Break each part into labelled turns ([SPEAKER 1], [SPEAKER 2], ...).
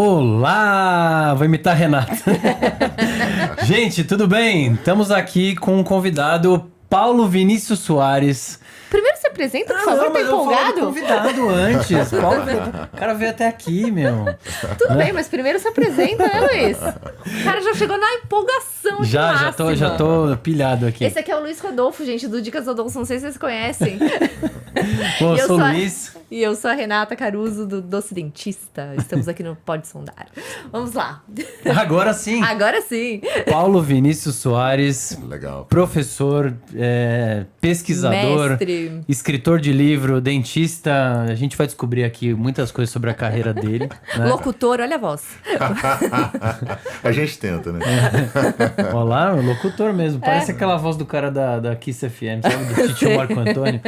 [SPEAKER 1] Olá! Vou imitar a Renata. Gente, tudo bem? Estamos aqui com um convidado, Paulo Vinícius Soares.
[SPEAKER 2] Primeiro se apresenta, por favor, tá empolgado?
[SPEAKER 1] Eu convidado antes. Paulo, o cara veio até aqui, meu.
[SPEAKER 2] Tudo bem, mas primeiro se apresenta, né, Luiz? O cara já chegou na empolgação
[SPEAKER 1] Já tô pilhado aqui.
[SPEAKER 2] Esse aqui é o Luiz Rodolfo, gente, do Dicas Rodolfo, não sei se vocês conhecem.
[SPEAKER 1] Bom, eu sou o Luiz.
[SPEAKER 2] E eu sou a Renata Caruso, do Doce Dentista. Estamos aqui no Pode Sondar. Vamos lá.
[SPEAKER 1] Agora sim.
[SPEAKER 2] Agora sim.
[SPEAKER 1] Paulo Vinícius Soares.
[SPEAKER 3] Legal.
[SPEAKER 1] Professor, pesquisador,
[SPEAKER 2] Mestre,
[SPEAKER 1] escritor de livro, dentista. A gente vai descobrir aqui muitas coisas sobre a carreira dele. Né?
[SPEAKER 2] locutor, olha a voz.
[SPEAKER 3] A gente tenta, né?
[SPEAKER 1] Olá, locutor mesmo. Parece aquela voz do cara da Kiss FM, sabe? Do Titio Marco Antônio.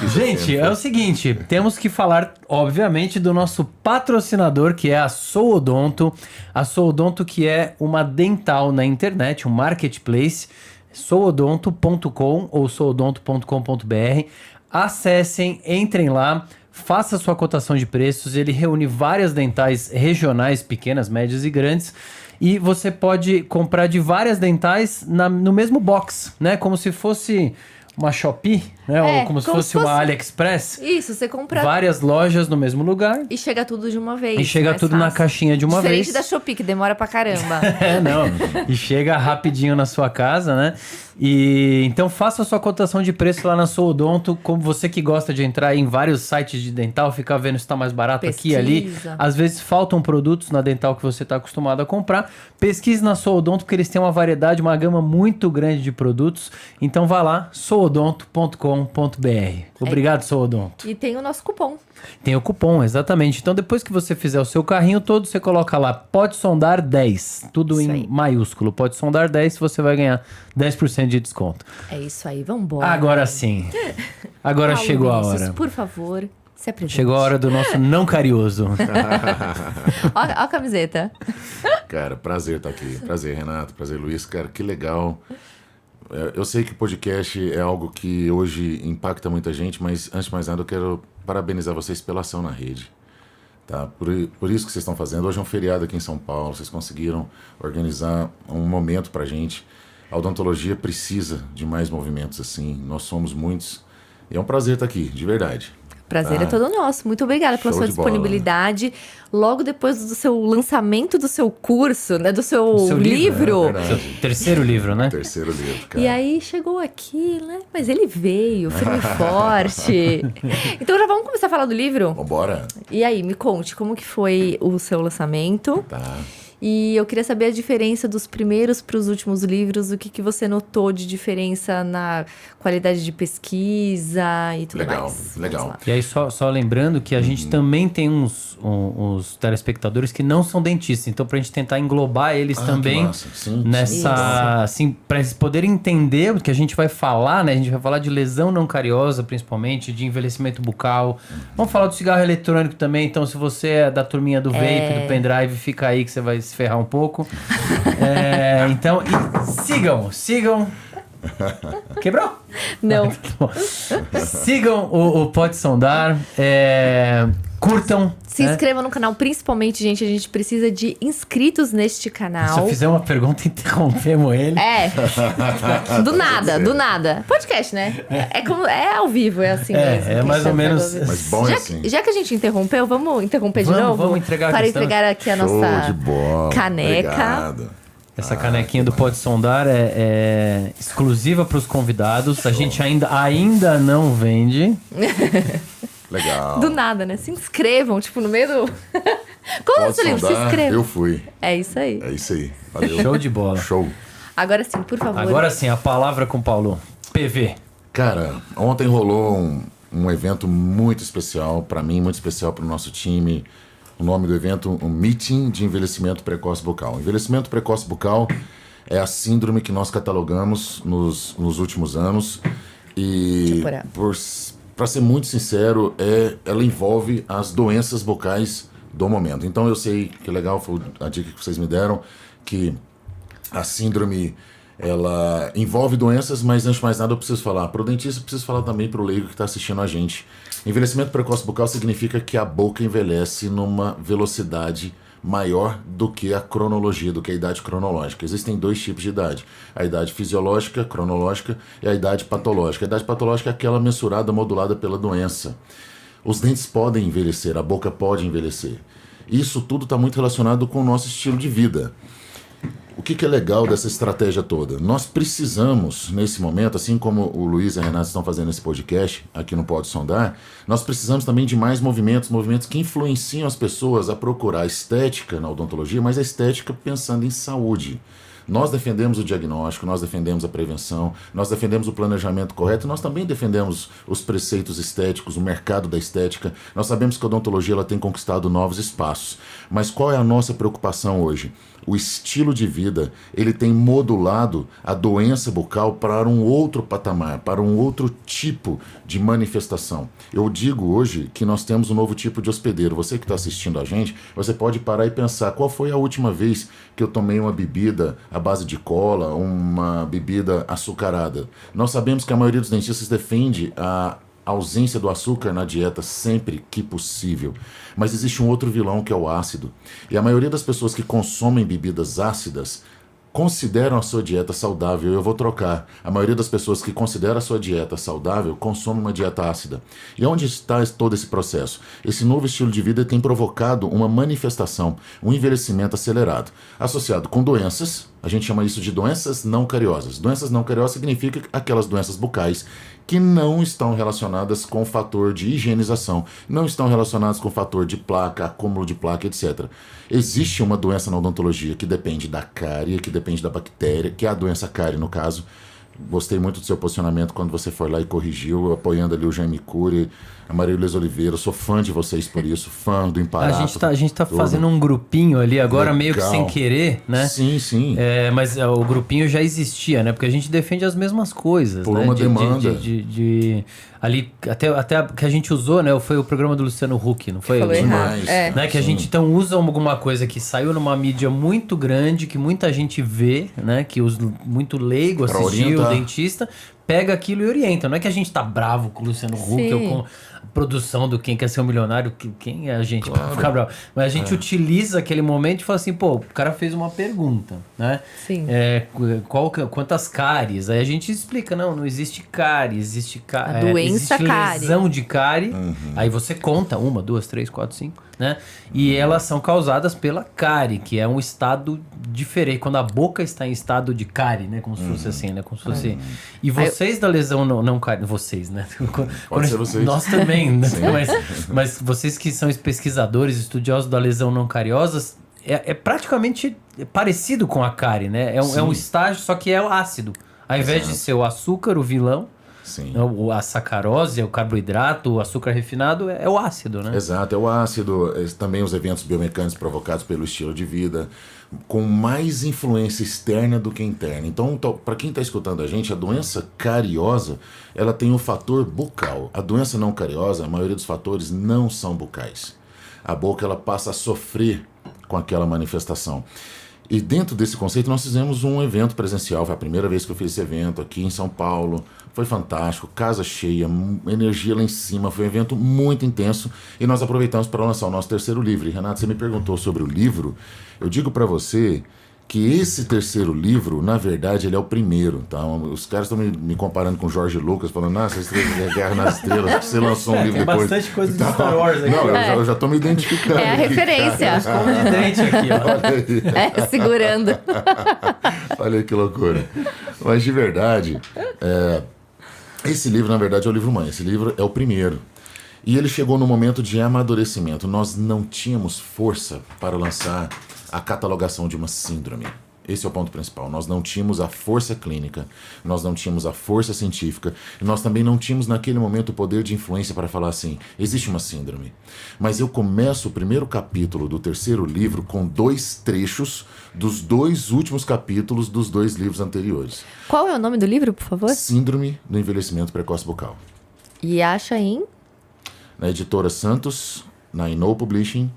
[SPEAKER 1] Gente, é o seguinte, temos que falar, obviamente, do nosso patrocinador, que é a Soodonto. A Soodonto, que é uma dental na internet, um marketplace, soodonto.com ou soodonto.com.br. Acessem, entrem lá, faça sua cotação de preços. Ele reúne várias dentais regionais, pequenas, médias e grandes. E você pode comprar de várias dentais no mesmo box, né? Como se fosse uma Shopee, né? Ou como se fosse uma AliExpress.
[SPEAKER 2] Isso, você compra
[SPEAKER 1] Várias lojas no mesmo lugar.
[SPEAKER 2] e chega tudo de uma vez.
[SPEAKER 1] E chega
[SPEAKER 2] mais
[SPEAKER 1] tudo
[SPEAKER 2] fácil.
[SPEAKER 1] na caixinha de uma
[SPEAKER 2] Diferente
[SPEAKER 1] vez.
[SPEAKER 2] da Shopee, que demora pra caramba.
[SPEAKER 1] Não. E chega rapidinho na sua casa, né? E então faça a sua cotação de preço lá na Soodonto. Como você que gosta de entrar em vários sites de dental, ficar vendo se tá mais barato aqui e ali.
[SPEAKER 2] Pesquisa.
[SPEAKER 1] Às vezes faltam produtos na dental que você tá acostumado a comprar. Pesquise na Soodonto, porque eles têm uma variedade, uma gama muito grande de produtos. Então vá lá, soodonto.com.br. Obrigado, Soodonto.
[SPEAKER 2] E tem o nosso cupom.
[SPEAKER 1] Tem o cupom, exatamente. Então, depois que você fizer o seu carrinho todo, você coloca lá, pode sondar 10. Tudo
[SPEAKER 2] Isso
[SPEAKER 1] em
[SPEAKER 2] aí.
[SPEAKER 1] maiúsculo. Pode sondar 10, você vai ganhar 10% de desconto.
[SPEAKER 2] É isso aí, vambora.
[SPEAKER 1] Agora sim. Agora
[SPEAKER 2] Paulo
[SPEAKER 1] chegou a
[SPEAKER 2] Vinícius,
[SPEAKER 1] hora.
[SPEAKER 2] por favor, se apresente.
[SPEAKER 1] Chegou a hora do nosso não carioso.
[SPEAKER 2] Ó a camiseta.
[SPEAKER 3] Cara, prazer estar aqui. Prazer, Renato. Prazer, Luiz. Cara, que legal. Eu sei que podcast é algo que hoje impacta muita gente, mas antes de mais nada eu quero parabenizar vocês pela ação na rede. Tá? Por isso que vocês estão fazendo. Hoje é um feriado aqui em São Paulo, vocês conseguiram organizar um momento pra gente. A odontologia precisa de mais movimentos assim, nós somos muitos. E é um prazer estar aqui, de verdade.
[SPEAKER 2] Prazer é todo nosso. Muito obrigada pela
[SPEAKER 3] Show
[SPEAKER 2] sua
[SPEAKER 3] de bola.
[SPEAKER 2] disponibilidade. Logo depois do seu lançamento do seu curso, né? Do seu,
[SPEAKER 1] Seu
[SPEAKER 2] livro.
[SPEAKER 3] É verdade.
[SPEAKER 1] Seu terceiro livro, né?
[SPEAKER 3] Terceiro livro, cara.
[SPEAKER 2] E aí chegou aqui, né? Mas ele veio, firme e forte. Então já vamos começar a falar do livro?
[SPEAKER 3] Vambora?
[SPEAKER 2] E aí, me conte, como que foi o seu lançamento?
[SPEAKER 3] Tá.
[SPEAKER 2] E eu queria saber a diferença dos primeiros para os últimos livros, o que você notou de diferença na qualidade de pesquisa e tudo
[SPEAKER 3] Legal,
[SPEAKER 2] mais.
[SPEAKER 3] legal.
[SPEAKER 2] Vamos lá.
[SPEAKER 1] E aí, só lembrando que a gente também tem uns telespectadores que não são dentistas. Então, pra gente tentar englobar eles
[SPEAKER 3] Ah,
[SPEAKER 1] também
[SPEAKER 3] que massa. Sim,
[SPEAKER 1] nessa... Assim, pra eles poderem entender o que a gente vai falar, né? A gente vai falar de lesão não cariosa, principalmente, de envelhecimento bucal. Vamos falar do cigarro eletrônico também. Então, se você é da turminha do vape, do pendrive, fica aí que você vai se ferrar um pouco. Então, sigam... Quebrou?
[SPEAKER 2] Não.
[SPEAKER 1] Sigam o Pode Sondar, curtam.
[SPEAKER 2] Se inscreva no canal, principalmente, gente. A gente precisa de inscritos neste
[SPEAKER 1] Se eu
[SPEAKER 2] canal.
[SPEAKER 1] fizer uma pergunta, interrompemos ele.
[SPEAKER 2] Do nada. Podcast, né? É ao vivo, é assim mesmo.
[SPEAKER 1] É mais ou menos.
[SPEAKER 3] Mas bom é assim.
[SPEAKER 2] Já que a gente interrompeu, vamos interromper de novo?
[SPEAKER 1] Vamos entregar a
[SPEAKER 2] Para
[SPEAKER 1] questão.
[SPEAKER 2] entregar aqui a
[SPEAKER 3] Show
[SPEAKER 2] nossa
[SPEAKER 3] de bola.
[SPEAKER 2] caneca.
[SPEAKER 3] Obrigado.
[SPEAKER 1] Essa canequinha do Pode Sondar é exclusiva para os convidados. A gente ainda não vende.
[SPEAKER 3] Legal.
[SPEAKER 2] Do nada, né? Se inscrevam, tipo, no meio do... Como é o
[SPEAKER 3] Pode
[SPEAKER 2] seu livro? Se
[SPEAKER 3] sondar,
[SPEAKER 2] inscreva.
[SPEAKER 3] eu fui.
[SPEAKER 2] É isso aí.
[SPEAKER 3] É isso aí. Valeu.
[SPEAKER 1] Show de bola.
[SPEAKER 3] Show.
[SPEAKER 2] Agora sim, por favor.
[SPEAKER 1] Agora sim, a palavra com o Paulo. PV.
[SPEAKER 3] Cara, ontem rolou um evento muito especial para mim, muito especial para o nosso time. O nome do evento, um Meeting de Envelhecimento Precoce Bucal. Envelhecimento Precoce Bucal é a síndrome que nós catalogamos nos últimos anos. E, para ser muito sincero, ela envolve as doenças bucais do momento. Então eu sei que legal foi a dica que vocês me deram, que a síndrome ela envolve doenças, mas antes de mais nada eu preciso falar. Para o dentista, eu preciso falar também para o leigo que está assistindo a gente. Envelhecimento precoce bucal significa que a boca envelhece numa velocidade maior do que a cronologia, do que a idade cronológica. Existem 2 tipos de idade. A idade fisiológica, cronológica, e a idade patológica. A idade patológica é aquela mensurada, modulada pela doença. Os dentes podem envelhecer, a boca pode envelhecer. Isso tudo está muito relacionado com o nosso estilo de vida. O que é legal dessa estratégia toda? Nós precisamos, nesse momento, assim como o Luiz e a Renata estão fazendo esse podcast, aqui no Pode Sondar, nós precisamos também de mais movimentos que influenciam as pessoas a procurar estética na odontologia, mas a estética pensando em saúde. Nós defendemos o diagnóstico, nós defendemos a prevenção, nós defendemos o planejamento correto, nós também defendemos os preceitos estéticos, o mercado da estética. Nós sabemos que a odontologia ela tem conquistado novos espaços. Mas qual é a nossa preocupação hoje? O estilo de vida, ele tem modulado a doença bucal para um outro patamar, para um outro tipo de manifestação. Eu digo hoje que nós temos um novo tipo de hospedeiro. Você que está assistindo a gente, você pode parar e pensar, qual foi a última vez que eu tomei uma bebida à base de cola, uma bebida açucarada? Nós sabemos que a maioria dos dentistas defende a ausência do açúcar na dieta sempre que possível. Mas existe um outro vilão que é o ácido. E a maioria das pessoas que consomem bebidas ácidas consideram a sua dieta saudável. Eu vou trocar. A maioria das pessoas que considera a sua dieta saudável consome uma dieta ácida. E onde está todo esse processo? Esse novo estilo de vida tem provocado uma manifestação, um envelhecimento acelerado, associado com doenças. A gente chama isso de doenças não cariosas. Doenças não cariosas significa aquelas doenças bucais que não estão relacionadas com o fator de higienização, não estão relacionadas com o fator de placa, acúmulo de placa, etc. Existe uma doença na odontologia que depende da cárie, que depende da bactéria, que é a doença cárie no caso. Gostei muito do seu posicionamento quando você foi lá e corrigiu, apoiando ali o Jaime Cury, a Maria Luiz Oliveira. Eu sou fã de vocês por isso, fã do Imparato.
[SPEAKER 1] A gente tá fazendo um grupinho ali agora,
[SPEAKER 3] Legal.
[SPEAKER 1] meio que sem querer, né?
[SPEAKER 3] Sim, sim.
[SPEAKER 1] Mas o grupinho já existia, né? Porque a gente defende as mesmas coisas.
[SPEAKER 3] Por
[SPEAKER 1] né?
[SPEAKER 3] uma demanda.
[SPEAKER 1] Ali, até que a gente usou, né? Foi o programa do Luciano Huck, não foi?
[SPEAKER 2] Falou errado.
[SPEAKER 3] Demais.
[SPEAKER 1] Né, que a gente então usa alguma coisa que saiu numa mídia muito grande, que muita gente vê, né? Que muito leigo
[SPEAKER 3] Pra
[SPEAKER 1] assistiu, o
[SPEAKER 3] orientar.
[SPEAKER 1] dentista, pega aquilo e orienta. Não é que a gente tá bravo com o Luciano Huck
[SPEAKER 2] Sim.
[SPEAKER 1] ou com a produção do Quem Quer Ser um Milionário, quem é a gente pra
[SPEAKER 3] Claro.
[SPEAKER 1] ficar bravo? Mas a gente utiliza aquele momento e fala assim, pô, o cara fez uma pergunta, né?
[SPEAKER 2] Sim.
[SPEAKER 1] Quantas cáries? Aí a gente explica, não existe cárie, existe
[SPEAKER 2] A doença
[SPEAKER 1] existe
[SPEAKER 2] cárie.
[SPEAKER 1] lesão de cárie. Aí você conta 1, 2, 3, 4, 5, né? E elas são causadas pela cárie, que é um estado diferente. Quando a boca está em estado de cárie, né? Como se fosse assim, né? Como se fosse... E vocês da lesão não cárie... Vocês, né?
[SPEAKER 3] Pode ser vocês.
[SPEAKER 1] Nós também, né? Mas vocês que são pesquisadores, estudiosos da lesão não cariosas, é praticamente parecido com a cárie, né? É um estágio, só que é o ácido. Ao invés de ser o açúcar, o vilão,
[SPEAKER 3] Sim.
[SPEAKER 1] a sacarose, o carboidrato, o açúcar refinado, é o ácido, né?
[SPEAKER 3] Exato, é o ácido, também os eventos biomecânicos provocados pelo estilo de vida, com mais influência externa do que interna. Então, para quem está escutando a gente, a doença cariosa, ela tem um fator bucal. A doença não cariosa, a maioria dos fatores não são bucais. A boca ela passa a sofrer com aquela manifestação. E dentro desse conceito nós fizemos um evento presencial, foi a primeira vez que eu fiz esse evento aqui em São Paulo, foi fantástico, casa cheia, energia lá em cima, foi um evento muito intenso e nós aproveitamos para lançar o nosso terceiro livro. E Renato, você me perguntou sobre o livro, eu digo para você que esse terceiro livro, na verdade, ele é o primeiro, tá? Os caras estão me comparando com o Jorge Lucas, falando, nossa, Guerra nas Estrelas, você lançou um livro
[SPEAKER 1] Tem
[SPEAKER 3] depois.
[SPEAKER 1] bastante coisa de Star Wars aqui.
[SPEAKER 3] Não, eu já tô me identificando.
[SPEAKER 2] É a
[SPEAKER 3] aqui,
[SPEAKER 2] referência.
[SPEAKER 1] Escova de dente aqui, ó.
[SPEAKER 3] Olha aí.
[SPEAKER 2] Segurando.
[SPEAKER 3] Olha aí que loucura. Mas de verdade, esse livro, na verdade, é o livro mãe. Esse livro é o primeiro. E ele chegou no momento de amadurecimento. Nós não tínhamos força para lançar a catalogação de uma síndrome. Esse é o ponto principal. Nós não tínhamos a força clínica, nós não tínhamos a força científica, e nós também não tínhamos naquele momento o poder de influência para falar assim, existe uma síndrome. Mas eu começo o primeiro capítulo do terceiro livro com 2 trechos dos 2 últimos capítulos dos 2 livros anteriores.
[SPEAKER 2] Qual é o nome do livro, por favor?
[SPEAKER 3] Síndrome do envelhecimento precoce bucal.
[SPEAKER 2] E acha em...
[SPEAKER 3] Na editora Santos, na Inou Publishing,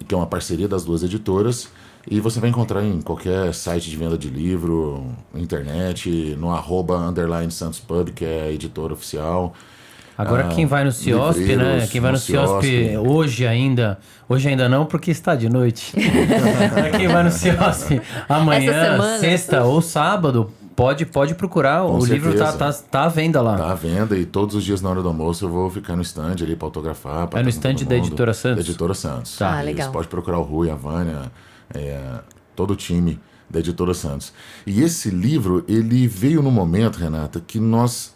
[SPEAKER 3] que é uma parceria das 2 editoras, E você vai encontrar em qualquer site de venda de livro, internet, no @_SantosPub, que é a editora oficial.
[SPEAKER 1] Agora quem vai no Ciosp, né?
[SPEAKER 3] livreiros,
[SPEAKER 1] Quem vai no Ciosp hoje ainda não porque está de noite. Quem vai no Ciosp
[SPEAKER 2] Essa
[SPEAKER 1] amanhã,
[SPEAKER 2] semana.
[SPEAKER 1] sexta ou sábado, pode procurar.
[SPEAKER 3] Com
[SPEAKER 1] o livro
[SPEAKER 3] certeza.
[SPEAKER 1] tá à venda lá.
[SPEAKER 3] Tá à venda e todos os dias na hora do almoço eu vou ficar no stand ali pra autografar.
[SPEAKER 1] É no stand da Editora Santos?
[SPEAKER 3] Da Editora Santos.
[SPEAKER 1] Tá.
[SPEAKER 2] Ah, legal.
[SPEAKER 3] Você pode procurar o Rui, a Vânia, todo o time da Editora Santos. E esse livro, ele veio no momento, Renata, que nós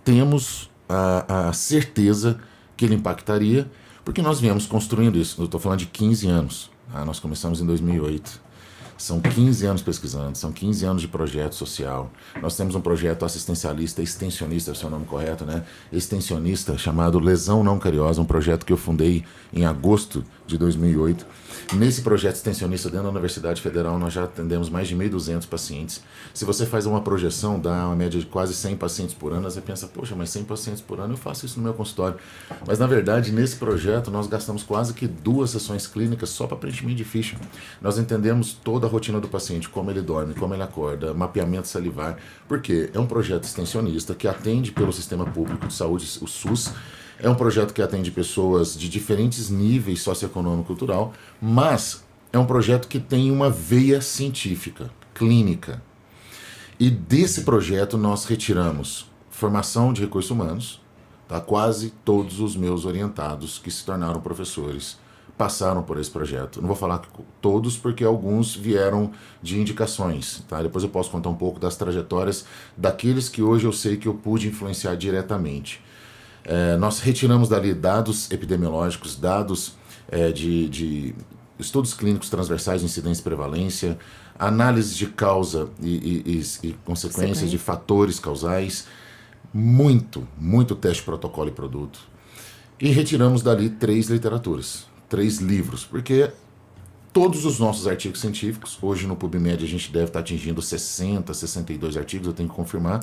[SPEAKER 3] temos a certeza que ele impactaria, porque nós viemos construindo isso. Eu estou falando de 15 anos. Nós começamos em 2008. São 15 anos pesquisando, são 15 anos de projeto social. Nós temos um projeto assistencialista, extensionista, é o seu nome correto, né? Extensionista, chamado Lesão Não Cariosa, um projeto que eu fundei em agosto de 2008. Nesse projeto extensionista dentro da Universidade Federal, nós já atendemos mais de 1.200 pacientes. Se você faz uma projeção, dá uma média de quase 100 pacientes por ano, você pensa, poxa, mas 100 pacientes por ano, eu faço isso no meu consultório. Mas, na verdade, nesse projeto, nós gastamos quase que 2 sessões clínicas só para preenchimento de ficha. Nós entendemos toda a rotina do paciente, como ele dorme, como ele acorda, mapeamento salivar, porque é um projeto extensionista que atende pelo Sistema Público de Saúde, o SUS. É um projeto que atende pessoas de diferentes níveis socioeconômico-cultural, mas é um projeto que tem uma veia científica, clínica. E desse projeto nós retiramos formação de recursos humanos, tá? Quase todos os meus orientados que se tornaram professores passaram por esse projeto. Não vou falar todos, porque alguns vieram de indicações, tá? Depois eu posso contar um pouco das trajetórias daqueles que hoje eu sei que eu pude influenciar diretamente. Nós retiramos dali dados epidemiológicos, dados de estudos clínicos transversais de incidência e prevalência, análise de causa e consequências de fatores causais, muito teste, protocolo e produto. E retiramos dali 3 literaturas, 3 livros, porque todos os nossos artigos científicos, hoje no PubMed a gente deve estar atingindo 60, 62 artigos, eu tenho que confirmar.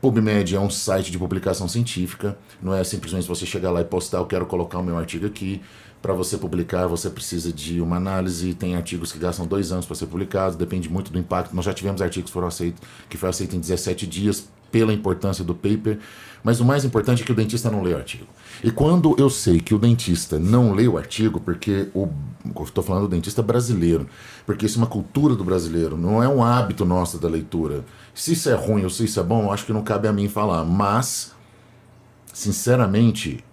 [SPEAKER 3] PubMed é um site de publicação científica, não é simplesmente você chegar lá e postar, eu quero colocar o meu artigo aqui. Para você publicar, você precisa de uma análise, tem artigos que gastam 2 anos para ser publicados, depende muito do impacto. Nós já tivemos artigos que foram aceitos em 17 dias, pela importância do paper, mas o mais importante é que o dentista não lê o artigo. E quando eu sei que o dentista não lê o artigo, porque estou falando do dentista brasileiro, porque isso é uma cultura do brasileiro, não é um hábito nosso da leitura. Se isso é ruim ou se isso é bom, eu acho que não cabe a mim falar, mas sinceramente,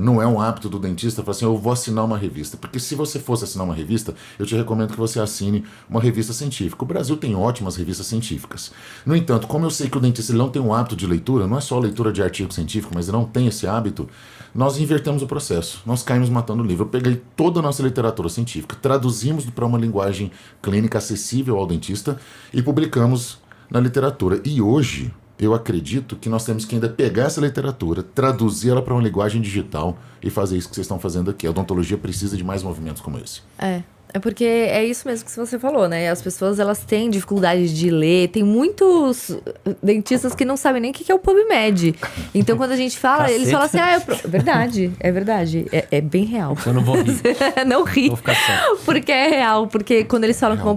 [SPEAKER 3] não é um hábito do dentista falar assim, eu vou assinar uma revista. Porque se você fosse assinar uma revista, eu te recomendo que você assine uma revista científica. O Brasil tem ótimas revistas científicas. No entanto, como eu sei que o dentista ele não tem um hábito de leitura, não é só leitura de artigo científico, mas ele não tem esse hábito, nós invertemos o processo. Nós caímos matando o livro. Eu peguei toda a nossa literatura científica, traduzimos para uma linguagem clínica acessível ao dentista e publicamos na literatura. E hoje eu acredito que nós temos que ainda pegar essa literatura, traduzir ela para uma linguagem digital e fazer isso que vocês estão fazendo aqui. A odontologia precisa de mais movimentos como esse.
[SPEAKER 2] É porque é isso mesmo que você falou, né? As pessoas, elas têm dificuldade de ler. Tem muitos dentistas que não sabem nem o que é o PubMed. Então, quando a gente fala, eles falam assim, verdade, é verdade. É bem real.
[SPEAKER 1] Eu não vou rir.
[SPEAKER 2] Não ri.
[SPEAKER 1] Vou ficar sério.
[SPEAKER 2] Porque é real. Porque quando eles falam que vão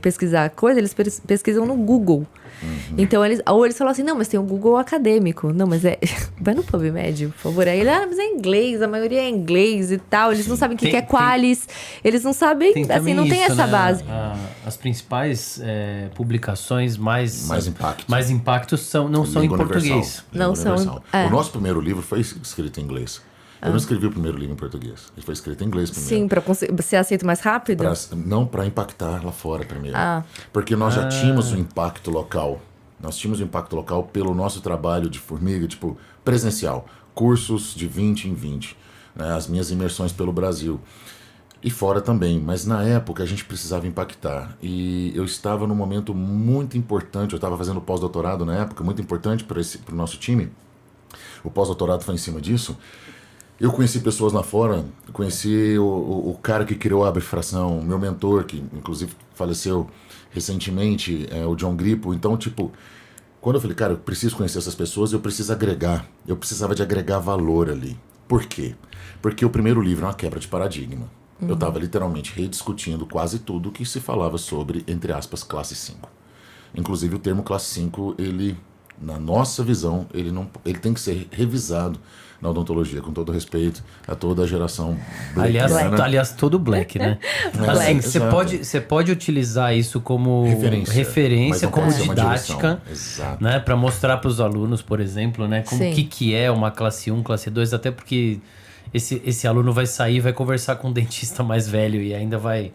[SPEAKER 2] pesquisar coisa, eles pesquisam no Google. Então, eles falam assim, não, mas tem o Google acadêmico. Não, mas vai no PubMed, por favor. Aí ele, mas é inglês, a maioria é inglês e tal. Eles não sabem o que é Qualis. Eles não sabem, assim, não tem essa base.
[SPEAKER 1] As principais publicações mais impactos não são em português.
[SPEAKER 2] Não são.
[SPEAKER 3] O nosso primeiro livro foi escrito em inglês. Eu não escrevi o primeiro livro em português. Ele foi escrito em inglês primeiro.
[SPEAKER 2] Sim, para ser aceito mais rápido?
[SPEAKER 3] Não para impactar lá fora primeiro. Porque nós já tínhamos um impacto local. Nós tínhamos um impacto local pelo nosso trabalho de formiga, tipo, presencial. Cursos de 20 em 20. Né, as minhas imersões pelo Brasil. E fora também. Mas na época a gente precisava impactar. E eu estava num momento muito importante. Eu estava fazendo pós-doutorado na época, muito importante para o nosso time. O pós-doutorado foi em cima disso. Eu conheci pessoas lá fora, conheci o cara que criou a Abrifração, meu mentor, que inclusive faleceu recentemente, o John Grippo. Então, tipo, quando eu falei, cara, eu preciso conhecer essas pessoas, eu preciso agregar. Eu precisava de agregar valor ali. Por quê? Porque o primeiro livro é uma quebra de paradigma. Eu estava literalmente rediscutindo quase tudo que se falava sobre, entre aspas, classe 5. Inclusive o termo classe 5, ele, na nossa visão, ele tem que ser revisado na odontologia, com todo respeito a toda a geração black.
[SPEAKER 1] Aliás, todo black, né? Assim, você pode utilizar isso como referência como didática, né? Para mostrar para os alunos, por exemplo, né? Como que é uma classe 1, classe 2, até porque esse aluno vai sair, vai conversar com um dentista mais velho e ainda vai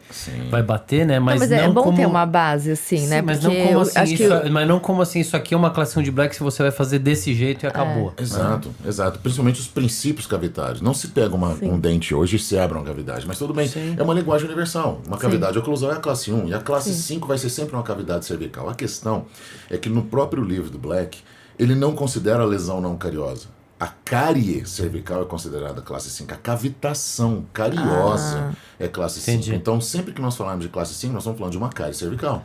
[SPEAKER 1] bater, né?
[SPEAKER 2] Mas é bom ter uma base, assim, né?
[SPEAKER 1] Mas não como assim, mas não como assim, isso aqui é uma classe 1 de black, se você vai fazer desse jeito e acabou.
[SPEAKER 3] Exato. Principalmente os princípios cavitários. Não se pega um dente hoje e se abre uma cavidade, mas tudo bem. É uma linguagem universal. Uma cavidade oclusal é a classe 1 e a classe 5 vai ser sempre uma cavidade cervical. A questão é que no próprio livro do Black, ele não considera a lesão não cariosa. A cárie cervical é considerada classe 5. A cavitação cariosa é classe 5. Então, sempre que nós falarmos de classe 5, nós estamos falando de uma cárie cervical.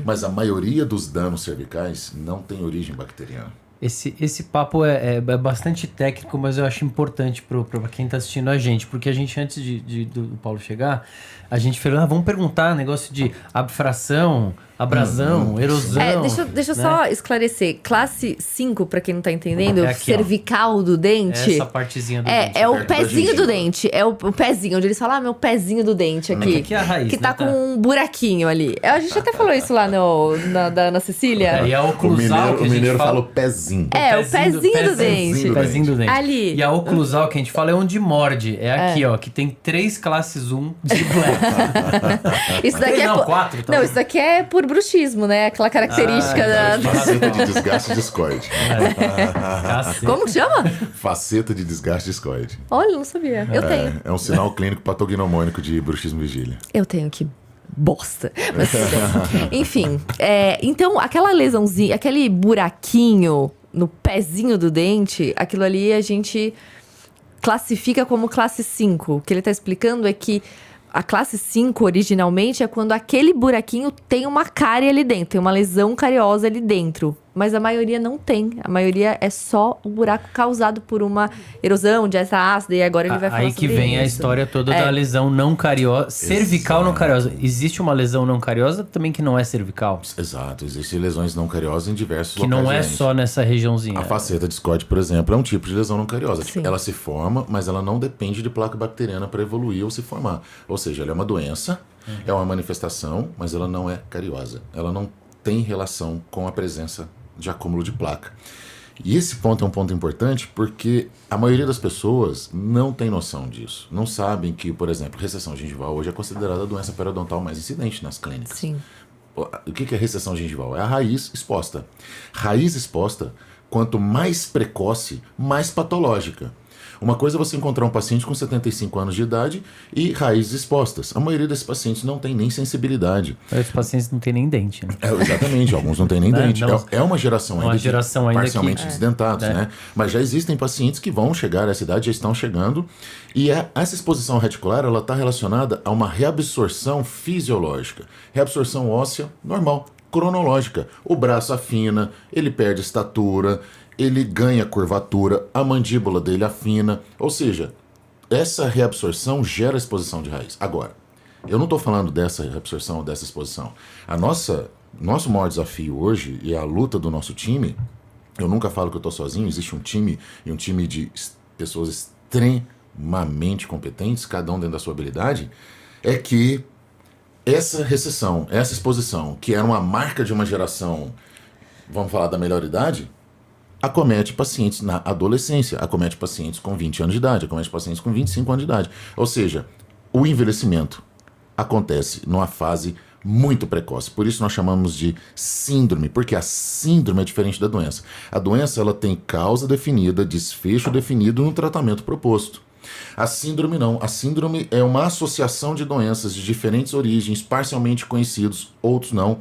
[SPEAKER 3] Mas a maioria dos danos cervicais não tem origem bacteriana.
[SPEAKER 1] Esse papo é bastante técnico, mas eu acho importante para quem está assistindo a gente. Porque a gente, antes do Paulo chegar, a gente falou, vamos perguntar negócio de abfração, abrasão, erosão.
[SPEAKER 2] Deixa eu só esclarecer. Classe 5, pra quem não tá entendendo, aqui, cervical do dente.
[SPEAKER 1] Essa partezinha do dente.
[SPEAKER 2] É o pezinho do dente. É o pezinho, onde eles falam, meu pezinho do dente aqui.
[SPEAKER 1] Aqui é a raiz,
[SPEAKER 2] que tá com um buraquinho ali. A gente até falou isso lá na Ana Cecília.
[SPEAKER 1] E a oclusal,
[SPEAKER 3] o mineiro fala o pezinho.
[SPEAKER 2] O pezinho do dente.
[SPEAKER 1] O pezinho do dente.
[SPEAKER 2] Ali.
[SPEAKER 1] E a oclusal que a gente fala é onde morde. É aqui, ó, que tem 3 classes 1 de black.
[SPEAKER 2] Isso daqui é
[SPEAKER 1] 4.
[SPEAKER 2] Não, isso daqui é por bruxismo, né? Aquela característica da...
[SPEAKER 3] Faceta de desgaste discoide.
[SPEAKER 2] Como que chama?
[SPEAKER 3] Faceta de desgaste discoide.
[SPEAKER 2] Olha, não sabia. Eu tenho.
[SPEAKER 3] É um sinal clínico patognomônico de bruxismo vigília.
[SPEAKER 2] Eu tenho que bosta. Mas, enfim, então aquela lesãozinha, aquele buraquinho no pezinho do dente, aquilo ali a gente classifica como classe 5. O que ele tá explicando é que a classe 5, originalmente, é quando aquele buraquinho tem uma cárie ali dentro, tem uma lesão cariosa ali dentro. Mas a maioria não tem. A maioria é só o buraco causado por uma erosão de essa ácida. E agora ele vai falar
[SPEAKER 1] sobre isso. Aí que vem a história toda da lesão não cariosa. Cervical não cariosa. Existe uma lesão não cariosa também que não é cervical?
[SPEAKER 3] Exato. Existem lesões não cariosas em diversos locais.
[SPEAKER 1] Que não é só nessa regiãozinha.
[SPEAKER 3] A faceta discoide, por exemplo, é um tipo de lesão não cariosa. Ela se forma, mas ela não depende de placa bacteriana para evoluir ou se formar. Ou seja, ela é uma doença, é uma manifestação, mas ela não é cariosa. Ela não tem relação com a presença de acúmulo de placa. E esse ponto é um ponto importante porque a maioria das pessoas não tem noção disso. Não sabem que, por exemplo, recessão gengival hoje é considerada a doença periodontal mais incidente nas clínicas.
[SPEAKER 2] Sim.
[SPEAKER 3] O que é recessão gengival? É a raiz exposta. Raiz exposta, quanto mais precoce, mais patológica. Uma coisa é você encontrar um paciente com 75 anos de idade e raízes expostas. A maioria desses pacientes não tem nem sensibilidade.
[SPEAKER 1] Esses pacientes não tem nem dente, né?
[SPEAKER 3] Exatamente, alguns não têm nem dente. É uma geração ainda parcialmente
[SPEAKER 1] que,
[SPEAKER 3] desdentados, né? Mas já existem pacientes que vão chegar a essa idade, já estão chegando. E essa exposição reticular, ela está relacionada a uma reabsorção fisiológica. Reabsorção óssea normal, cronológica. O braço afina, ele perde estatura, ele ganha curvatura, a mandíbula dele afina, ou seja, essa reabsorção gera exposição de raiz. Agora, eu não estou falando dessa reabsorção ou dessa exposição. Nosso maior desafio hoje e a luta do nosso time, eu nunca falo que eu estou sozinho, existe um time e um time de pessoas extremamente competentes, cada um dentro da sua habilidade, é que essa recessão, essa exposição, que era uma marca de uma geração, vamos falar da melhor idade, acomete pacientes na adolescência, acomete pacientes com 20 anos de idade, acomete pacientes com 25 anos de idade. Ou seja, o envelhecimento acontece numa fase muito precoce. Por isso nós chamamos de síndrome, porque a síndrome é diferente da doença. A doença ela tem causa definida, desfecho definido no tratamento proposto. A síndrome não. A síndrome é uma associação de doenças de diferentes origens, parcialmente conhecidos, outros não,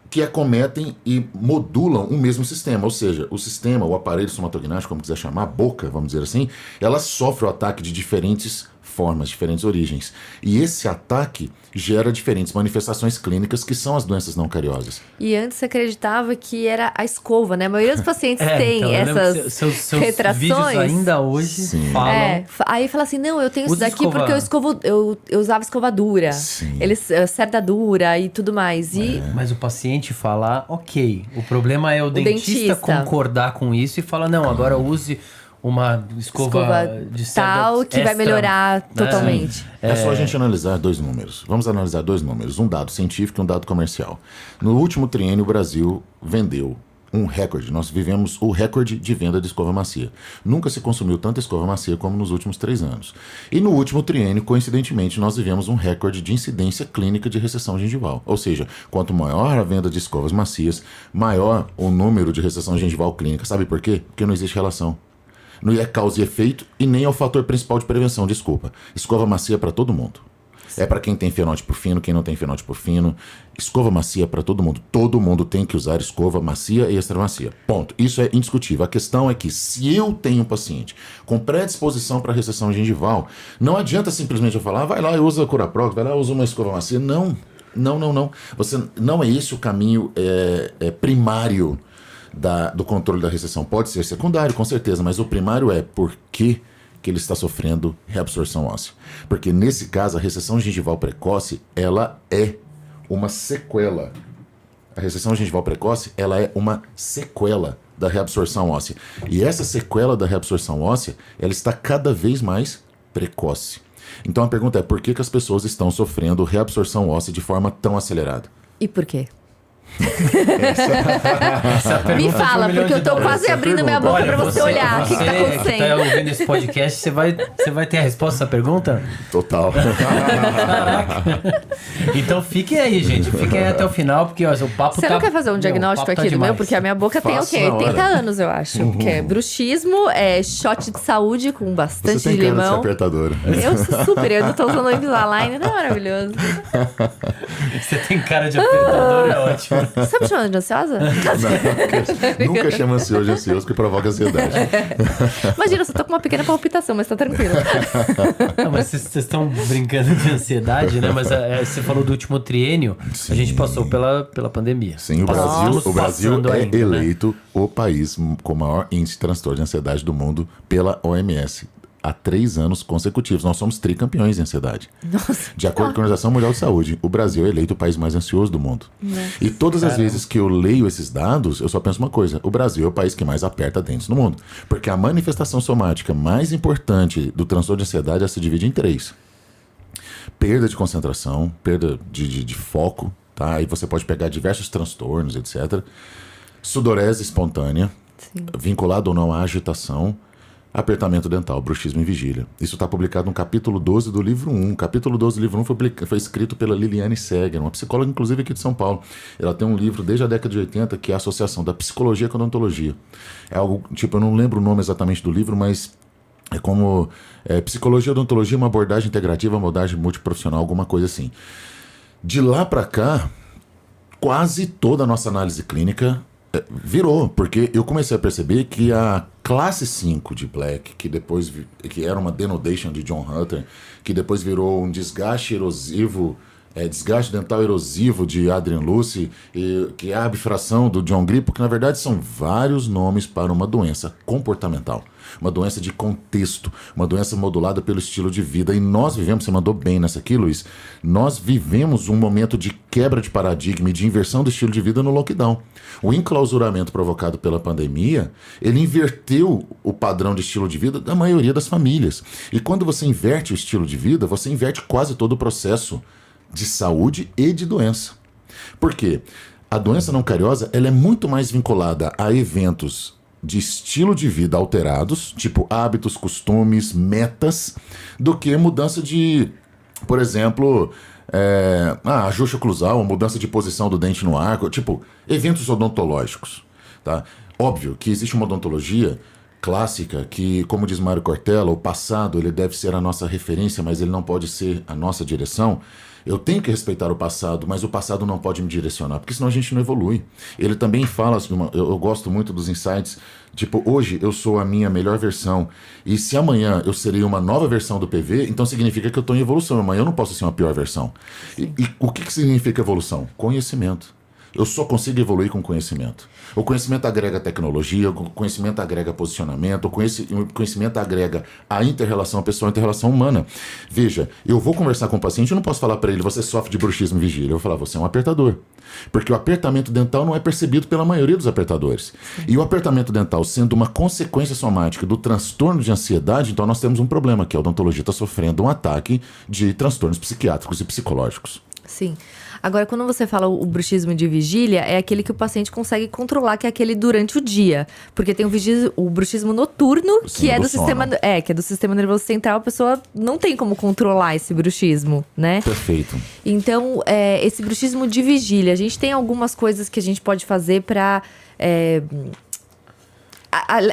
[SPEAKER 3] que acometem e modulam o mesmo sistema, ou seja, o sistema, o aparelho estomatognático, como quiser chamar, a boca, vamos dizer assim, ela sofre o ataque de diferentes formas, diferentes origens. E esse ataque gera diferentes manifestações clínicas que são as doenças não cariosas.
[SPEAKER 2] E antes você acreditava que era a escova, né? A maioria dos pacientes tem
[SPEAKER 1] então, eu lembro que
[SPEAKER 2] essas
[SPEAKER 1] seus
[SPEAKER 2] retrações.
[SPEAKER 1] vídeos ainda hoje
[SPEAKER 3] Sim.
[SPEAKER 1] falam...
[SPEAKER 2] Aí fala assim, não, eu tenho isso
[SPEAKER 1] Usa
[SPEAKER 2] daqui
[SPEAKER 1] escova.
[SPEAKER 2] porque eu usava escovadura.
[SPEAKER 3] Sim.
[SPEAKER 2] Cerda dura e tudo mais. E
[SPEAKER 1] Mas o paciente fala, ok. O problema é o dentista
[SPEAKER 2] dentista.
[SPEAKER 1] concordar com isso e falar, não, agora use uma escova de cerda
[SPEAKER 2] tal que vai
[SPEAKER 1] extra,
[SPEAKER 2] melhorar
[SPEAKER 1] né?
[SPEAKER 2] totalmente.
[SPEAKER 3] É só a gente analisar 2 números. Vamos analisar 2 números. Um dado científico e um dado comercial. No último triênio, o Brasil vendeu um recorde. Nós vivemos o recorde de venda de escova macia. Nunca se consumiu tanta escova macia como nos últimos 3 anos. E no último triênio, coincidentemente, nós vivemos um recorde de incidência clínica de recessão gengival. Ou seja, quanto maior a venda de escovas macias, maior o número de recessão gengival clínica. Sabe por quê? Porque não existe relação. Não é causa e efeito e nem é o fator principal de prevenção, desculpa. Escova macia é para todo mundo. É para quem tem fenótipo fino, quem não tem fenótipo fino. Escova macia é para todo mundo. Todo mundo tem que usar escova macia e extra macia. Ponto. Isso é indiscutível. A questão é que se eu tenho um paciente com predisposição para recessão gengival, não adianta simplesmente eu falar, vai lá e usa a Curaprox, vai lá e usa uma escova macia. Não. Você, não é esse o caminho primário do controle da recessão. Pode ser secundário, com certeza, mas o primário é por que ele está sofrendo reabsorção óssea. Porque nesse caso, a recessão gengival precoce, ela é uma sequela. A recessão gengival precoce, ela é uma sequela da reabsorção óssea. E essa sequela da reabsorção óssea, ela está cada vez mais precoce. Então a pergunta é, por que as pessoas estão sofrendo reabsorção óssea de forma tão acelerada?
[SPEAKER 2] E por quê?
[SPEAKER 1] Essa
[SPEAKER 2] Me
[SPEAKER 1] pergunta de
[SPEAKER 2] fala,
[SPEAKER 1] $1 milhão
[SPEAKER 2] porque eu tô quase
[SPEAKER 3] Essa
[SPEAKER 2] abrindo minha boca
[SPEAKER 3] pergunta.
[SPEAKER 2] pra você olhar o que tá
[SPEAKER 1] que
[SPEAKER 2] acontecendo.
[SPEAKER 1] tá ouvindo esse podcast, você vai ter a resposta a essa pergunta?
[SPEAKER 3] Total.
[SPEAKER 1] Então fiquem aí, gente. Fiquem aí até o final, porque ó, o papo
[SPEAKER 2] Você
[SPEAKER 1] tá...
[SPEAKER 2] não quer fazer um
[SPEAKER 1] Meu,
[SPEAKER 2] diagnóstico
[SPEAKER 1] o papo tá
[SPEAKER 2] aqui do meu?
[SPEAKER 1] demais.
[SPEAKER 2] Porque a minha boca tem o
[SPEAKER 3] Faço
[SPEAKER 2] quê?
[SPEAKER 3] na hora.
[SPEAKER 2] 80 anos, eu acho. Que é bruxismo, é shot de saúde com bastante
[SPEAKER 3] Você tem
[SPEAKER 2] de
[SPEAKER 3] cara de ser
[SPEAKER 2] limão.
[SPEAKER 3] apertadora.
[SPEAKER 2] Eu sou super, eu tô usando o Invisalign, tá maravilhoso.
[SPEAKER 1] Você tem cara de apertador, é ótimo.
[SPEAKER 2] Você tá me chamando de ansiosa?
[SPEAKER 3] Nunca chama ansioso de ansioso, que provoca ansiedade.
[SPEAKER 2] Imagina, eu só tô com uma pequena palpitação, mas tá tranquilo.
[SPEAKER 1] Não, mas vocês estão brincando de ansiedade, né? Mas você falou do último triênio, a gente passou pela pandemia.
[SPEAKER 3] Sim, o
[SPEAKER 1] Estamos
[SPEAKER 3] Brasil
[SPEAKER 1] passando
[SPEAKER 3] é
[SPEAKER 1] ainda, né?
[SPEAKER 3] eleito o país com o maior índice de transtorno de ansiedade do mundo pela OMS. Há 3 anos consecutivos. Nós somos tricampeões em ansiedade.
[SPEAKER 2] Nossa.
[SPEAKER 3] De acordo com a Organização Mundial de Saúde, o Brasil é eleito o país mais ansioso do mundo. E todas as vezes que eu leio esses dados, eu só penso uma coisa: o Brasil é o país que mais aperta dentes no mundo. Porque a manifestação somática mais importante do transtorno de ansiedade, ela se divide em 3. Perda de concentração, perda de foco, tá? Aí você pode pegar diversos transtornos, etc. Sudorese espontânea, vinculado ou não à agitação. Apertamento dental, bruxismo e vigília. Isso está publicado no capítulo 12 do livro 1. O capítulo 12 do livro 1 foi escrito pela Liliane Seger, uma psicóloga, inclusive, aqui de São Paulo. Ela tem um livro desde a década de 80, que é a Associação da Psicologia com a Odontologia. É algo, tipo, eu não lembro o nome exatamente do livro, mas é como Psicologia e Odontologia, uma abordagem integrativa, uma abordagem multiprofissional, alguma coisa assim. De lá para cá, quase toda a nossa análise clínica virou, porque eu comecei a perceber que a classe 5 de Black, que era uma denudation de John Hunter, que depois virou um desgaste erosivo, desgaste dental erosivo de Adrian Lucy, que é a bifração do John Grip, porque na verdade são vários nomes para uma doença comportamental, uma doença de contexto, uma doença modulada pelo estilo de vida. E nós vivemos, você mandou bem nessa aqui, Luiz, nós vivemos um momento de quebra de paradigma e de inversão do estilo de vida no lockdown. O enclausuramento provocado pela pandemia, ele inverteu o padrão de estilo de vida da maioria das famílias. E quando você inverte o estilo de vida, você inverte quase todo o processo de saúde e de doença. Por quê? A doença não cariosa, ela é muito mais vinculada a eventos de estilo de vida alterados, tipo hábitos, costumes, metas, do que mudança de, por exemplo, ajuste oclusal, mudança de posição do dente no arco, tipo eventos odontológicos, tá? Óbvio que existe uma odontologia clássica que, como diz Mário Cortella, o passado ele deve ser a nossa referência, mas ele não pode ser a nossa direção. Eu tenho que respeitar o passado, mas o passado não pode me direcionar, porque senão a gente não evolui. Ele também fala, eu gosto muito dos insights, tipo, hoje eu sou a minha melhor versão, e se amanhã eu serei uma nova versão do PV, então significa que eu estou em evolução. Amanhã eu não posso ser uma pior versão. E o que significa evolução? Conhecimento. Eu só consigo evoluir com conhecimento. O conhecimento agrega tecnologia, o conhecimento agrega posicionamento, o conhecimento agrega a inter-relação pessoal, a inter-relação humana. Veja, eu vou conversar com o paciente, eu não posso falar para ele, você sofre de bruxismo e vigília. Eu vou falar, você é um apertador. Porque o apertamento dental não é percebido pela maioria dos apertadores. E o apertamento dental sendo uma consequência somática do transtorno de ansiedade, então nós temos um problema, que a odontologia está sofrendo um ataque de transtornos psiquiátricos e psicológicos.
[SPEAKER 2] Sim. Agora, quando você fala o bruxismo de vigília, é aquele que o paciente consegue controlar, que é aquele durante o dia. Porque tem o bruxismo noturno,
[SPEAKER 3] Sim,
[SPEAKER 2] que é
[SPEAKER 3] do
[SPEAKER 2] do sistema,
[SPEAKER 3] sono.
[SPEAKER 2] que é do sistema nervoso central. A pessoa não tem como controlar esse bruxismo, né?
[SPEAKER 3] Perfeito.
[SPEAKER 2] Então, esse bruxismo de vigília, a gente tem algumas coisas que a gente pode fazer para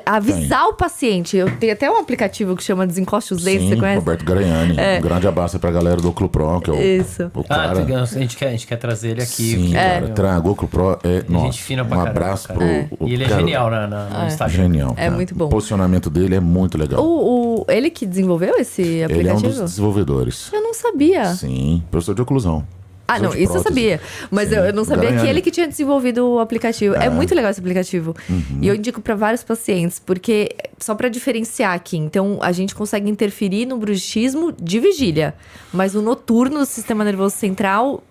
[SPEAKER 2] avisar o paciente. Eu tenho até um aplicativo que chama Desencoste os Dentes,
[SPEAKER 3] Sim,
[SPEAKER 2] você conhece?
[SPEAKER 3] Roberto Garanhani. Um grande abraço pra galera do Oclo Pro, que é
[SPEAKER 2] Isso.
[SPEAKER 3] o cara.
[SPEAKER 1] a gente quer trazer ele aqui.
[SPEAKER 3] Sim,
[SPEAKER 1] porque,
[SPEAKER 3] cara, traga o Oclo Pro é nossa.
[SPEAKER 1] gente fina pra
[SPEAKER 3] um
[SPEAKER 1] caramba,
[SPEAKER 3] abraço
[SPEAKER 1] cara.
[SPEAKER 3] pro
[SPEAKER 1] E ele é
[SPEAKER 3] cara,
[SPEAKER 1] genial no Instagram.
[SPEAKER 3] Genial.
[SPEAKER 2] É
[SPEAKER 3] cara.
[SPEAKER 2] muito bom.
[SPEAKER 3] O posicionamento dele é muito legal.
[SPEAKER 2] Ele que desenvolveu esse aplicativo?
[SPEAKER 3] Ele é um dos desenvolvedores.
[SPEAKER 2] Eu não sabia.
[SPEAKER 3] Sim, professor de oclusão.
[SPEAKER 2] Ah, não,
[SPEAKER 3] de
[SPEAKER 2] isso eu
[SPEAKER 3] prótese.
[SPEAKER 2] sabia. Mas
[SPEAKER 3] Sim,
[SPEAKER 2] eu não sabia que
[SPEAKER 3] Garanhani.
[SPEAKER 2] ele que tinha desenvolvido o aplicativo. É muito legal esse aplicativo. E eu indico para vários pacientes, porque só para diferenciar aqui, então a gente consegue interferir no bruxismo de vigília, mas o noturno do sistema nervoso central,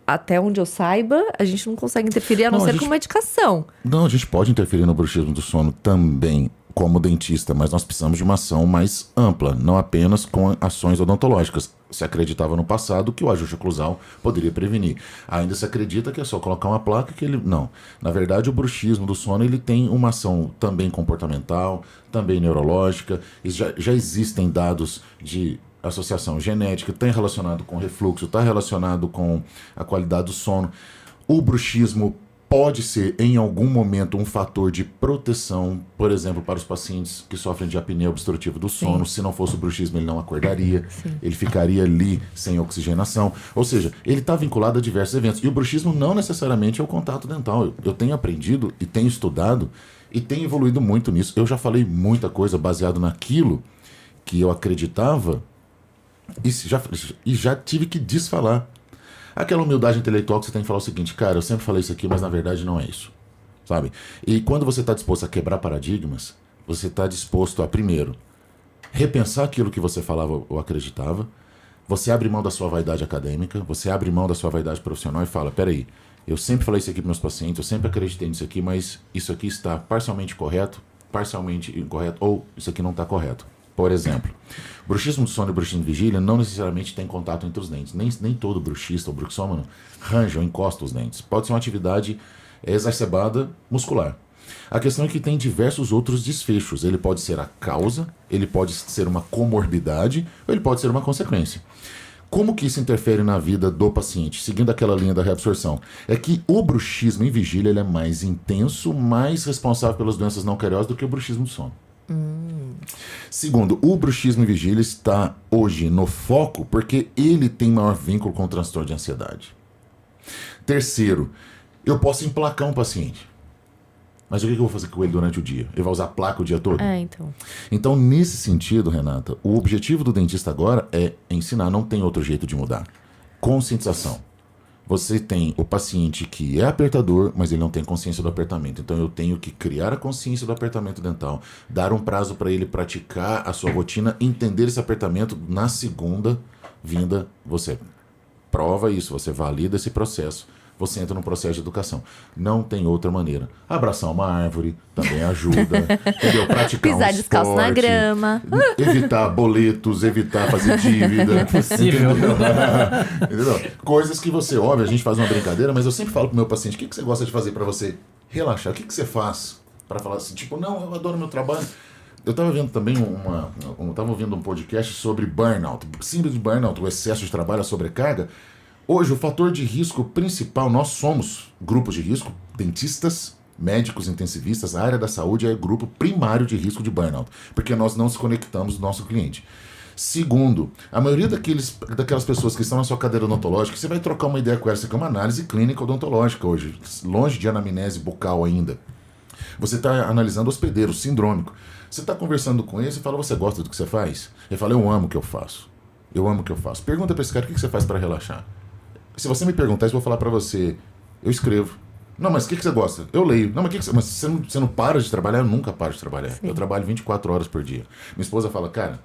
[SPEAKER 2] até onde eu saiba, a gente não consegue interferir, a não
[SPEAKER 3] Não, a
[SPEAKER 2] ser
[SPEAKER 3] gente-
[SPEAKER 2] com medicação.
[SPEAKER 3] Não, a gente pode interferir no bruxismo do sono também, como dentista, mas nós precisamos de uma ação mais ampla, não apenas com ações odontológicas. Se acreditava no passado que o ajuste oclusal poderia prevenir. Ainda se acredita que é só colocar uma placa que ele... Não. Na verdade, o bruxismo do sono ele tem uma ação também comportamental, também neurológica. E já existem dados de associação genética, está relacionado com refluxo, está relacionado com a qualidade do sono. O bruxismo pode ser, em algum momento, um fator de proteção, por exemplo, para os pacientes que sofrem de apneia obstrutiva do sono. Se não fosse o bruxismo, ele não acordaria, ele ficaria ali sem oxigenação. Ou seja, ele está vinculado a diversos eventos. E o bruxismo não necessariamente é o contato dental. Eu tenho aprendido e tenho estudado e tenho evoluído muito nisso. Eu já falei muita coisa baseado naquilo que eu acreditava e já tive que desfalar. Aquela humildade intelectual que você tem que falar o seguinte, cara, eu sempre falei isso aqui, mas na verdade não é isso, sabe? E quando você está disposto a quebrar paradigmas, você está disposto a, primeiro, repensar aquilo que você falava ou acreditava, você abre mão da sua vaidade acadêmica, você abre mão da sua vaidade profissional e fala, peraí, eu sempre falei isso aqui para meus pacientes, eu sempre acreditei nisso aqui, mas isso aqui está parcialmente correto, parcialmente incorreto, ou isso aqui não está correto. Por exemplo, bruxismo do sono e bruxismo de vigília não necessariamente tem contato entre os dentes. Nem todo bruxista ou bruxômano ranja ou encosta os dentes. Pode ser uma atividade exacerbada muscular. A questão é que tem diversos outros desfechos. Ele pode ser a causa, ele pode ser uma comorbidade, ou ele pode ser uma consequência. Como que isso interfere na vida do paciente? Seguindo aquela linha da reabsorção. É que o bruxismo em vigília ele é mais intenso, mais responsável pelas doenças não cariosas do que o bruxismo do sono. Segundo, o bruxismo em vigília está hoje no foco porque ele tem maior vínculo com o transtorno de ansiedade. Terceiro, eu posso emplacar um paciente. Mas o que eu vou fazer com ele durante o dia? Ele vai usar placa o dia todo?
[SPEAKER 2] Então.
[SPEAKER 3] Então, nesse sentido, Renata, o objetivo do dentista agora é ensinar, não tem outro jeito de mudar. Conscientização. Você tem o paciente que é apertador, mas ele não tem consciência do apertamento. Então eu tenho que criar a consciência do apertamento dental, dar um prazo para ele praticar a sua rotina, entender esse apertamento. Na segunda vinda, você prova isso, você valida esse processo. Você entra no processo de educação. Não tem outra maneira. Abraçar uma árvore também ajuda. Entendeu? Praticar
[SPEAKER 2] Pisar
[SPEAKER 3] um
[SPEAKER 2] descalço na
[SPEAKER 3] esporte,
[SPEAKER 2] grama.
[SPEAKER 3] evitar boletos, evitar fazer dívida.
[SPEAKER 1] Possível.
[SPEAKER 3] Entendeu? Coisas que você, óbvio, a gente faz uma brincadeira, mas eu sempre falo pro meu paciente, o que você gosta de fazer para você relaxar? O que você faz para falar assim, tipo, não, eu adoro meu trabalho. Eu estava vendo também tava ouvindo um podcast sobre burnout, síndrome de burnout, o excesso de trabalho, a sobrecarga. Hoje, o fator de risco principal, nós somos grupos de risco, dentistas, médicos intensivistas, a área da saúde é grupo primário de risco de burnout, porque nós não se conectamos do nosso cliente. Segundo, a maioria daquelas pessoas que estão na sua cadeira odontológica, você vai trocar uma ideia com ela, você quer uma análise clínica odontológica hoje, longe de anamnese bucal ainda. Você está analisando hospedeiro, sindrômico. Você está conversando com ele e fala, você gosta do que você faz? Ele fala, eu amo o que eu faço. Eu amo o que eu faço. Pergunta para esse cara, o que você faz para relaxar? Se você me perguntar isso, eu vou falar para você, eu escrevo. Não, mas o que você gosta? Eu leio. Não, mas você não para de trabalhar? Eu nunca paro de trabalhar. Sim. Eu trabalho 24 horas por dia. Minha esposa fala, cara,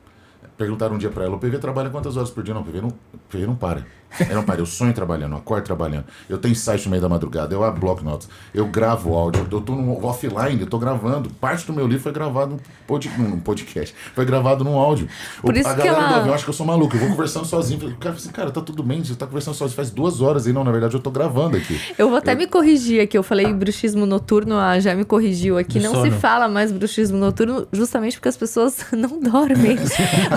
[SPEAKER 3] perguntaram um dia pra ela, o PV trabalha quantas horas por dia? Não, o PV não para. Eu não paro, eu sonho trabalhando, eu acordo trabalhando. Eu tenho insight no meio da madrugada, eu abro block notes, eu gravo áudio, eu tô no offline, eu tô gravando. Parte do meu livro foi gravado num podcast, foi gravado num áudio.
[SPEAKER 2] Por isso
[SPEAKER 3] a galera do avião acha que eu sou maluco, eu vou conversando sozinho. O cara fala assim, cara, tá tudo bem, você tá conversando sozinho, faz 2 horas aí. Não, na verdade eu tô gravando aqui.
[SPEAKER 2] Eu vou até me corrigir aqui, eu falei bruxismo noturno, a já me corrigiu aqui. Não se fala mais bruxismo noturno, justamente porque as pessoas não dormem.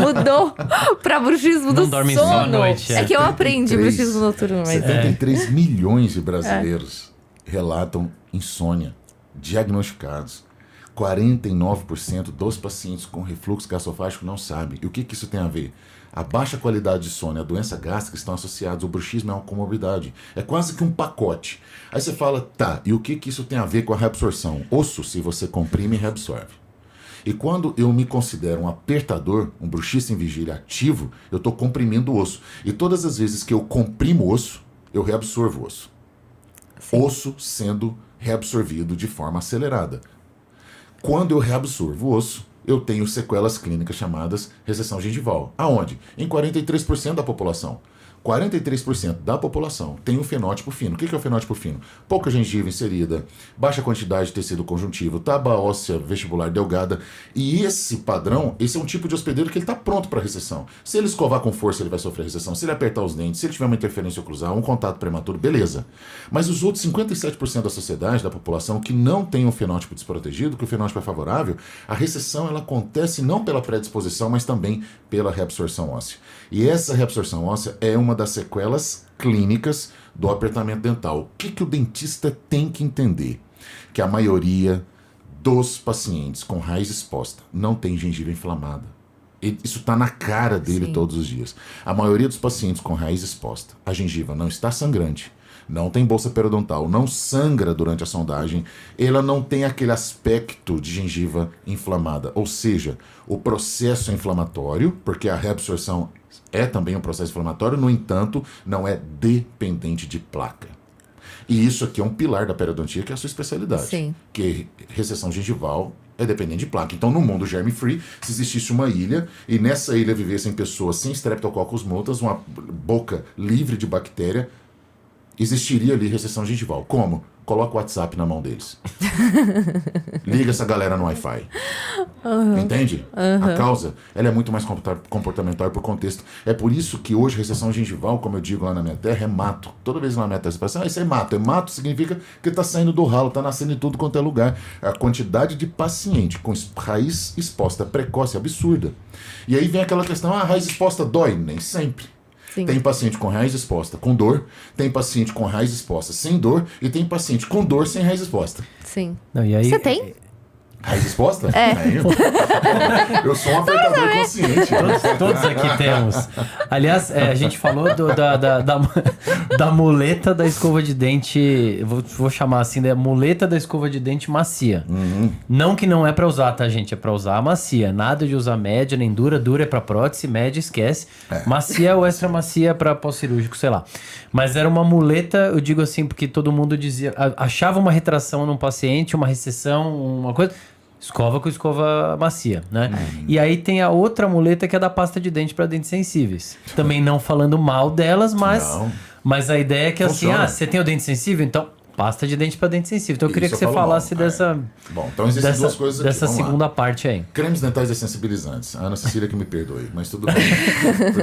[SPEAKER 2] Mudou pra bruxismo do sono.
[SPEAKER 1] Não dorme só à noite.
[SPEAKER 2] É que eu aprendi bruxismo noturno. Mas
[SPEAKER 3] 73 milhões de brasileiros relatam insônia, diagnosticados. 49% dos pacientes com refluxo gasofágico não sabem. E o que isso tem a ver? A baixa qualidade de sono e a doença gástrica estão associados. O bruxismo é uma comorbidade. É quase que um pacote. Aí você fala, tá, e o que isso tem a ver com a reabsorção? Osso, se você comprime, reabsorve. E quando eu me considero um apertador, um bruxista em vigília ativo, eu estou comprimindo o osso. E todas as vezes que eu comprimo o osso, eu reabsorvo o osso. Sim. Osso sendo reabsorvido de forma acelerada. Quando eu reabsorvo o osso, eu tenho sequelas clínicas chamadas recessão gengival. Aonde? Em 43% da população. 43% da população tem um fenótipo fino. O que é o fenótipo fino? Pouca gengiva inserida, baixa quantidade de tecido conjuntivo, tábua óssea vestibular delgada. E esse padrão, esse é um tipo de hospedeiro que ele está pronto para recessão. Se ele escovar com força, ele vai sofrer recessão. Se ele apertar os dentes, se ele tiver uma interferência oclusal, um contato prematuro, beleza. Mas os outros 57% da sociedade, da população, que não tem um fenótipo desprotegido, que o fenótipo é favorável, a recessão ela acontece não pela predisposição, mas também pela reabsorção óssea. E essa reabsorção óssea é uma das sequelas clínicas do apertamento dental. O que o dentista tem que entender? Que a maioria dos pacientes com raiz exposta não tem gengiva inflamada. Isso está na cara dele. Sim. Todos os dias. A maioria dos pacientes com raiz exposta, a gengiva não está sangrante, não tem bolsa periodontal, não sangra durante a sondagem, ela não tem aquele aspecto de gengiva inflamada. Ou seja, o processo é inflamatório, porque a reabsorção é também um processo inflamatório, no entanto, não é dependente de placa. E isso aqui é um pilar da periodontia, que é a sua especialidade.
[SPEAKER 2] Sim.
[SPEAKER 3] Que recessão gengival é dependente de placa. Então, no mundo germe-free, se existisse uma ilha, e nessa ilha vivessem pessoas sem Streptococcus mortas, uma boca livre de bactéria, existiria ali recessão gengival. Como? Coloca o WhatsApp na mão deles. Liga essa galera no Wi-Fi. Uhum. Entende? Uhum. A causa, ela é muito mais comportamental por contexto. É por isso que hoje recessão gengival, como eu digo lá na minha terra, é mato. Toda vez na minha terra você fala assim, isso é mato. É mato significa que está saindo do ralo, está nascendo em tudo quanto é lugar. A quantidade de paciente com raiz exposta precoce é absurda. E aí vem aquela questão, a raiz exposta dói? Nem sempre. Sim. Tem paciente com raiz exposta com dor, tem paciente com raiz exposta sem dor e tem paciente com dor sem raiz exposta.
[SPEAKER 2] Sim.
[SPEAKER 1] Não, e aí,
[SPEAKER 2] você tem?
[SPEAKER 3] Raiz exposta?
[SPEAKER 2] É.
[SPEAKER 3] Eu sou um apertador consciente.
[SPEAKER 1] Todos aqui temos. Aliás, a gente falou da muleta da escova de dente, vou chamar assim, da muleta da escova de dente macia.
[SPEAKER 3] Uhum.
[SPEAKER 1] Não que não é pra usar, tá, gente? É pra usar a macia. Nada de usar média nem dura. Dura é pra prótese, média esquece. Macia ou extra macia pra pós-cirúrgico, sei lá. Mas era uma muleta, eu digo assim, porque todo mundo dizia, achava uma retração num paciente, uma recessão, uma coisa... Escova com escova macia, né? E aí tem a outra muleta que é da pasta de dente para dentes sensíveis. Também não falando mal delas, mas a ideia é que
[SPEAKER 3] funciona.
[SPEAKER 1] Assim, você tem o dente sensível, então pasta de dente para dente sensível. Então eu queria que você falasse dessa...
[SPEAKER 3] Bom, então existem duas coisas aqui.
[SPEAKER 1] Dessa segunda parte aí.
[SPEAKER 3] Cremes dentais dessensibilizantes. A Ana Cecília que me perdoe, mas tudo bem.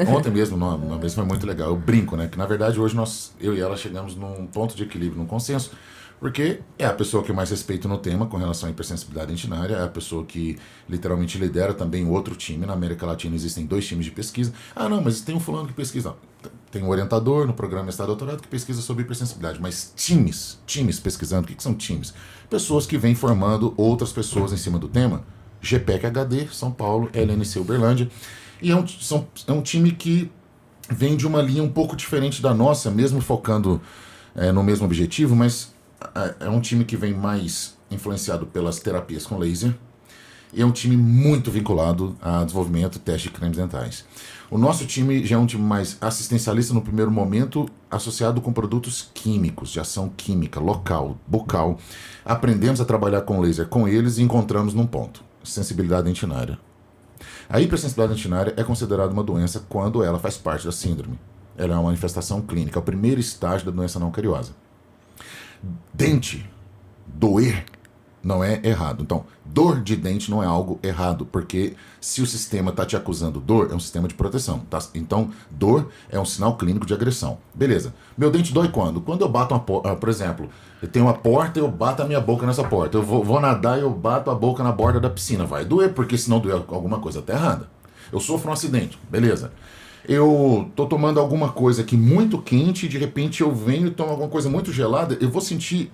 [SPEAKER 3] Ontem mesmo, uma vez foi muito legal. Eu brinco, né? Que na verdade hoje eu e ela chegamos num ponto de equilíbrio, num consenso. Porque é a pessoa que eu mais respeito no tema com relação à hipersensibilidade dentinária, é a pessoa que literalmente lidera também outro time. Na América Latina existem 2 times de pesquisa. Ah, não, mas tem um fulano que pesquisa. Não. tem um orientador no programa mestrado e doutorado que pesquisa sobre hipersensibilidade, mas times pesquisando. O que são times? Pessoas que vêm formando outras pessoas em cima do tema. GPEC HD, São Paulo, LNC Uberlândia. E é um time que vem de uma linha um pouco diferente da nossa, mesmo focando no mesmo objetivo, mas é um time que vem mais influenciado pelas terapias com laser. E é um time muito vinculado a desenvolvimento e teste de cremes dentais. O nosso time já é um time mais assistencialista no primeiro momento, associado com produtos químicos, de ação química, local, bucal. Aprendemos a trabalhar com laser com eles e encontramos num ponto: sensibilidade dentinária. A hipersensibilidade dentinária é considerada uma doença quando ela faz parte da síndrome. Ela é uma manifestação clínica, é o primeiro estágio da doença não cariosa. Dente, doer, não é errado. Então, dor de dente não é algo errado, porque se o sistema está te acusando dor, é um sistema de proteção. Tá? Então, dor é um sinal clínico de agressão. Beleza. Meu dente dói quando? Quando eu bato uma porta, por exemplo, eu tenho uma porta e eu bato a minha boca nessa porta. Eu vou nadar e eu bato a boca na borda da piscina. Vai doer, porque se não doer alguma coisa tá errada. Eu sofro um acidente. Beleza. Eu tô tomando alguma coisa aqui muito quente e de repente eu venho e tomo alguma coisa muito gelada, eu vou sentir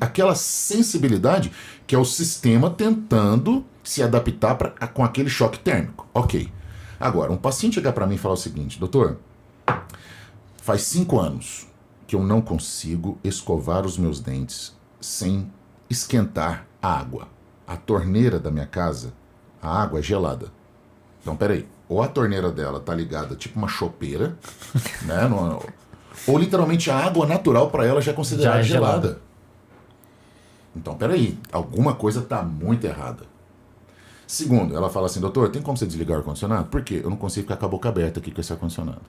[SPEAKER 3] aquela sensibilidade que é o sistema tentando se adaptar com aquele choque térmico. Ok. Agora, um paciente chegar para mim e falar o seguinte: doutor, faz 5 anos que eu não consigo escovar os meus dentes sem esquentar a água. A torneira da minha casa, a água é gelada. Então, peraí. Ou a torneira dela tá ligada tipo uma chopeira, né? Ou literalmente a água natural para ela já é considerada gelada. Então, peraí, alguma coisa tá muito errada. Segundo, ela fala assim: doutor, tem como você desligar o ar-condicionado? Por quê? Eu não consigo ficar com a boca aberta aqui com esse ar-condicionado.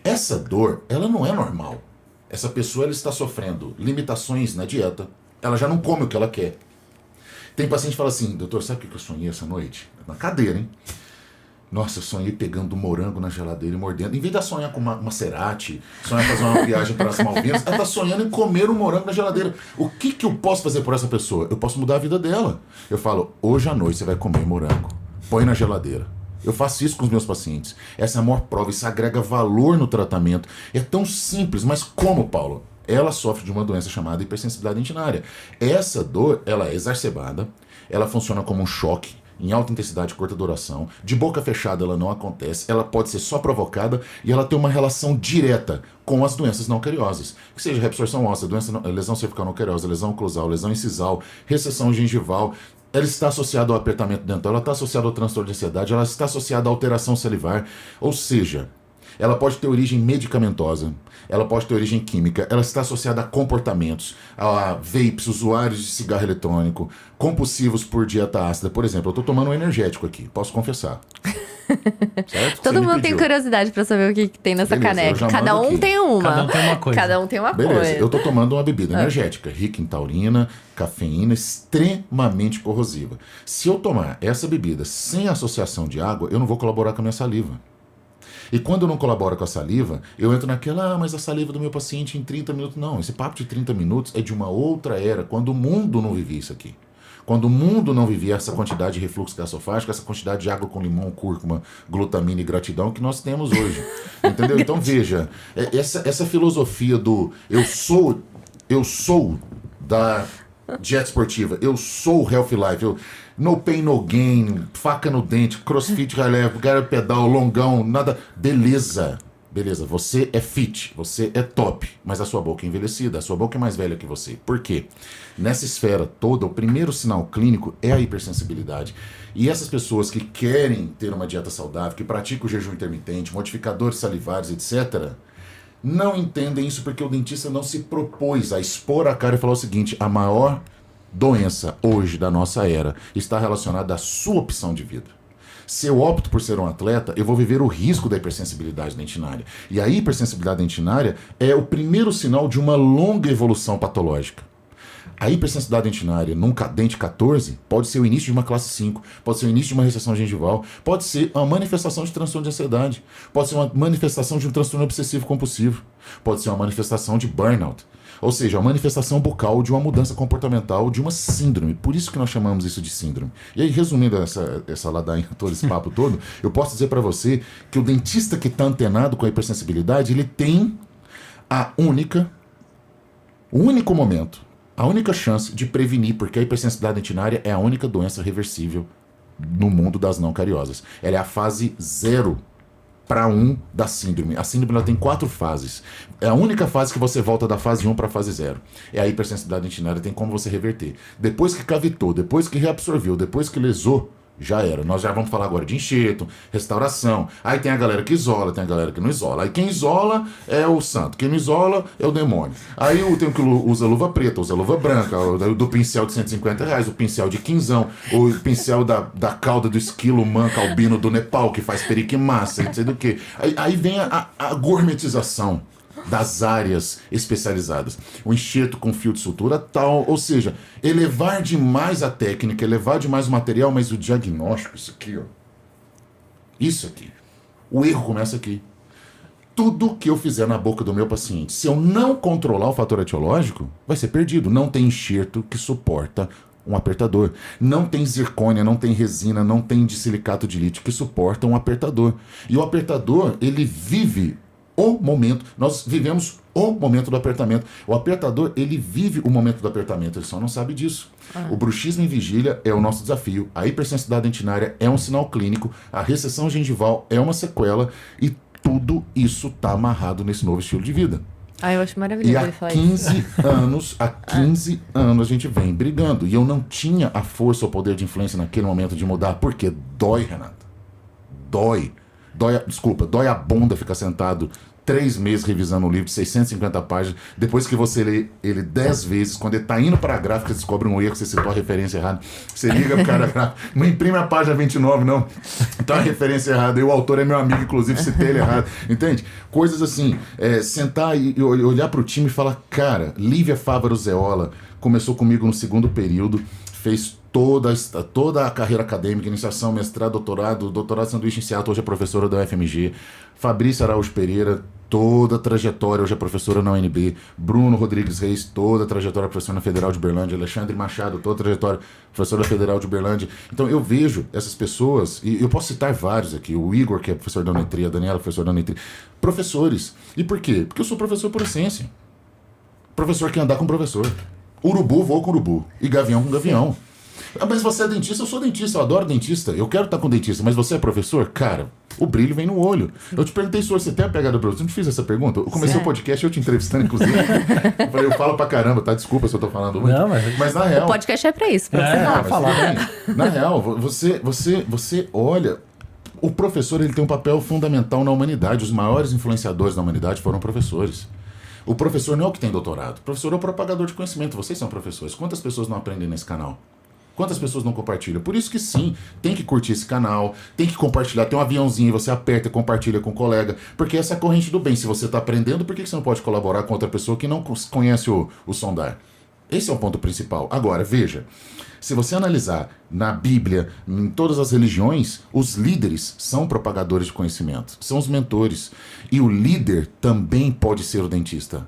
[SPEAKER 3] Essa dor, ela não é normal. Essa pessoa, ela está sofrendo limitações na dieta. Ela já não come o que ela quer. Tem paciente que fala assim: doutor, sabe o que eu sonhei essa noite? Na cadeira, hein? Nossa, eu sonhei pegando morango na geladeira e mordendo. Em vez de sonhar com uma Cerati, sonhar fazer uma viagem para as Malvinas, ela está sonhando em comer um morango na geladeira. O que eu posso fazer por essa pessoa? Eu posso mudar a vida dela. Eu falo: hoje à noite você vai comer morango. Põe na geladeira. Eu faço isso com os meus pacientes. Essa é a maior prova. Isso agrega valor no tratamento. É tão simples, mas como, Paulo? Ela sofre de uma doença chamada hipersensibilidade dentinária. Essa dor, ela é exacerbada. Ela funciona como um choque em alta intensidade, curta duração. De boca fechada ela não acontece, ela pode ser só provocada e ela tem uma relação direta com as doenças não cariosas. Que seja reabsorção óssea, lesão cervical não cariosa, lesão oclusal, lesão incisal, recessão gengival. Ela está associada ao apertamento dental, ela está associada ao transtorno de ansiedade, ela está associada à alteração salivar. Ou seja, ela pode ter origem medicamentosa, ela pode ter origem química, ela está associada a comportamentos, a vapes, usuários de cigarro eletrônico, compulsivos por dieta ácida. Por exemplo, eu estou tomando um energético aqui, posso confessar. Certo?
[SPEAKER 2] Todo mundo tem curiosidade pra saber o que tem nessa caneca.
[SPEAKER 1] Cada um tem uma coisa.
[SPEAKER 2] Cada um tem uma
[SPEAKER 3] Beleza,
[SPEAKER 2] coisa.
[SPEAKER 3] eu tô tomando uma bebida energética, rica em taurina, cafeína, extremamente corrosiva. Se eu tomar essa bebida sem associação de água, eu não vou colaborar com a minha saliva. E quando eu não colaboro com a saliva, eu entro naquela: mas a saliva do meu paciente em 30 minutos. Não, esse papo de 30 minutos é de uma outra era, quando o mundo não vivia isso aqui. Quando o mundo não vivia essa quantidade de refluxo gasofágico, essa quantidade de água com limão, cúrcuma, glutamina e gratidão que nós temos hoje. Entendeu? Então veja, essa filosofia do eu sou da dieta esportiva, eu sou healthy life, no pain, no gain, faca no dente, crossfit, relevo, cara pedal, longão, nada. Beleza, você é fit, você é top, mas a sua boca é envelhecida, a sua boca é mais velha que você. Por quê? Nessa esfera toda, o primeiro sinal clínico é a hipersensibilidade. E essas pessoas que querem ter uma dieta saudável, que praticam o jejum intermitente, modificadores salivares, etc., não entendem isso porque o dentista não se propôs a expor a cara e falar o seguinte: a maior doença hoje da nossa era está relacionada à sua opção de vida. Se eu opto por ser um atleta, eu vou viver o risco da hipersensibilidade dentinária. E a hipersensibilidade dentinária é o primeiro sinal de uma longa evolução patológica. A hipersensibilidade dentinária num dente 14 pode ser o início de uma classe 5, pode ser o início de uma recessão gengival, pode ser uma manifestação de transtorno de ansiedade, pode ser uma manifestação de um transtorno obsessivo compulsivo, pode ser uma manifestação de burnout. Ou seja, a manifestação bucal de uma mudança comportamental de uma síndrome. Por isso que nós chamamos isso de síndrome. E aí, resumindo essa ladainha, todo esse papo todo, eu posso dizer para você que o dentista que está antenado com a hipersensibilidade, ele tem o único momento, a única chance de prevenir, porque a hipersensibilidade dentinária é a única doença reversível no mundo das não cariosas. Ela é a fase 0 para 1 da síndrome. A síndrome ela tem 4 fases. É a única fase que você volta da fase 1 para a fase 0. É a hipersensibilidade dentinária, tem como você reverter. Depois que cavitou, depois que reabsorveu, depois que lesou, já era. Nós já vamos falar agora de enxerto, restauração. Aí tem a galera que isola, tem a galera que não isola. Aí quem isola é o santo, quem não isola é o demônio. Aí tem o que usa luva preta, usa luva branca, o do pincel de R$150, o pincel de quinzão, o pincel da cauda do esquilo manca albino do Nepal, que faz periquimácia, não sei do que. Aí vem a gourmetização das áreas especializadas. O enxerto com fio de sutura tal, ou seja, elevar demais a técnica, elevar demais o material, mas o diagnóstico, isso aqui, ó. Isso aqui. O erro começa aqui. Tudo que eu fizer na boca do meu paciente, se eu não controlar o fator etiológico, vai ser perdido. Não tem enxerto que suporta um apertador. Não tem zircônia, não tem resina, não tem disilicato de lítio que suporta um apertador. E o apertador, ele vive o momento, nós vivemos o momento do apertamento. O apertador, ele vive o momento do apertamento, ele só não sabe disso. O bruxismo em vigília é o nosso desafio, a hipersensibilidade dentinária é um sinal clínico, a recessão gengival é uma sequela e tudo isso está amarrado nesse novo estilo de vida.
[SPEAKER 2] Eu acho maravilhoso
[SPEAKER 3] E há
[SPEAKER 2] ele falar
[SPEAKER 3] 15 anos, há 15 anos a gente vem brigando. E eu não tinha a força ou poder de influência naquele momento de mudar, porque dói, Renata. Dói a bunda ficar sentado 3 meses revisando um livro de 650 páginas, depois que você lê ele 10 vezes, quando ele tá indo pra gráfica, você descobre um erro, você citou a referência errada, você liga pro cara gráfico, não imprime a página 29 não, então a referência errada, e o autor é meu amigo, inclusive citei ele errado, entende? Coisas assim, sentar e olhar pro time e falar, cara, Lívia Fávaro Zeola começou comigo no 2º período, fez toda a carreira acadêmica, iniciação, mestrado, doutorado sanduíche em Seattle, hoje é professora da UFMG. Fabrícia Araújo Pereira, toda a trajetória, hoje é professora na UNB. Bruno Rodrigues Reis, toda a trajetória, professor na Federal de Uberlândia. Alexandre Machado, toda a trajetória, professor da Federal de Uberlândia. Então eu vejo essas pessoas, e eu posso citar vários aqui, o Igor, que é professor da Unitri, a Daniela, professor da Unitri, professores. E por quê? Porque eu sou professor por essência. Professor que andar com professor. Urubu, vou com urubu. E gavião com gavião. Mas você é dentista? Eu sou dentista, eu adoro dentista. Eu quero estar com dentista, mas você é professor? Cara, o brilho vem no olho. Eu te perguntei se você tem a pegada do professor. Eu não te fiz essa pergunta? Eu comecei o podcast, eu te entrevistando, inclusive. Eu falei, eu falo pra caramba, tá? Desculpa se eu tô falando muito.
[SPEAKER 1] Não,
[SPEAKER 3] mas na real...
[SPEAKER 2] O podcast é pra isso, pra você falar.
[SPEAKER 3] Na real, você olha... O professor, ele tem um papel fundamental na humanidade. Os maiores influenciadores da humanidade foram professores. O professor não é o que tem doutorado. O professor é o propagador de conhecimento. Vocês são professores. Quantas pessoas não aprendem nesse canal? Quantas pessoas não compartilham? Por isso que sim, tem que curtir esse canal, tem que compartilhar. Tem um aviãozinho, você aperta e compartilha com o colega. Porque essa é a corrente do bem. Se você está aprendendo, por que você não pode colaborar com outra pessoa que não conhece o sondar? Esse é o ponto principal. Agora, veja. Se você analisar na Bíblia, em todas as religiões, os líderes são propagadores de conhecimento. São os mentores. E o líder também pode ser o dentista.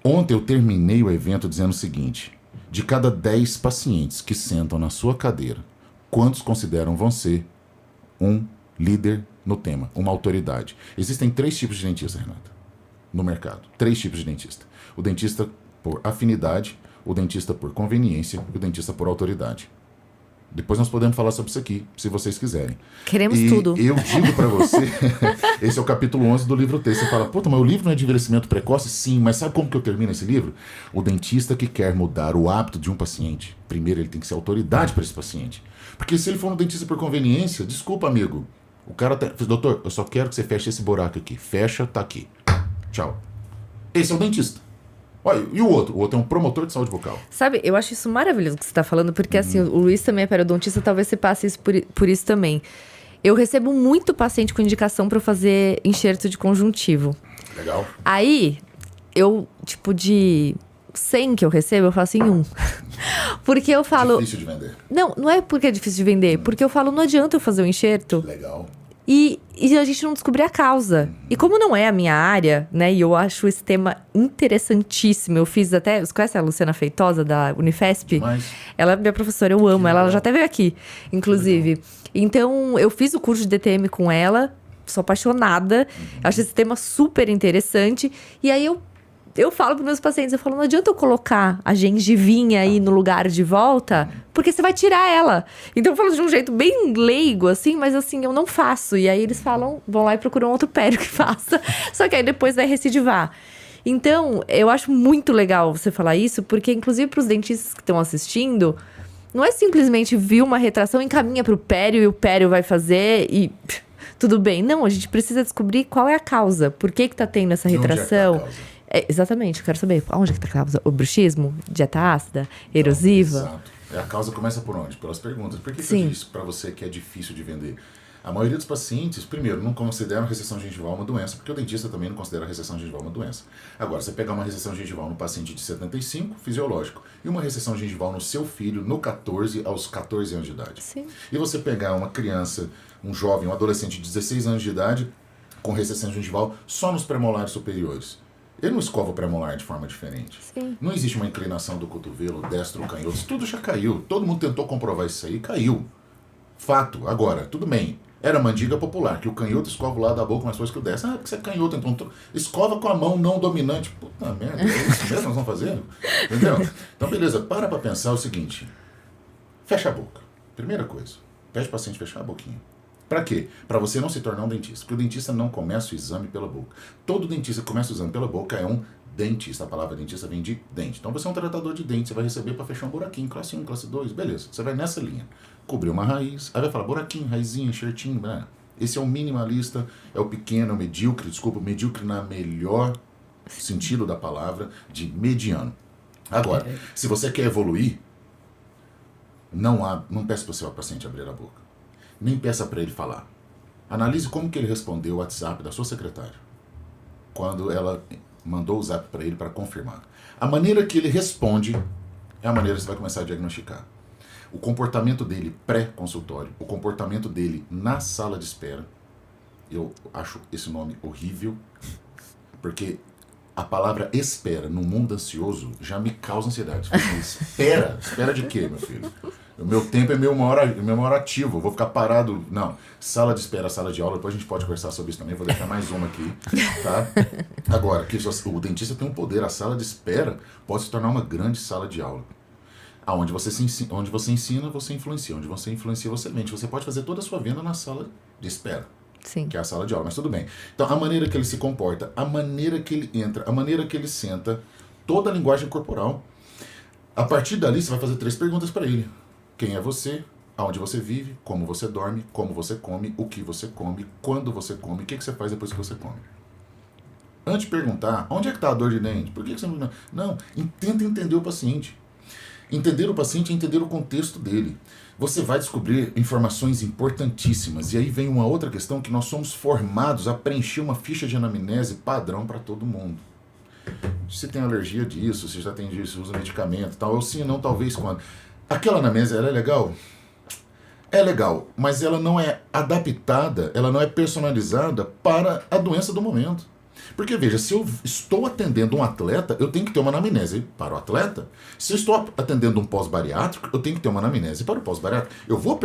[SPEAKER 3] Ontem eu terminei o evento dizendo o seguinte... De cada 10 pacientes que sentam na sua cadeira, quantos consideram vão ser um líder no tema, uma autoridade? Existem 3 tipos de dentista, Renata, no mercado. 3 tipos de dentista. O dentista por afinidade, o dentista por conveniência e o dentista por autoridade. Depois nós podemos falar sobre isso aqui, se vocês quiserem.
[SPEAKER 2] Queremos tudo.
[SPEAKER 3] Eu digo pra você, esse é o capítulo 11 do livro T. Você fala, puta, mas o livro não é de envelhecimento precoce? Sim, mas sabe como que eu termino esse livro? O dentista que quer mudar o hábito de um paciente, primeiro ele tem que ser autoridade para esse paciente. Porque se ele for um dentista por conveniência, desculpa, amigo, o cara doutor, eu só quero que você feche esse buraco aqui. Fecha, tá aqui. Tchau. Esse é o dentista. Olha, e o outro? O outro é um promotor de saúde bucal.
[SPEAKER 2] Sabe, eu acho isso maravilhoso que você está falando, porque assim, o Luiz também é periodontista, talvez você passe isso por isso também. Eu recebo muito paciente com indicação para fazer enxerto de conjuntivo.
[SPEAKER 3] Legal.
[SPEAKER 2] Aí, eu, tipo, de 100 que eu recebo, eu faço em 1. Porque eu falo...
[SPEAKER 3] Difícil de vender.
[SPEAKER 2] Não é porque é difícil de vender, porque eu falo, não adianta eu fazer o enxerto.
[SPEAKER 3] Legal.
[SPEAKER 2] E E a gente não descobriu a causa. E como não é a minha área, né? E eu acho esse tema interessantíssimo. Eu fiz até... Você conhece a Luciana Feitosa, da Unifesp?
[SPEAKER 3] Mas,
[SPEAKER 2] Ela é minha professora, eu amo ela. Ela já até veio aqui, inclusive. Então, eu fiz o curso de DTM com ela. Sou apaixonada. Acho esse tema super interessante. E aí, eu falo para meus pacientes, eu falo, não adianta eu colocar a gengivinha aí no lugar de volta, porque você vai tirar ela. Então eu falo de um jeito bem leigo, assim, mas assim, eu não faço. E aí eles falam, vão lá e procuram outro pério que faça. Só que aí depois vai recidivar. Então, eu acho muito legal você falar isso, porque inclusive para os dentistas que estão assistindo, não é simplesmente vir uma retração, encaminha para o pério e o pério vai fazer e... tudo bem. Não, a gente precisa descobrir qual é a causa. Por que tá tendo essa retração? Exatamente, eu quero saber. Onde que tá a causa? O bruxismo? Dieta ácida? Erosiva?
[SPEAKER 3] Exato. A causa começa por onde? Pelas perguntas. Por que
[SPEAKER 2] Sim.
[SPEAKER 3] eu disse pra você que é difícil de vender? A maioria dos pacientes, primeiro, não consideram a recessão gengival uma doença, porque o dentista também não considera a recessão gengival uma doença. Agora, você pegar uma recessão gengival no paciente de 75, fisiológico, e uma recessão gengival no seu filho no 14 aos 14 anos de idade.
[SPEAKER 2] Sim.
[SPEAKER 3] E você pegar uma criança, um jovem, um adolescente de 16 anos de idade, com recessão gengival só nos premolares superiores. Ele não escova o premolar de forma diferente.
[SPEAKER 2] Sim.
[SPEAKER 3] Não existe uma inclinação do cotovelo, destro ou canhoto. Tudo já caiu. Todo mundo tentou comprovar isso aí, caiu. Fato. Agora, tudo bem. Era mandiga popular, que o canhoto escova o lado da boca mais forte que o destro. Ah, porque você é canhoto, então escova com a mão não dominante. Puta merda, é isso mesmo que nós vamos fazendo? Entendeu? Então, beleza, para pensar o seguinte. Fecha a boca. Primeira coisa. Pede o paciente fechar a boquinha. Pra quê? Pra você não se tornar um dentista. Porque o dentista não começa o exame pela boca. Todo dentista que começa o exame pela boca é um dentista. A palavra dentista vem de dente. Então você é um tratador de dente. Você vai receber pra fechar um buraquinho. Classe 1, classe 2. Beleza. Você vai nessa linha. Cobrir uma raiz. Aí vai falar buraquinho, raizinho, enxertinho. Né? Esse é o minimalista. É o pequeno, é o medíocre. Desculpa, medíocre na melhor sentido da palavra. De mediano. Agora, se você quer evoluir, não peça para o seu paciente abrir a boca. Nem peça para ele falar. Analise como que ele respondeu o WhatsApp da sua secretária quando ela mandou o zap para ele para confirmar. A maneira que ele responde é a maneira que você vai começar a diagnosticar. O comportamento dele pré-consultório, o comportamento dele na sala de espera. Eu acho esse nome horrível, porque a palavra espera no mundo ansioso já me causa ansiedade. Espera de quê, meu filho? O meu tempo é meu maior ativo, eu vou ficar parado. Não, sala de espera, sala de aula, depois a gente pode conversar sobre isso também, vou deixar mais uma aqui, tá? Agora, que o dentista tem um poder, a sala de espera pode se tornar uma grande sala de aula. Onde você ensina, você influencia. Onde você influencia, você vende. Você pode fazer toda a sua venda na sala de espera.
[SPEAKER 2] Sim.
[SPEAKER 3] Que é a sala de aula, mas tudo bem. Então, a maneira que ele se comporta, a maneira que ele entra, a maneira que ele senta, toda a linguagem corporal. A partir dali, você vai fazer 3 perguntas para ele. Quem é você? Aonde você vive? Como você dorme? Como você come? O que você come? Quando você come? O que você faz depois que você come? Antes de perguntar, onde é que está a dor de dente? Por que você não... Não, tenta entender o paciente. Entender o paciente é entender o contexto dele. Você vai descobrir informações importantíssimas. E aí vem uma outra questão, que nós somos formados a preencher uma ficha de anamnese padrão para todo mundo. Se tem alergia disso, se já tem disso, usa medicamento e tal, ou sim, não, talvez quando. Aquela anamnese, ela é legal? É legal, mas ela não é adaptada, ela não é personalizada para a doença do momento. Porque, veja, se eu estou atendendo um atleta, eu tenho que ter uma anamnese para o atleta. Se eu estou atendendo um pós-bariátrico, eu tenho que ter uma anamnese para o pós-bariátrico. Eu vou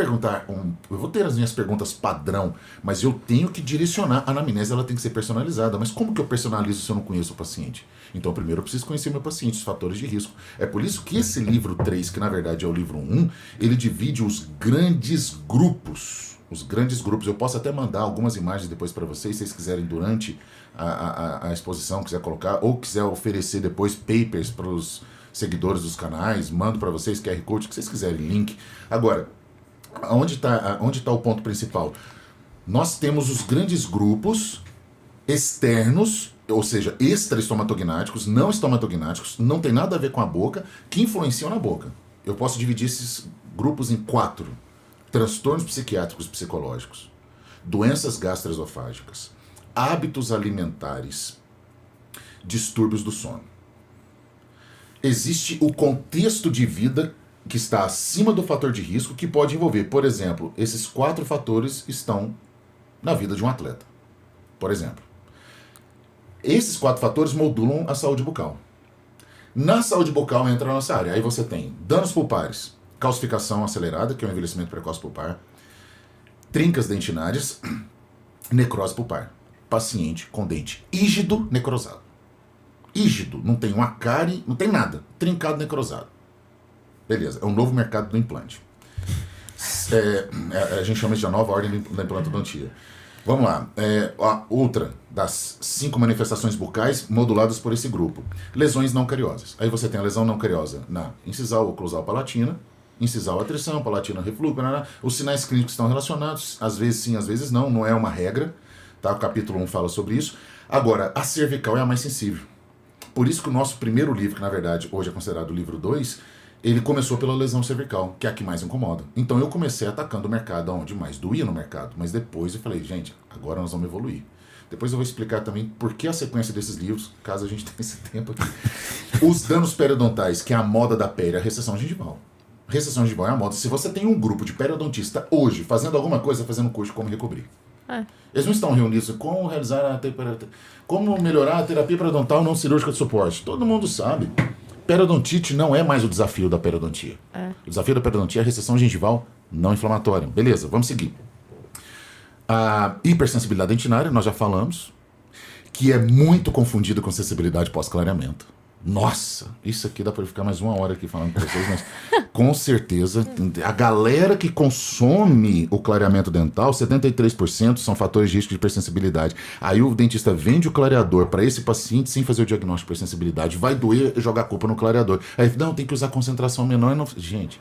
[SPEAKER 3] ter as minhas perguntas padrão, mas eu tenho que direcionar. A anamnese, ela tem que ser personalizada. Mas como que eu personalizo se eu não conheço o paciente? Então, primeiro eu preciso conhecer meu paciente, os fatores de risco. É por isso que esse livro 3, que na verdade é o livro 1, ele divide os grandes grupos. Os grandes grupos. Eu posso até mandar algumas imagens depois para vocês, se vocês quiserem durante a exposição, quiser colocar, ou quiser oferecer depois papers para os seguidores dos canais, mando para vocês, QR Code, o que vocês quiserem, link. Agora, onde tá o ponto principal? Nós temos os grandes grupos externos, ou seja, extra-estomatognáticos, não estomatognáticos, não tem nada a ver com a boca, que influenciam na boca. Eu posso dividir esses grupos em 4. Transtornos psiquiátricos psicológicos, doenças gastroesofágicas, hábitos alimentares, distúrbios do sono. Existe o contexto de vida que está acima do fator de risco, que pode envolver, por exemplo, esses 4 fatores estão na vida de um atleta. Por exemplo, esses 4 fatores modulam a saúde bucal. Na saúde bucal entra a nossa área. Aí você tem danos pulpares, calcificação acelerada, que é o envelhecimento precoce pulpar, trincas dentinárias, necrose pulpar. Paciente com dente ígido necrosado. Ígido, não tem uma cárie, não tem nada. Trincado necrosado. Beleza, é um novo mercado do implante. A gente chama isso de a nova ordem da implantodontia. Vamos lá. A outra das 5 manifestações bucais moduladas por esse grupo. Lesões não cariosas. Aí você tem a lesão não cariosa na incisal oclusal palatina, incisal atrição, palatina refluxo, os sinais clínicos estão relacionados, às vezes sim, às vezes não é uma regra, tá? O capítulo 1 fala sobre isso. Agora, a cervical é a mais sensível. Por isso que o nosso primeiro livro, que na verdade hoje é considerado o livro 2, ele começou pela lesão cervical, que é a que mais incomoda. Então eu comecei atacando o mercado onde mais doía no mercado, mas depois eu falei, gente, agora nós vamos evoluir. Depois eu vou explicar também por que a sequência desses livros, caso a gente tenha esse tempo aqui. Os danos periodontais, que é a moda da pele, a recessão gengival. Recessão gengival é a moda. Se você tem um grupo de periodontista hoje fazendo alguma coisa, fazendo curso de como recobrir. Eles não estão reunidos como realizar como melhorar a terapia periodontal não cirúrgica de suporte. Todo mundo sabe. Periodontite não é mais o desafio da periodontia. O desafio da periodontia é a recessão gengival não inflamatória. Beleza, vamos seguir. A hipersensibilidade dentinária, nós já falamos, que é muito confundida com sensibilidade pós-clareamento. Nossa, isso aqui dá para ficar mais 1 hora aqui falando com vocês, mas com certeza a galera que consome o clareamento dental, 73% são fatores de risco de hipersensibilidade. Aí o dentista vende o clareador para esse paciente sem fazer o diagnóstico de hipersensibilidade, vai doer e jogar a culpa no clareador. Aí, não, tem que usar concentração menor. Não... Gente,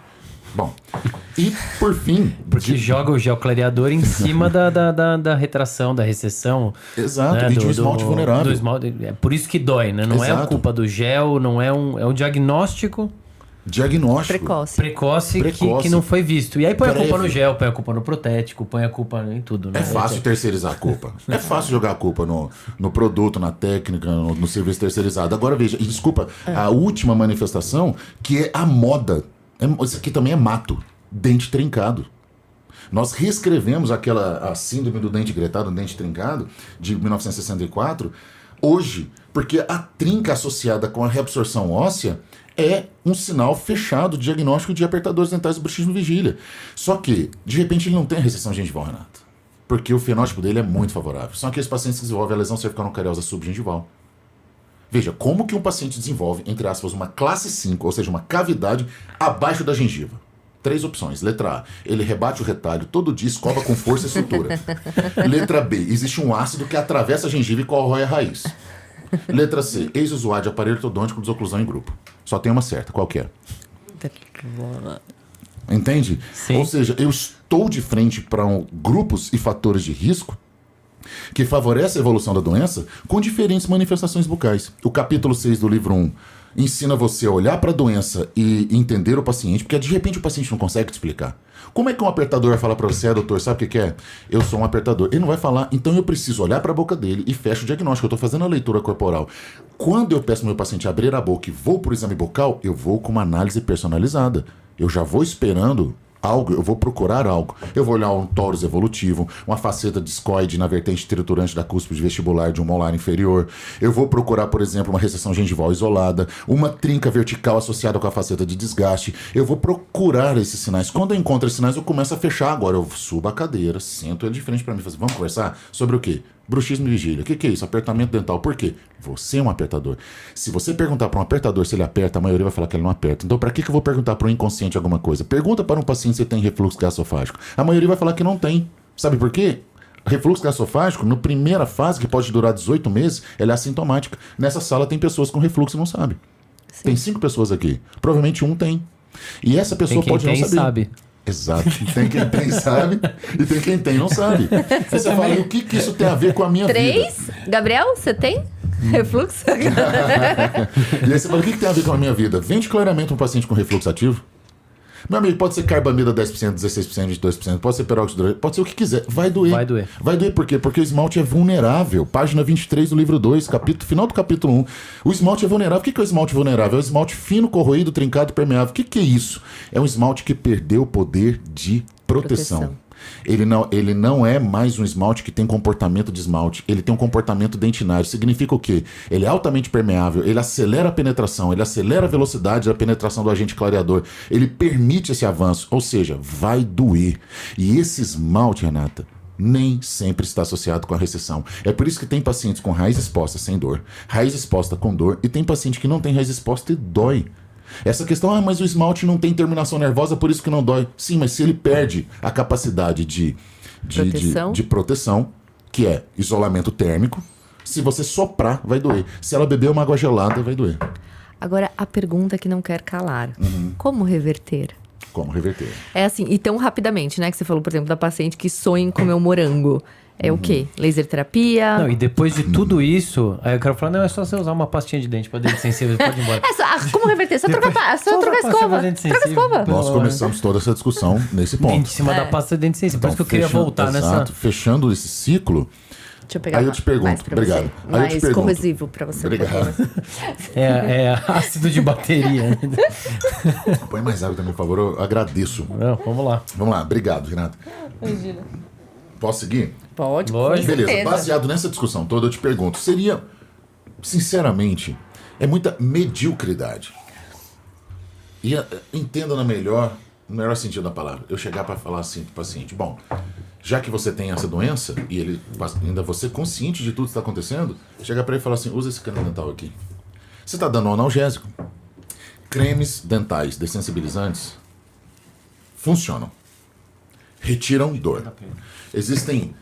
[SPEAKER 3] bom, e por fim...
[SPEAKER 1] Porque joga o gel clareador em cima da retração, da recessão.
[SPEAKER 3] Exato,
[SPEAKER 1] né?
[SPEAKER 3] e de um esmalte vulnerável.
[SPEAKER 1] Do esmalte, é por isso que dói, né? Não
[SPEAKER 3] Exato.
[SPEAKER 1] é a culpa do gel, não é um diagnóstico precoce. Que não foi visto. E aí põe a culpa no gel, põe a culpa no protético, põe a culpa em tudo. Né?
[SPEAKER 3] É fácil terceirizar a culpa. É fácil jogar a culpa no produto, na técnica, no serviço terceirizado. Agora veja, e desculpa, a última manifestação, que é a moda. Isso aqui também é mato. Dente trincado. Nós reescrevemos a síndrome do dente gretado, do dente trincado, de 1964, hoje, porque a trinca associada com a reabsorção óssea é um sinal fechado de diagnóstico de apertadores dentais do bruxismo vigília. Só que, de repente, ele não tem a recessão gengival, Renato. Porque o fenótipo dele é muito favorável. São aqueles pacientes que desenvolvem a lesão cervical não cariosa subgengival. Veja, como que um paciente desenvolve, entre aspas, uma classe 5, ou seja, uma cavidade abaixo da gengiva? 3 opções. Letra A, ele rebate o retalho todo dia, escova com força e estrutura. Letra B, existe um ácido que atravessa a gengiva e corrói a raiz. Letra C, ex-usuário de aparelho ortodôntico desoclusão em grupo. Só tem uma certa, qual que é? Entende?
[SPEAKER 1] Sim.
[SPEAKER 3] Ou seja, eu estou de frente para grupos e fatores de risco que favorecem a evolução da doença com diferentes manifestações bucais. O capítulo 6 do livro 1 ensina você a olhar para a doença e entender o paciente, porque de repente o paciente não consegue te explicar. Como é que um apertador vai falar para você, doutor, sabe o que é? Eu sou um apertador. Ele não vai falar, então eu preciso olhar para a boca dele e fecho o diagnóstico. Eu estou fazendo a leitura corporal. Quando eu peço ao meu paciente abrir a boca e vou para o exame bucal, eu vou com uma análise personalizada. Eu já vou esperando algo, eu vou procurar algo. Eu vou olhar um torus evolutivo, uma faceta discoide na vertente triturante da cúspide vestibular de um molar inferior. Eu vou procurar, por exemplo, uma recessão gengival isolada, uma trinca vertical associada com a faceta de desgaste. Eu vou procurar esses sinais. Quando eu encontro esses sinais, eu começo a fechar. Agora eu subo a cadeira, sento ele de frente para mim e falo, vamos conversar sobre o quê? Bruxismo e vigília. O que é isso? Apertamento dental. Por quê? Você é um apertador. Se você perguntar para um apertador se ele aperta, a maioria vai falar que ele não aperta. Então, para que eu vou perguntar para um inconsciente alguma coisa? Pergunta para um paciente se tem refluxo gasofágico. A maioria vai falar que não tem. Sabe por quê? Refluxo gasofágico, na primeira fase, que pode durar 18 meses, ela é assintomática. Nessa sala tem pessoas com refluxo e não sabe. Sim. Tem 5 pessoas aqui. Provavelmente um tem. E essa pessoa pode não saber. Exato. Tem quem tem sabe e tem quem tem não sabe. Aí você fala, o que isso tem a ver com a minha vida?
[SPEAKER 2] 3? Gabriel, você tem? Refluxo?
[SPEAKER 3] E aí você fala, o que tem a ver com a minha vida? Vende claramente um paciente com refluxo ativo. Meu amigo, pode ser carbamida 10%, 16%, 22%, pode ser peróxido, pode ser o que quiser. Vai doer.
[SPEAKER 1] Vai doer.
[SPEAKER 3] Vai doer por quê? Porque o esmalte é vulnerável. Página 23 do livro 2, final do capítulo 1. O esmalte é vulnerável. O que é o esmalte vulnerável? É o esmalte fino, corroído, trincado, permeável. O que é isso? É um esmalte que perdeu o poder de proteção. Ele não é mais um esmalte que tem comportamento de esmalte. Ele tem um comportamento dentinário. Significa o quê? Ele é altamente permeável, ele acelera a penetração, ele acelera a velocidade da penetração do agente clareador. Ele permite esse avanço, ou seja, vai doer. E esse esmalte, Renata, nem sempre está associado com a recessão. É por isso que tem pacientes com raiz exposta sem dor, raiz exposta com dor, e tem paciente que não tem raiz exposta e dói. Essa questão, mas o esmalte não tem terminação nervosa, por isso que não dói. Sim, mas se ele perde a capacidade de proteção, que é isolamento térmico, se você soprar, vai doer. Se ela beber uma água gelada, vai doer.
[SPEAKER 2] Agora, a pergunta que não quer calar. Como reverter?
[SPEAKER 3] Como reverter?
[SPEAKER 2] É assim, e tão rapidamente, né? Que você falou, por exemplo, da paciente que sonha em comer um morango. É o quê? Laser terapia?
[SPEAKER 1] Não, e depois de tudo isso, aí eu quero falar, não, é só você usar uma pastinha de dente pra dente sensível, pode ir embora.
[SPEAKER 2] Como reverter? Só trocar a escova. Troca a escova.
[SPEAKER 3] Nós começamos toda essa discussão nesse ponto.
[SPEAKER 1] Em cima da pasta de dente sensível. Por isso que eu queria voltar nessa...
[SPEAKER 3] Fechando esse ciclo...
[SPEAKER 2] Deixa eu pegar
[SPEAKER 3] aí eu te pergunto, obrigado. Aí
[SPEAKER 2] mais
[SPEAKER 3] eu te pergunto,
[SPEAKER 2] corrosivo pra você.
[SPEAKER 3] Obrigado.
[SPEAKER 1] É ácido de bateria.
[SPEAKER 3] Põe mais água também, por favor, eu agradeço.
[SPEAKER 1] Não, vamos lá.
[SPEAKER 3] Vamos lá, obrigado, Renata.
[SPEAKER 2] Imagina.
[SPEAKER 3] Posso seguir?
[SPEAKER 2] Pode,
[SPEAKER 1] lógico.
[SPEAKER 3] Beleza,
[SPEAKER 2] certeza.
[SPEAKER 3] baseado nessa discussão toda, eu te pergunto, seria, sinceramente, é muita mediocridade. E entenda no melhor sentido da palavra, eu chegar para falar assim pro paciente, bom, já que você tem essa doença, e ele ainda você consciente de tudo que está acontecendo, chegar para ele e falar assim, usa esse creme dental aqui. Você está dando um analgésico. Cremes dentais dessensibilizantes funcionam. Retiram dor. Existem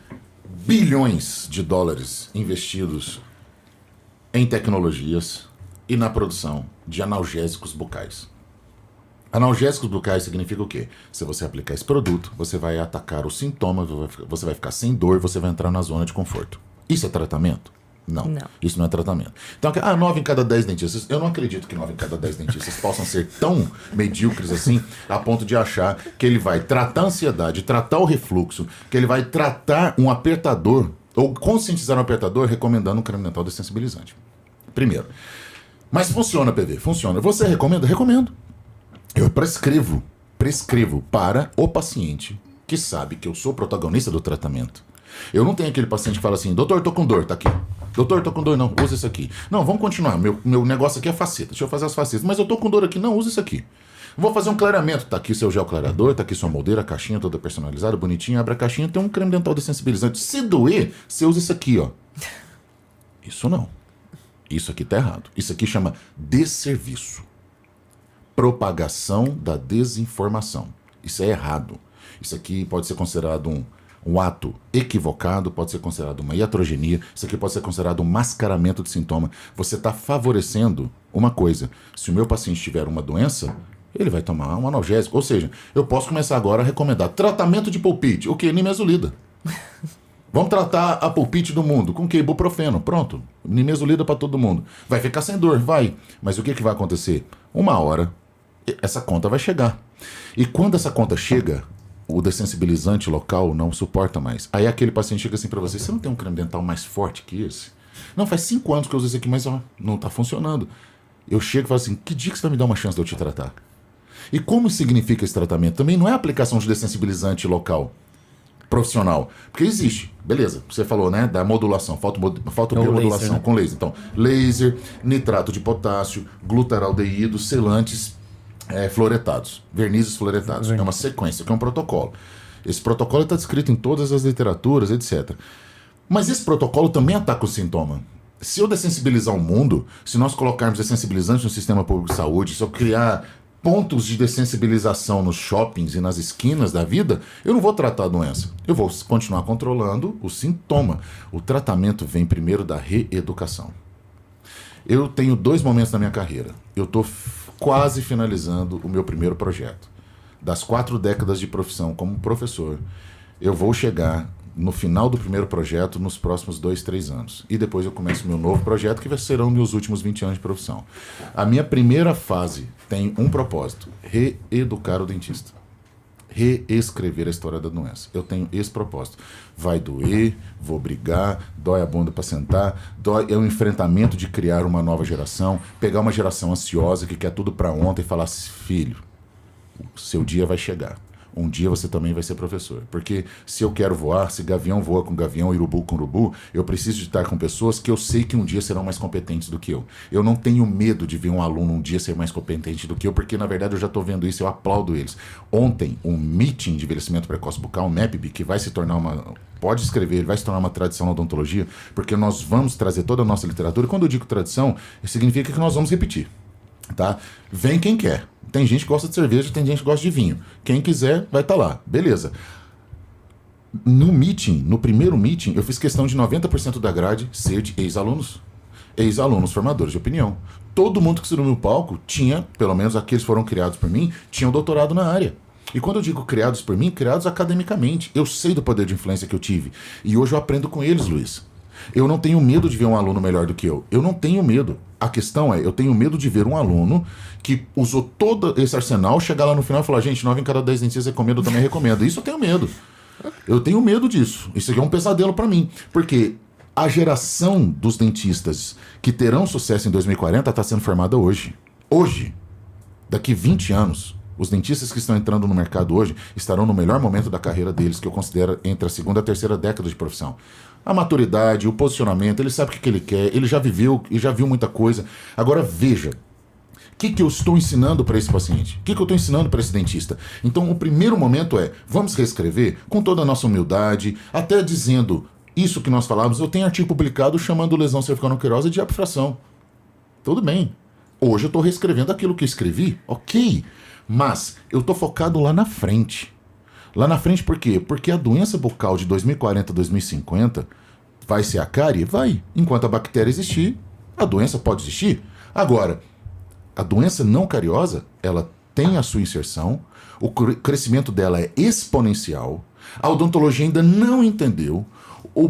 [SPEAKER 3] bilhões de dólares investidos em tecnologias e na produção de analgésicos bucais. Analgésicos bucais significa o quê? Se você aplicar esse produto, você vai atacar o sintoma, você vai ficar sem dor, você vai entrar na zona de conforto. Isso é tratamento? Não. Isso não é tratamento. Então, 9 em cada 10 dentistas, eu não acredito que 9 em cada 10 dentistas possam ser tão medíocres assim, a ponto de achar que ele vai tratar a ansiedade, tratar o refluxo, que ele vai tratar um apertador, ou conscientizar um apertador, recomendando um creme dental dessensibilizante. Primeiro. Mas funciona, PV? Funciona. Você recomenda? Recomendo. Eu prescrevo para o paciente que sabe que eu sou protagonista do tratamento. Eu não tenho aquele paciente que fala assim, doutor, tô com dor, tá aqui. Doutor, tô com dor, não, usa isso aqui. Não, vamos continuar, meu negócio aqui é faceta, deixa eu fazer as facetas. Mas eu tô com dor aqui, não, usa isso aqui. Vou fazer um clareamento, tá aqui seu gel clareador, tá aqui sua moldeira, a caixinha toda personalizada, bonitinha, abre a caixinha, tem um creme dental dessensibilizante. Se doer, você usa isso aqui, ó. Isso não. Isso aqui tá errado. Isso aqui chama desserviço. Propagação da desinformação. Isso é errado. Isso aqui pode ser considerado um ato equivocado, pode ser considerado uma iatrogenia, isso aqui pode ser considerado um mascaramento de sintoma. Você está favorecendo uma coisa. Se o meu paciente tiver uma doença, ele vai tomar um analgésico. Ou seja, eu posso começar agora a recomendar tratamento de pulpite. O que? Nimesulida. Vamos tratar a pulpite do mundo. Com o que? Ibuprofeno. Pronto. Nimesulida para todo mundo. Vai ficar sem dor? Vai. Mas o que vai acontecer? Uma hora, essa conta vai chegar. E quando essa conta chega, o dessensibilizante local não suporta mais. Aí aquele paciente chega assim para você, você não tem um creme dental mais forte que esse? Não, faz 5 anos que eu uso esse aqui, mas ó, não tá funcionando. Eu chego e falo assim, que dia que você vai me dar uma chance de eu te tratar? E como significa esse tratamento? Também não é aplicação de dessensibilizante local profissional. Porque existe, beleza, você falou, né, da modulação, fotobiomodulação laser, né? Com laser. Então, laser, nitrato de potássio, glutaraldeído, selantes fluoretados, vernizes fluoretados. É uma sequência, que é um protocolo. Esse protocolo está descrito em todas as literaturas, etc. Mas esse protocolo também ataca o sintoma. Se eu dessensibilizar o mundo, se nós colocarmos dessensibilizantes no sistema público de saúde, se eu criar pontos de dessensibilização nos shoppings e nas esquinas da vida, eu não vou tratar a doença. Eu vou continuar controlando o sintoma. O tratamento vem primeiro da reeducação. Eu tenho 2 momentos na minha carreira. Eu estou quase finalizando o meu primeiro projeto. Das 4 décadas de profissão como professor, eu vou chegar no final do primeiro projeto nos próximos 2, 3 anos. E depois eu começo meu novo projeto, que serão meus últimos 20 anos de profissão. A minha primeira fase tem um propósito: reeducar o dentista. Reescrever a história da doença. Eu tenho esse propósito. Vai doer, vou brigar, dói a bunda para sentar, é um enfrentamento de criar uma nova geração, pegar uma geração ansiosa que quer tudo para ontem e falar assim, filho, seu dia vai chegar. um dia você também vai ser professor. Porque se eu quero voar, se gavião voa com gavião, urubu com urubu, eu preciso de estar com pessoas que eu sei que um dia serão mais competentes do que eu. Eu não tenho medo de ver um aluno um dia ser mais competente do que eu, porque na verdade eu já estou vendo isso, eu aplaudo eles. Ontem, um meeting de envelhecimento precoce bucal, um MEPB, que vai se tornar pode escrever, ele vai se tornar uma tradição na odontologia, porque nós vamos trazer toda a nossa literatura. E quando eu digo tradição, significa que nós vamos repetir. Tá? Vem quem quer. Tem gente que gosta de cerveja, tem gente que gosta de vinho. Quem quiser vai estar lá. Beleza. No primeiro meeting, eu fiz questão de 90% da grade ser de ex-alunos. Ex-alunos formadores de opinião. Todo mundo que subiu no palco tinha, pelo menos aqueles que foram criados por mim, tinham doutorado na área. E quando eu digo criados por mim, criados academicamente. Eu sei do poder de influência que eu tive. E hoje eu aprendo com eles, Luiz. Eu não tenho medo de ver um aluno melhor do que eu. Eu não tenho medo. A questão é, eu tenho medo de ver um aluno que usou todo esse arsenal, chegar lá no final e falar, gente, 9 em cada 10 dentistas recomendo, eu também recomendo. Isso eu tenho medo. Eu tenho medo disso. Isso aqui é um pesadelo pra mim. Porque a geração dos dentistas que terão sucesso em 2040 está sendo formada hoje. Hoje. Daqui 20 anos. Os dentistas que estão entrando no mercado hoje estarão no melhor momento da carreira deles, que eu considero entre a segunda e a terceira década de profissão. A maturidade, o posicionamento, ele sabe o que ele quer, ele já viveu e já viu muita coisa. Agora veja, o que eu estou ensinando para esse paciente? O que eu estou ensinando para esse dentista? Então o primeiro momento é, vamos reescrever com toda a nossa humildade, até dizendo isso que nós falávamos. Eu tenho artigo publicado chamando lesão cervical-noquerosa de abfração. Tudo bem. Hoje eu estou reescrevendo aquilo que eu escrevi, ok. Mas eu estou focado lá na frente. Lá na frente por quê? Porque a doença bucal de 2040 a 2050 vai ser a cárie? Vai. Enquanto a bactéria existir, a doença pode existir. Agora, a doença não cariosa, ela tem a sua inserção, o crescimento dela é exponencial, a odontologia ainda não entendeu,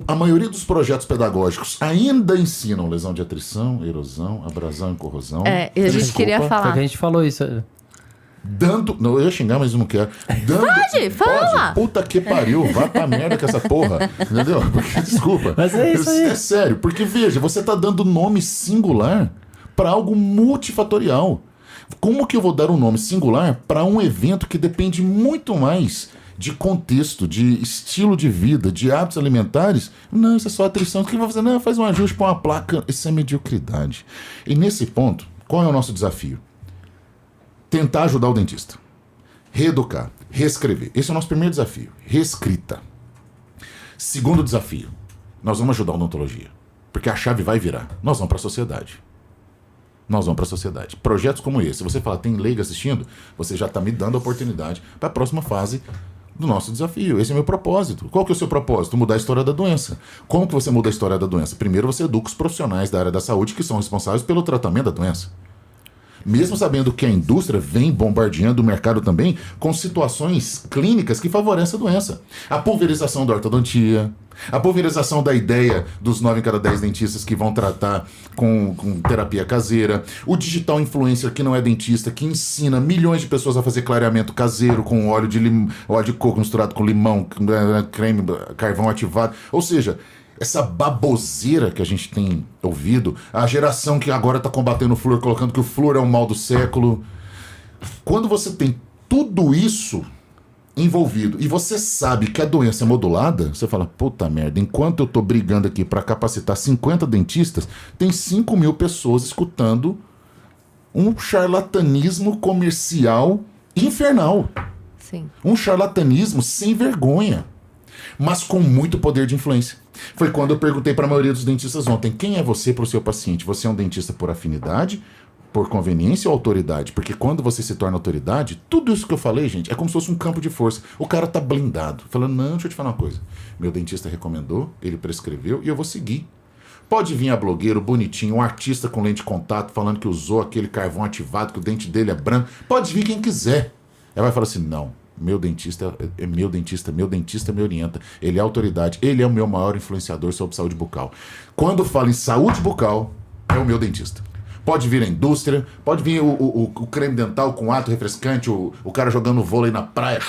[SPEAKER 3] a maioria dos projetos pedagógicos ainda ensinam lesão de atrição, erosão, abrasão e corrosão.
[SPEAKER 2] E a gente queria falar.
[SPEAKER 1] Só que a gente falou isso.
[SPEAKER 3] Não, eu ia xingar, mas eu não quero.
[SPEAKER 2] Fala!
[SPEAKER 3] Puta que pariu, vá pra merda com essa porra. Entendeu? Porque, desculpa.
[SPEAKER 1] Mas é isso aí.
[SPEAKER 3] É sério, porque veja, você tá dando nome singular pra algo multifatorial. Como que eu vou dar um nome singular pra um evento que depende muito mais de contexto, de estilo de vida, de hábitos alimentares? Não, isso é só atrição. O que vai fazer? Não, faz um ajuste, põe uma placa. Isso é mediocridade. E nesse ponto, qual é o nosso desafio? Tentar ajudar o dentista. Reeducar, reescrever. Esse é o nosso primeiro desafio. Reescrita. Segundo desafio, nós vamos ajudar a odontologia. Porque a chave vai virar. Nós vamos para a sociedade. Nós vamos para a sociedade. Projetos como esse, se você falar, tem leigo assistindo, você já está me dando a oportunidade para a próxima fase do nosso desafio. Esse é o meu propósito. Qual que é o seu propósito? Mudar a história da doença. Como que você muda a história da doença? Primeiro você educa os profissionais da área da saúde que são responsáveis pelo tratamento da doença. Mesmo sabendo que a indústria vem bombardeando o mercado também com situações clínicas que favorecem a doença. A pulverização da ortodontia, a pulverização da ideia dos 9 em cada 10 dentistas que vão tratar com terapia caseira, o digital influencer que não é dentista, que ensina milhões de pessoas a fazer clareamento caseiro com óleo de coco misturado com limão, creme, carvão ativado. Ou seja, essa baboseira que a gente tem ouvido, a geração que agora está combatendo o flúor, colocando que o flúor é o mal do século. Quando você tem tudo isso envolvido e você sabe que a doença é modulada, você fala, puta merda, enquanto eu tô brigando aqui para capacitar 50 dentistas, tem 5 mil pessoas escutando um charlatanismo comercial infernal.
[SPEAKER 2] Sim.
[SPEAKER 3] Um charlatanismo sem vergonha, mas com muito poder de influência. Foi quando eu perguntei para a maioria dos dentistas ontem, quem é você para o seu paciente? Você é um dentista por afinidade, por conveniência ou autoridade? Porque quando você se torna autoridade, tudo isso que eu falei, gente, é como se fosse um campo de força. O cara tá blindado, falando, não, deixa eu te falar uma coisa. Meu dentista recomendou, ele prescreveu e eu vou seguir. Pode vir a blogueiro bonitinho, um artista com lente de contato, falando que usou aquele carvão ativado, que o dente dele é branco. Pode vir quem quiser. Ela vai falar assim, não. Meu dentista é meu dentista me orienta, ele é autoridade, ele é o meu maior influenciador sobre saúde bucal. Quando falo em saúde bucal, é o meu dentista. Pode vir a indústria, pode vir o creme dental com ato refrescante, o cara jogando vôlei na praia,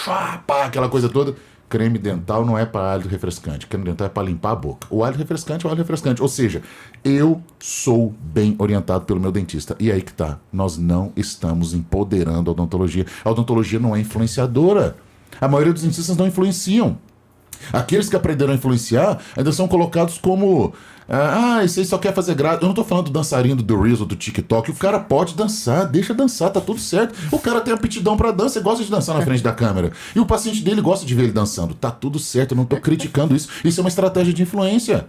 [SPEAKER 3] pá, aquela coisa toda. Creme dental não é para alho refrescante, creme dental é para limpar a boca. O alho refrescante é o alho refrescante, ou seja, eu sou bem orientado pelo meu dentista. E aí que tá, nós não estamos empoderando a odontologia. A odontologia não é influenciadora. A maioria dos dentistas não influenciam. Aqueles que aprenderam a influenciar ainda são colocados como... esse aí só quer fazer graça. Eu não tô falando do dançarino do Reels ou do TikTok. O cara pode dançar, deixa dançar, tá tudo certo. O cara tem aptidão pra dança, gosta de dançar na frente da câmera. E o paciente dele gosta de ver ele dançando. Tá tudo certo, eu não tô criticando isso. Isso é uma estratégia de influência.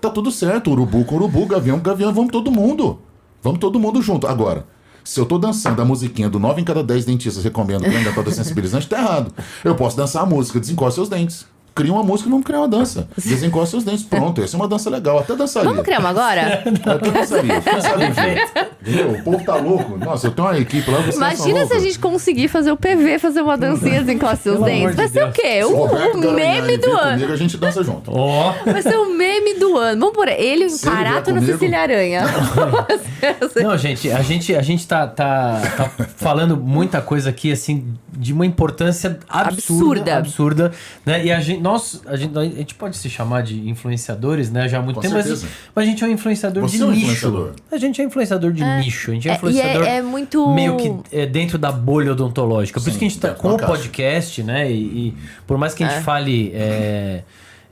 [SPEAKER 3] Tá tudo certo, urubu com urubu, gavião com gavião, vamos todo mundo. Vamos todo mundo junto. Agora, se eu tô dançando a musiquinha do 9 em cada 10 dentistas recomendam que ainda toda sensibilizante, tá errado. Eu posso dançar a música, desencosta seus dentes. Cria uma música e vamos criar uma dança. Desencosta seus dentes. Pronto, essa é uma dança legal. Até dançaria.
[SPEAKER 2] Vamos criar uma agora?
[SPEAKER 3] Até dançaria. Entendeu? O povo tá louco. Nossa, eu tenho uma equipe lá.
[SPEAKER 2] Imagina se a gente conseguir fazer o PV fazer uma dancinha desencosta seus dentes. Vai ser o quê? O meme do ano.
[SPEAKER 3] Comigo, a gente dança junto.
[SPEAKER 2] Vai ser o meme do ano. Vamos por ele em Parato na Cecília Aranha.
[SPEAKER 1] Não, gente, a gente tá falando muita coisa aqui, assim, de uma importância absurda, né? E a gente pode se chamar de influenciadores, né? Já há muito tempo, mas a gente é um influenciador de nicho. A gente é influenciador de nicho. A gente é influenciador
[SPEAKER 2] muito...
[SPEAKER 1] meio que dentro da bolha odontológica. Por isso que a gente tá com o podcast, né? E por mais que a gente fale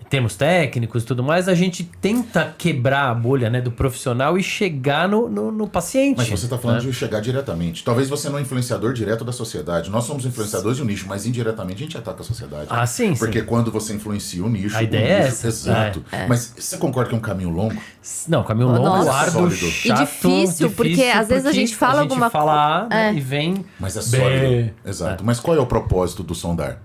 [SPEAKER 1] termos técnicos e tudo mais, a gente tenta quebrar a bolha, né, do profissional e chegar no paciente.
[SPEAKER 3] Mas você está falando de chegar diretamente. Talvez você não é influenciador direto da sociedade. Nós somos influenciadores de um nicho, mas indiretamente a gente ataca a sociedade.
[SPEAKER 1] Ah, sim.
[SPEAKER 3] Porque quando você influencia o nicho...
[SPEAKER 1] A ideia é essa.
[SPEAKER 3] Exato. Mas você concorda que é um caminho longo?
[SPEAKER 1] Não, caminho longo, árduo, chato,
[SPEAKER 2] e difícil, porque às vezes a gente fala alguma coisa...
[SPEAKER 1] fala A, né, e vem...
[SPEAKER 3] Mas é sólido. Exato. Mas qual é o propósito do sondar?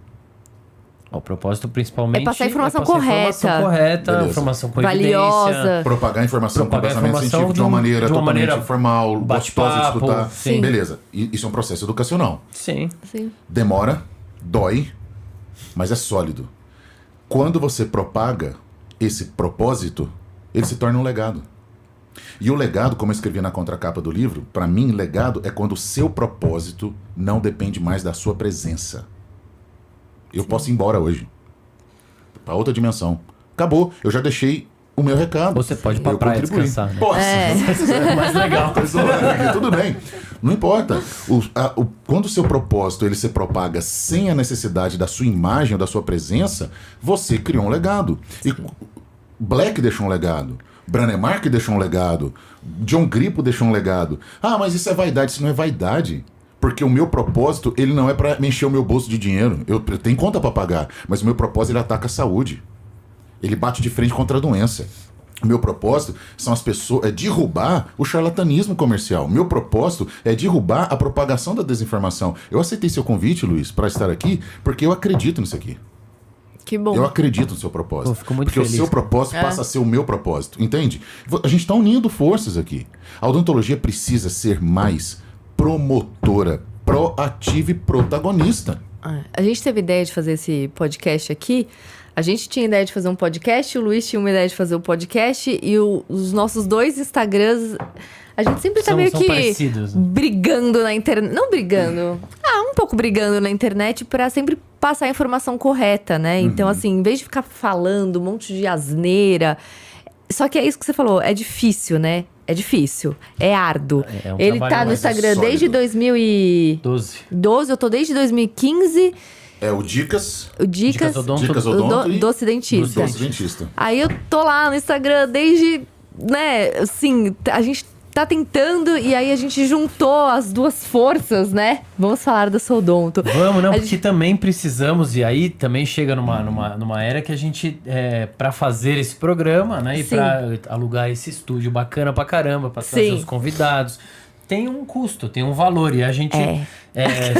[SPEAKER 1] O propósito principalmente
[SPEAKER 2] é passar a informação correta,
[SPEAKER 1] informação com
[SPEAKER 2] valiosa,
[SPEAKER 1] evidência,
[SPEAKER 3] propagar informação com embasamento científico de uma maneira totalmente informal, gostosa de escutar.
[SPEAKER 2] Sim.
[SPEAKER 3] Beleza. Isso é um processo educacional.
[SPEAKER 1] Sim.
[SPEAKER 3] Demora, dói, mas é sólido. Quando você propaga esse propósito, ele se torna um legado. E o legado, como eu escrevi na contracapa do livro, para mim, legado é quando o seu propósito não depende mais da sua presença. Eu posso ir embora hoje. Pra outra dimensão. Acabou. Eu já deixei o meu recado.
[SPEAKER 1] Você pode ir pra praia descansar. Né?
[SPEAKER 3] Posso.
[SPEAKER 1] É mais legal.
[SPEAKER 3] Tudo bem. Não importa. Quando o seu propósito ele se propaga sem a necessidade da sua imagem ou da sua presença, você criou um legado. E Black deixou um legado. Branemark deixou um legado. John Grippo deixou um legado. Ah, mas isso é vaidade. Isso não é vaidade. Porque o meu propósito, ele não é para me encher o meu bolso de dinheiro. Eu tenho conta para pagar. Mas o meu propósito, ele ataca a saúde. Ele bate de frente contra a doença. O meu propósito são as pessoas, é derrubar o charlatanismo comercial. O meu propósito é derrubar a propagação da desinformação. Eu aceitei seu convite, Luiz, para estar aqui, porque eu acredito nisso aqui.
[SPEAKER 2] Que bom.
[SPEAKER 3] Eu acredito no seu propósito.
[SPEAKER 1] Fico muito
[SPEAKER 3] porque
[SPEAKER 1] feliz.
[SPEAKER 3] O seu propósito passa a ser o meu propósito. Entende? A gente está unindo forças aqui. A odontologia precisa ser mais promotora, proativa e protagonista.
[SPEAKER 2] A gente teve ideia de fazer esse podcast aqui. A gente tinha ideia de fazer um podcast, o Luiz tinha uma ideia de fazer um podcast e os nossos dois Instagrams, a gente sempre tá meio que
[SPEAKER 1] parecidos, né?
[SPEAKER 2] Brigando na internet. Não brigando. Um pouco brigando na internet pra sempre passar a informação correta, né? Então, assim, em vez de ficar falando um monte de asneira... Só que é isso que você falou, é difícil, né? É difícil, é árduo. Ele tá no Instagram desde 2012. Eu tô desde 2015.
[SPEAKER 3] É o Dicas.
[SPEAKER 2] Dicas
[SPEAKER 3] Odonto e
[SPEAKER 2] Doce Dentista. Aí eu tô lá no Instagram desde, né, assim, a gente tá tentando e aí a gente juntou as duas forças, né? Vamos falar do Soodonto.
[SPEAKER 1] Vamos, não, porque também precisamos, e aí também chega numa era que a gente, pra fazer esse programa, né? E pra alugar esse estúdio bacana pra caramba, pra trazer os convidados, tem um custo, tem um valor, e a gente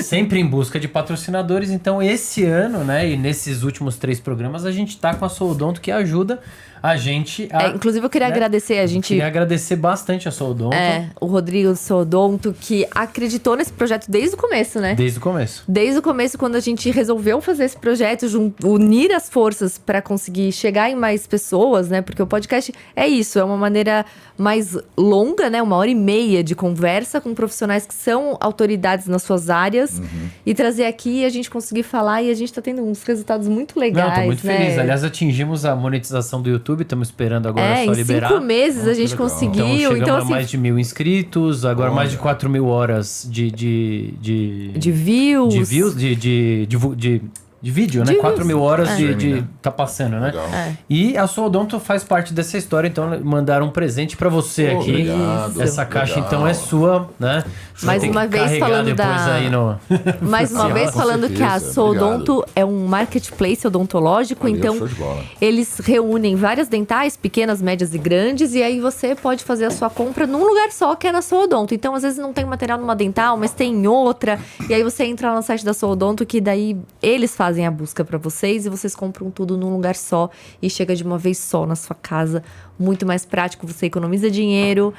[SPEAKER 1] sempre em busca de patrocinadores. Então esse ano, né, e nesses últimos 3 programas, a gente tá com a Soodonto, que ajuda a gente a...
[SPEAKER 2] inclusive eu queria agradecer
[SPEAKER 1] queria agradecer bastante a Soodonto.
[SPEAKER 2] O Rodrigo do Soodonto, que acreditou nesse projeto desde o começo, né?
[SPEAKER 1] Desde o começo.
[SPEAKER 2] Desde o começo, quando a gente resolveu fazer esse projeto, unir as forças para conseguir chegar em mais pessoas, né? Porque o podcast é isso, é uma maneira mais longa, né? 1h30 de conversa com profissionais que são autoridades nas suas áreas e trazer aqui e a gente conseguir falar, e a gente tá tendo uns resultados muito legais.
[SPEAKER 1] Tô muito feliz. Aliás, atingimos a monetização do YouTube, estamos esperando agora só liberar.
[SPEAKER 2] Em 5 meses a gente conseguiu.
[SPEAKER 1] Então
[SPEAKER 2] assim,
[SPEAKER 1] a mais de 1.000 inscritos, agora mais de 4.000 horas de
[SPEAKER 2] views.
[SPEAKER 1] De views, de de vídeo, né?
[SPEAKER 2] De
[SPEAKER 1] 4.000 horas de
[SPEAKER 3] Streaming, né?
[SPEAKER 1] tá passando, né?
[SPEAKER 3] Legal.
[SPEAKER 1] E a Soodonto faz parte dessa história, então mandaram um presente pra você
[SPEAKER 3] Pô,
[SPEAKER 1] aqui.
[SPEAKER 3] obrigado,
[SPEAKER 1] Essa caixa
[SPEAKER 3] legal.
[SPEAKER 1] então é sua, né? Você
[SPEAKER 2] Mais
[SPEAKER 1] vai ter
[SPEAKER 2] uma
[SPEAKER 1] que
[SPEAKER 2] vez
[SPEAKER 1] carregar
[SPEAKER 2] falando
[SPEAKER 1] depois
[SPEAKER 2] da-
[SPEAKER 1] aí no...
[SPEAKER 2] Mais uma
[SPEAKER 3] Sim,
[SPEAKER 2] vez
[SPEAKER 3] com
[SPEAKER 2] falando que a
[SPEAKER 3] certeza.
[SPEAKER 2] Soodonto é um marketplace odontológico,
[SPEAKER 3] Valeu,
[SPEAKER 2] então
[SPEAKER 3] show de bola.
[SPEAKER 2] eles reúnem várias dentais, pequenas, médias e grandes, e aí você pode fazer a sua compra num lugar só, que é na Soodonto. Então, às vezes não tem material numa dental, mas tem em outra, e aí você entra lá no site da Soodonto, que daí eles fazem a busca pra vocês e vocês compram tudo num lugar só e chega de uma vez só na sua casa. Muito mais prático, você economiza dinheiro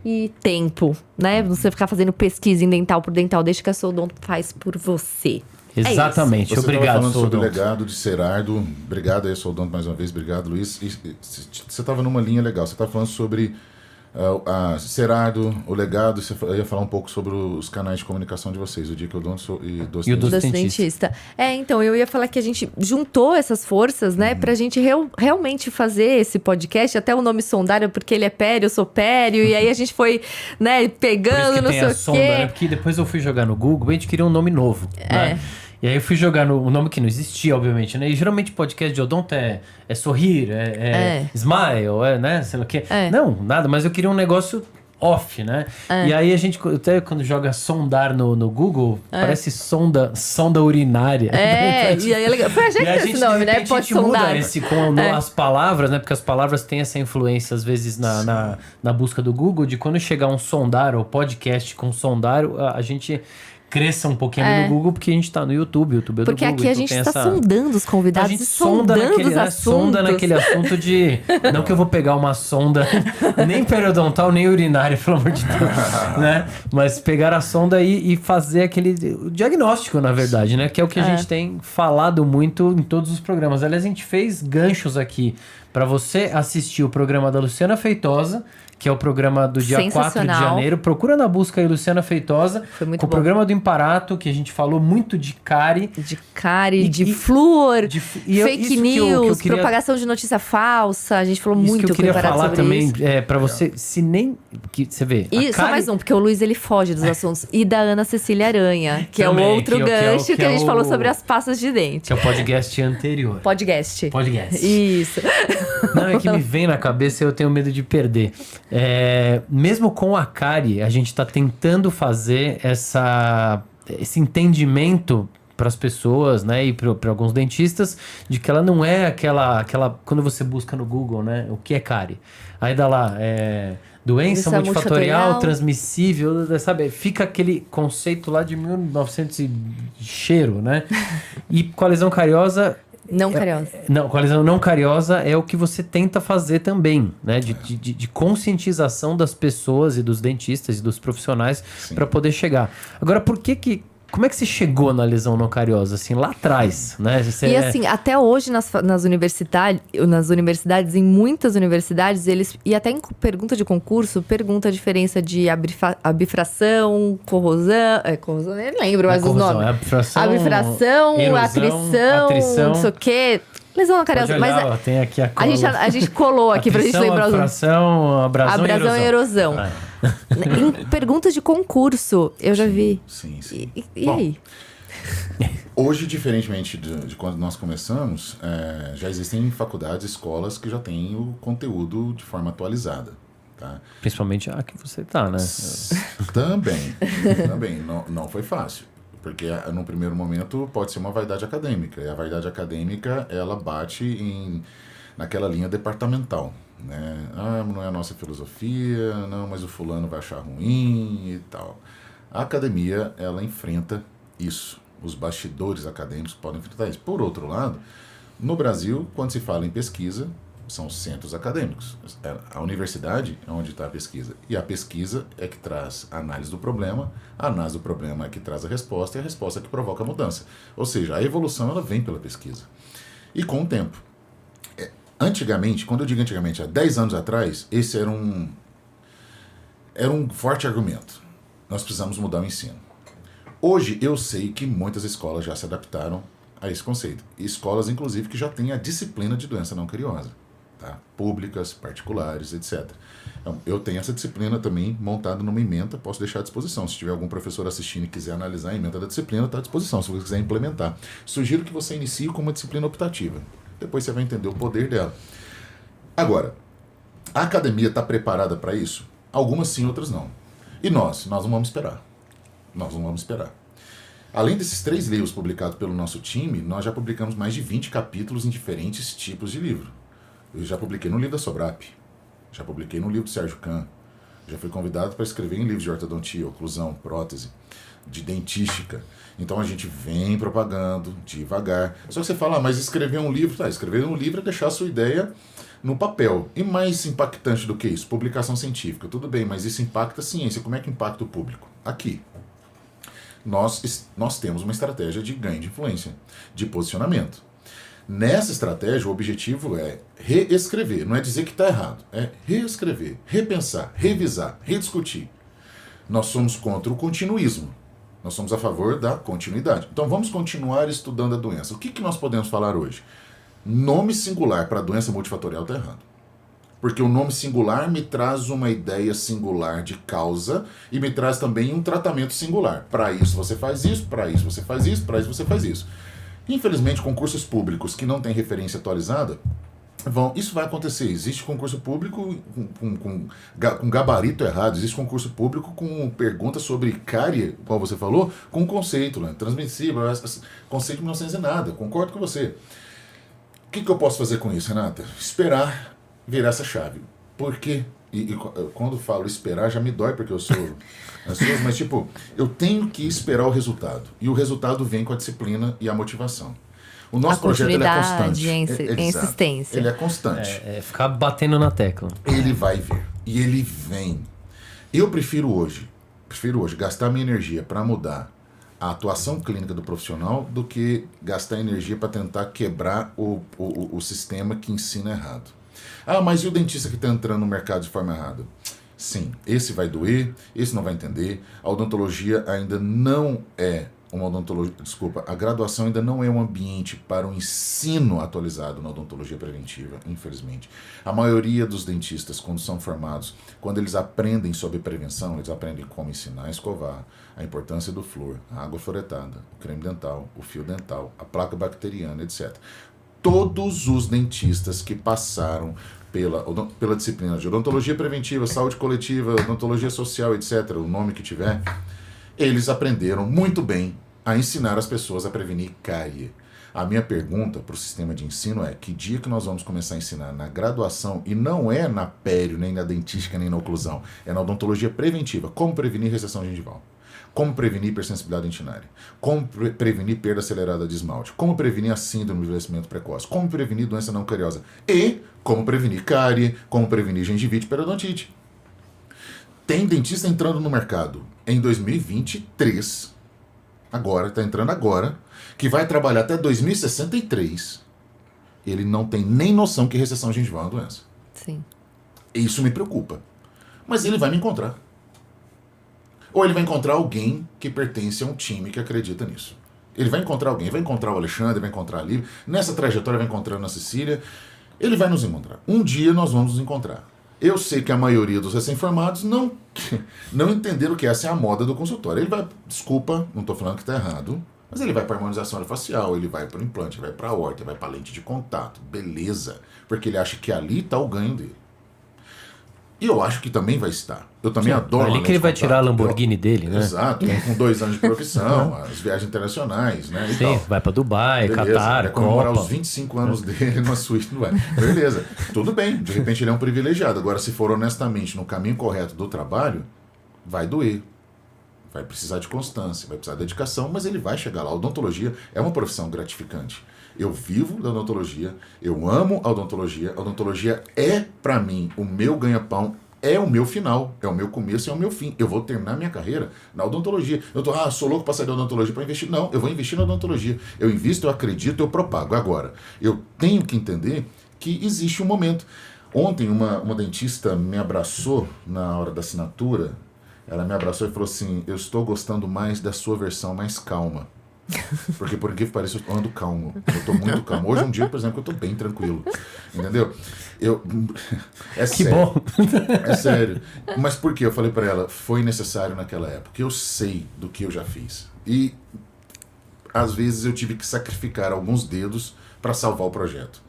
[SPEAKER 2] e tempo, né? Você ficar fazendo pesquisa em dental por dental, deixa que a Soodonto faz por você.
[SPEAKER 1] Exatamente,
[SPEAKER 3] Você
[SPEAKER 1] obrigado,
[SPEAKER 3] estava falando sobre o
[SPEAKER 1] Soodonto.
[SPEAKER 3] legado de Serardo. Obrigado aí, Soodonto, mais uma vez. Obrigado, Luiz. Você estava numa linha legal. Você estava falando sobre a Serardo, o legado. Você ia falar um pouco sobre os canais de comunicação de vocês, o Dia que eu Donto e Doce
[SPEAKER 1] E o
[SPEAKER 3] Dentista.
[SPEAKER 1] Doce
[SPEAKER 2] Doce
[SPEAKER 1] dentista.
[SPEAKER 2] dentista. Então, eu ia falar que a gente juntou essas forças, né, pra gente realmente fazer esse podcast, até o nome Sondário, porque ele é pério, eu sou pério, e aí a gente foi, né,
[SPEAKER 1] Por isso
[SPEAKER 2] pegando,
[SPEAKER 1] que
[SPEAKER 2] não
[SPEAKER 1] tem
[SPEAKER 2] sei
[SPEAKER 1] a
[SPEAKER 2] o
[SPEAKER 1] sonda,
[SPEAKER 2] quê.
[SPEAKER 1] né? Porque depois eu fui jogar no Google, a gente queria um nome novo, né? E aí eu fui jogar no o nome que não existia, obviamente, né? E geralmente podcast de odonto é sorrir, smile, né? Sei lá o quê. Não, nada, mas eu queria um negócio off, né? E aí a gente, até quando joga sondar no Google, parece sonda urinária.
[SPEAKER 2] E aí é legal. Foi a gente
[SPEAKER 1] E a
[SPEAKER 2] esse
[SPEAKER 1] gente,
[SPEAKER 2] nome,
[SPEAKER 1] de
[SPEAKER 2] né?
[SPEAKER 1] repente,
[SPEAKER 2] Pode
[SPEAKER 1] a gente muda
[SPEAKER 2] sondar.
[SPEAKER 1] esse com as palavras, né? Porque as palavras têm essa influência, às vezes, na busca do Google, de quando chegar um sondário ou podcast com sondário, a gente cresça um pouquinho ali no Google, porque a gente tá no YouTube, o YouTube é do
[SPEAKER 2] Porque
[SPEAKER 1] Google.
[SPEAKER 2] aqui a
[SPEAKER 1] então
[SPEAKER 2] gente
[SPEAKER 1] tem
[SPEAKER 2] tá sondando os
[SPEAKER 1] a
[SPEAKER 2] convidados
[SPEAKER 1] gente
[SPEAKER 2] e
[SPEAKER 1] sonda
[SPEAKER 2] sondando
[SPEAKER 1] naquele,
[SPEAKER 2] os
[SPEAKER 1] né?
[SPEAKER 2] assuntos.
[SPEAKER 1] Sonda naquele assunto de... Não que eu vou pegar uma sonda, nem periodontal, nem urinária, pelo amor de Deus, né? Mas pegar a sonda e fazer aquele diagnóstico, na verdade, né? Que é o que a gente tem falado muito em todos os programas. Aliás, a gente fez ganchos aqui para você assistir o programa da Luciana Feitosa, que é o programa do dia 4 de
[SPEAKER 2] Sensacional.
[SPEAKER 1] janeiro. Procura na busca aí, Luciana Feitosa.
[SPEAKER 2] Foi muito
[SPEAKER 1] com
[SPEAKER 2] bom.
[SPEAKER 1] o programa do Imparato, que a gente falou muito de cárie.
[SPEAKER 2] De cárie, de
[SPEAKER 1] E-
[SPEAKER 2] flúor,
[SPEAKER 1] e
[SPEAKER 2] fake
[SPEAKER 1] isso que eu
[SPEAKER 2] news,
[SPEAKER 1] queria-
[SPEAKER 2] propagação de notícia falsa. A gente falou
[SPEAKER 1] Isso
[SPEAKER 2] muito
[SPEAKER 1] que eu queria
[SPEAKER 2] preparado
[SPEAKER 1] falar
[SPEAKER 2] sobre
[SPEAKER 1] também,
[SPEAKER 2] isso.
[SPEAKER 1] pra você, se nem... Que, você vê,
[SPEAKER 2] E
[SPEAKER 1] a
[SPEAKER 2] só
[SPEAKER 1] cárie-
[SPEAKER 2] mais um, porque o Luiz ele foge dos assuntos. E da Ana Cecília Aranha, que é o
[SPEAKER 1] Também,
[SPEAKER 2] outro
[SPEAKER 1] que é o-
[SPEAKER 2] gancho que,
[SPEAKER 1] é
[SPEAKER 2] a gente
[SPEAKER 1] o-
[SPEAKER 2] falou sobre as pastas de dente.
[SPEAKER 1] Que é o podcast anterior.
[SPEAKER 2] Podcast.
[SPEAKER 1] Podcast.
[SPEAKER 2] Isso.
[SPEAKER 1] Não, é que me vem na cabeça e eu tenho medo de perder. Mesmo com a cárie, a gente tá tentando fazer esse entendimento para as pessoas, né, e para alguns dentistas, de que ela não é aquela quando você busca no Google, né, o que é cárie. Aí dá lá, doença
[SPEAKER 2] Doença
[SPEAKER 1] multifatorial,
[SPEAKER 2] multifatorial.
[SPEAKER 1] transmissível, sabe? Fica aquele conceito lá de 1900 e cheiro, né? E com a lesão cariosa
[SPEAKER 2] Não cariosa.
[SPEAKER 1] não, com a lesão não cariosa é o que você tenta fazer também, né? De conscientização das pessoas e dos dentistas e dos profissionais para poder chegar. Agora, como é que você chegou na lesão não cariosa, assim, lá atrás, né? Você
[SPEAKER 2] E assim, até hoje nas universidades, em muitas universidades, eles. E até em pergunta de concurso, pergunta a diferença de abifração, corrosão. Corrosão, eu nem lembro mais os nomes. Abifração, atrição, não sei o quê. Lesão na cariosa.
[SPEAKER 1] Pode olhar,
[SPEAKER 2] Mas
[SPEAKER 1] ó, tem aqui
[SPEAKER 2] a gente colou aqui pra gente lembrar os nomes.
[SPEAKER 1] Abifração, abrasão
[SPEAKER 2] e erosão. Em perguntas de concurso, eu já vi.
[SPEAKER 3] Sim.
[SPEAKER 2] E
[SPEAKER 3] Bom,
[SPEAKER 2] aí?
[SPEAKER 3] Hoje, diferentemente de quando nós começamos, já existem faculdades, escolas que já têm o conteúdo de forma atualizada. Tá?
[SPEAKER 1] Principalmente a que você tá, né?
[SPEAKER 3] Também. Não foi fácil. Porque no primeiro momento pode ser uma vaidade acadêmica. E a vaidade acadêmica, ela bate naquela linha departamental. Né? Não é a nossa filosofia, não, mas o fulano vai achar ruim e tal. A academia, ela enfrenta isso. Os bastidores acadêmicos podem enfrentar isso. Por outro lado, no Brasil, quando se fala em pesquisa, são centros acadêmicos. A universidade é onde está a pesquisa. E a pesquisa é que traz a análise do problema, a análise do problema é que traz a resposta, e a resposta é que provoca a mudança. Ou seja, a evolução ela vem pela pesquisa. E com o tempo. Antigamente, quando eu digo antigamente, há 10 anos atrás, esse era um forte argumento. Nós precisamos mudar o ensino. Hoje, eu sei que muitas escolas já se adaptaram a esse conceito. Escolas, inclusive, que já têm a disciplina de doença não cariosa. tá? Públicas, particulares, etc. Então, eu tenho essa disciplina também montada numa ementa, posso deixar à disposição. Se tiver algum professor assistindo e quiser analisar a ementa da disciplina, está à disposição, se você quiser implementar. Sugiro que você inicie com uma disciplina optativa. Depois você vai entender o poder dela. Agora, a academia está preparada para isso? Algumas sim, outras não. E nós não vamos esperar. Nós não vamos esperar. Além desses 3 livros publicados pelo nosso time, nós já publicamos mais de 20 capítulos em diferentes tipos de livro. Eu já publiquei no livro da Sobrap, já publiquei no livro do Sérgio Kahn, já fui convidado para escrever em livros de ortodontia, oclusão, prótese, de dentística. Então a gente vem propagando devagar. Só que você fala, mas escrever um livro, tá, escrever um livro é deixar a sua ideia no papel. E mais impactante do que isso? Publicação científica. Tudo bem, mas isso impacta a ciência. Como é que impacta o público? Aqui. Nós temos uma estratégia de ganho de influência, de posicionamento. Nessa estratégia, o objetivo é reescrever. Não é dizer que está errado. É reescrever, repensar, revisar, rediscutir. Nós somos contra o continuismo. Nós somos a favor da continuidade. Então vamos continuar estudando a doença. O que nós podemos falar hoje? Nome singular para a doença multifatorial está errado. Porque o nome singular me traz uma ideia singular de causa e me traz também um tratamento singular. Para isso você faz isso, para isso você faz isso, para isso você faz isso. Infelizmente, concursos públicos que não têm referência atualizada, isso vai acontecer. Existe concurso público com gabarito errado, existe concurso público com perguntas sobre cárie, qual você falou, com conceito, né? Transmissível, conceito de 1900 e nada, concordo com você. O que eu posso fazer com isso, Renata? Esperar virar essa chave. Por quê? E quando falo esperar, já me dói, porque eu sou ansioso, mas tipo, eu tenho que esperar o resultado. E o resultado vem com a disciplina e a motivação. O nosso projeto ele é constante.
[SPEAKER 2] A insistência.
[SPEAKER 3] Ele é constante.
[SPEAKER 1] É ficar batendo na tecla.
[SPEAKER 3] Ele vai vir. E ele vem. Eu prefiro hoje gastar minha energia para mudar a atuação clínica do profissional do que gastar energia para tentar quebrar o sistema que ensina errado. Ah, mas e o dentista que está entrando no mercado de forma errada? Sim, esse vai doer, esse não vai entender. A odontologia ainda não é uma odontologia, a graduação ainda não é um ambiente para o ensino atualizado na odontologia preventiva, infelizmente. A maioria dos dentistas, quando são formados, quando eles aprendem sobre prevenção, eles aprendem como ensinar a escovar, a importância do flúor, a água fluoretada, o creme dental, o fio dental, a placa bacteriana, etc. Todos os dentistas que passaram pela disciplina de odontologia preventiva, saúde coletiva, odontologia social, etc., o nome que tiver, eles aprenderam muito bem a ensinar as pessoas a prevenir cárie. A minha pergunta para o sistema de ensino é: que dia que nós vamos começar a ensinar na graduação, e não é na pério, nem na dentística, nem na oclusão, é na odontologia preventiva, como prevenir recessão gengival, como prevenir hipersensibilidade dentinária, como prevenir perda acelerada de esmalte, como prevenir a síndrome do envelhecimento precoce, como prevenir doença não cariosa e como prevenir cárie, como prevenir gengivite e periodontite. Tem dentista entrando no mercado em 2023, está entrando agora, que vai trabalhar até 2063. Ele não tem nem noção que recessão gengival é uma doença.
[SPEAKER 2] Sim.
[SPEAKER 3] Isso me preocupa. Mas ele vai me encontrar. Ou ele vai encontrar alguém que pertence a um time que acredita nisso. Ele vai encontrar alguém, vai encontrar o Alexandre, vai encontrar a Lívia. Nessa trajetória vai encontrando a Cecília. Ele vai nos encontrar. Um dia nós vamos nos encontrar. Eu sei que a maioria dos recém-formados não entenderam que essa é a moda do consultório. Ele vai, desculpa, não estou falando que está errado, mas ele vai para a harmonização orofacial, ele vai para o implante, ele vai para a horta, ele vai para a lente de contato. Beleza. Porque ele acha que ali está o ganho dele. E eu acho que também vai estar. Eu também adoro.
[SPEAKER 1] Ali que ele vai tirar a Lamborghini dele, né?
[SPEAKER 3] Exato, com 2 anos de profissão, as viagens internacionais, né?
[SPEAKER 1] Sim, vai para Dubai, Catar,
[SPEAKER 3] vai comemorar
[SPEAKER 1] Copa.
[SPEAKER 3] os 25 anos dele numa suíte no Dubai. Beleza, tudo bem, de repente ele é um privilegiado. Agora, se for honestamente no caminho correto do trabalho, vai doer. Vai precisar de constância, vai precisar de dedicação, mas ele vai chegar lá. A odontologia é uma profissão gratificante. Eu vivo da odontologia, eu amo a odontologia é, para mim, o meu ganha-pão, é o meu final, é o meu começo, é o meu fim. Eu vou terminar minha carreira na odontologia. Eu sou louco para sair da odontologia para investir. Não, eu vou investir na odontologia. Eu invisto, eu acredito, eu propago. Agora, eu tenho que entender que existe um momento. Ontem, uma dentista me abraçou na hora da assinatura. Ela me abraçou e falou assim: eu estou gostando mais da sua versão mais calma. Porque, por incrível que pareça, eu ando calmo. Eu tô muito calmo. Hoje é um dia, por exemplo, que eu tô bem tranquilo. Entendeu? É
[SPEAKER 1] Que
[SPEAKER 3] sério.
[SPEAKER 1] bom.
[SPEAKER 3] É sério. Mas por quê? Eu falei pra ela, foi necessário naquela época. Eu sei do que eu já fiz. E, às vezes, eu tive que sacrificar alguns dedos para salvar o projeto.